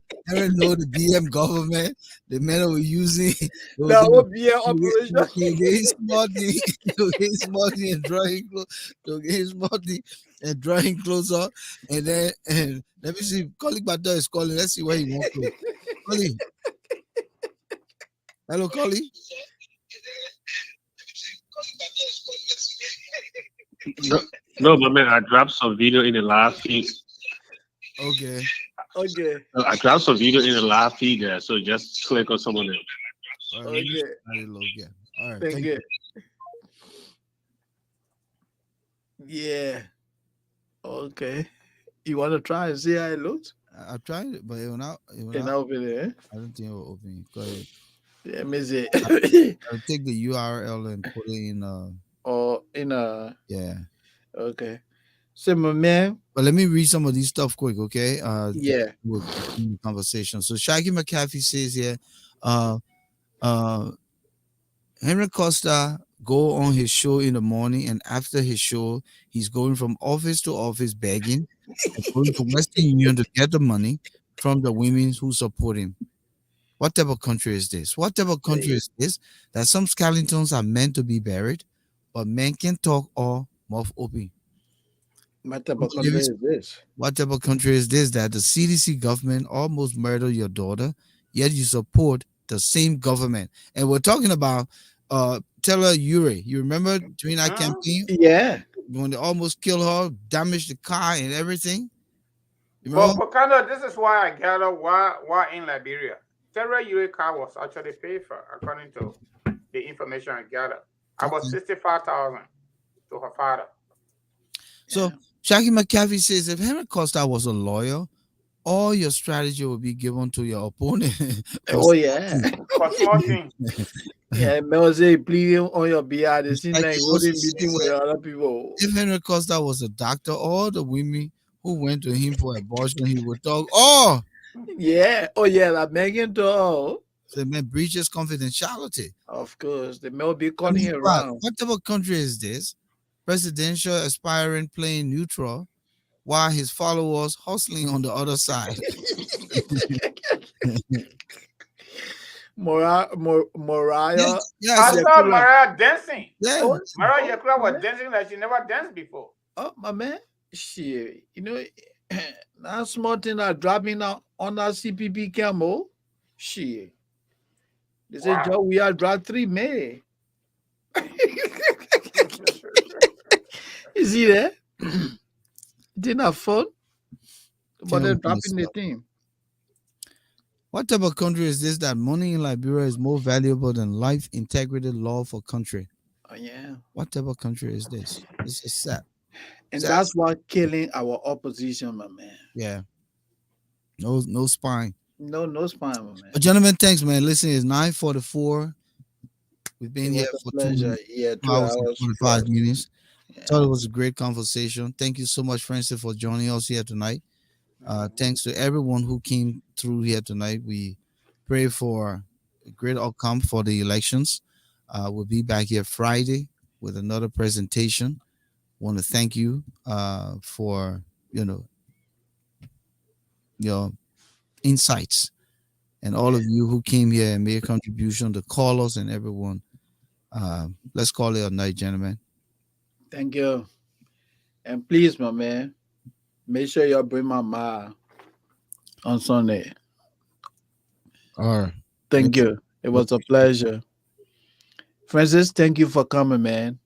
the BM government, the men that we're using. That will be an operation. His money and drawing close. His money and drawing closer. And then let me see. Colleague Bata is calling. Let's see where he wants to. Colleague. Hello, Colleague. No, my man, I dropped some video in the live feed. Okay. I dropped some video in the live feed there, so just click on some of them. All right, all right. Thank you. Yeah. Okay. You want to try and see how it looks? I tried it, but it will not. Open it. I don't think it will open. Go ahead. Yeah, me see. I'll take the URL and put it in. Yeah. Okay. So my man. But let me read some of these stuff quick, okay? Yeah. We'll continue the conversation. So Shaggy McAfee says here, Henry Costa go on his show in the morning, and after his show, he's going from office to office begging, and going to Western Union to get the money from the women who support him. What type of country is this? What type of country is this? That some skeletons are meant to be buried, but men can talk or mouth open. What type of country is this? What type of country is this that the CDC government almost murdered your daughter, yet you support the same government? And we're talking about Taylor Ure. You remember during that campaign? Yeah. When they almost killed her, damaged the car and everything. Well, Volcano, this is why I gather why in Liberia. Taylor Ure car was actually paid for, according to the information I gathered. About 65,000 to her father. So Shaggy McAfee says if Henry Costa was a lawyer, all your strategy will be given to your opponent. Oh yeah. For small things. Yeah, Mel say pleading on your behalf. It seems like holding meeting with other people. If Henry Costa was a doctor, all the women who went to him for abortion, he would talk. Oh yeah. Oh yeah, like Megan too. The man breaches confidentiality. Of course, the man will be calling around. What type of country is this? Presidential aspiring playing neutral while his followers hustling on the other side. Mariah. Yes. I saw Mariah dancing. Yeah. Oh, Mariah Yakura was dancing like she never danced before. Oh, my man. Shit. You know, that small thing are dropping out on that CPP camel. Shit. They say, Joe, we are drop 3 May. You see that? Didn't have fun. But they're dropping the thing. What type of country is this that money in Liberia is more valuable than life, integrity, law for country? Oh, yeah. What type of country is this? This is sad. And that's what killing our opposition, my man. Yeah. No spine. No spine, my man. But gentlemen, thanks, man. Listen, it's 9:44. We've been here for 2 hours and 45 minutes. Yeah. Thought it was a great conversation. Thank you so much, Francis, for joining us here tonight. Thanks to everyone who came through here tonight. We pray for a great outcome for the elections. We'll be back here Friday with another presentation. Want to thank you for your insights, and all of you who came here and made a contribution, the callers and everyone. let's call it a night, gentlemen. Thank you. And please, my man, make sure you bring my ma on Sunday. All right. Thank you. It was a pleasure. Francis, thank you for coming, man.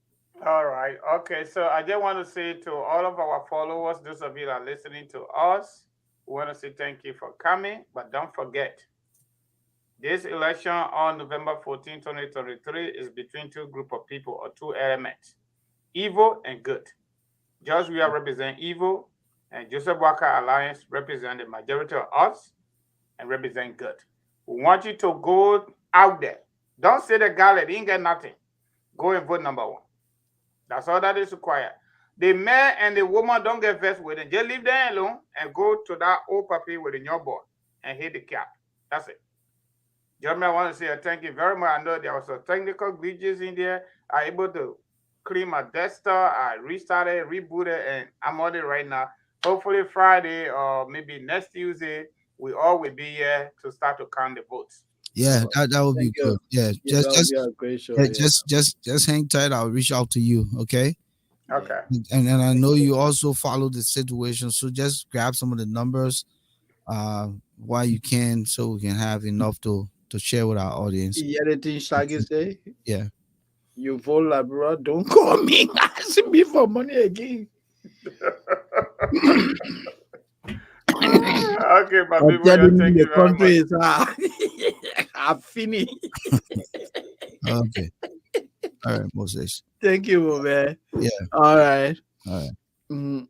All right. Okay. So I just want to say to all of our followers, those of you that are listening to us, we want to say thank you for coming. But don't forget, this election on November 14, 2023 is between two groups of people or two elements, evil and good. Just we are represent evil, and Joseph Walker Alliance represent the majority of us and represent good. We want you to go out there. Don't say the guy that didn't get nothing. Go and vote number one. That's all that is required. The man and the woman don't get vexed with it. Just leave them alone and go to that old puppy with the newborn and hit the cap. That's it. Gentlemen, I want to say thank you very much. I know there was some technical glitches in there. I was able to clean my desktop. I restarted, rebooted, and I'm on it right now. Hopefully Friday or maybe next Tuesday, we all will be here to start to count the votes. Yeah, that would be good. Yeah, just be a great show. just hang tight. I'll reach out to you. Okay. Okay. And I know you also follow the situation, so just grab some of the numbers while you can, so we can have enough to share with our audience. You hear the thing Shaggy say? Yeah. You vote like bro, don't call me asking me for money again. Okay, but I'm people, telling thank you, you the very country much. is I'm finished. Okay. All right, Moses. Thank you, man. Yeah. All right. All right.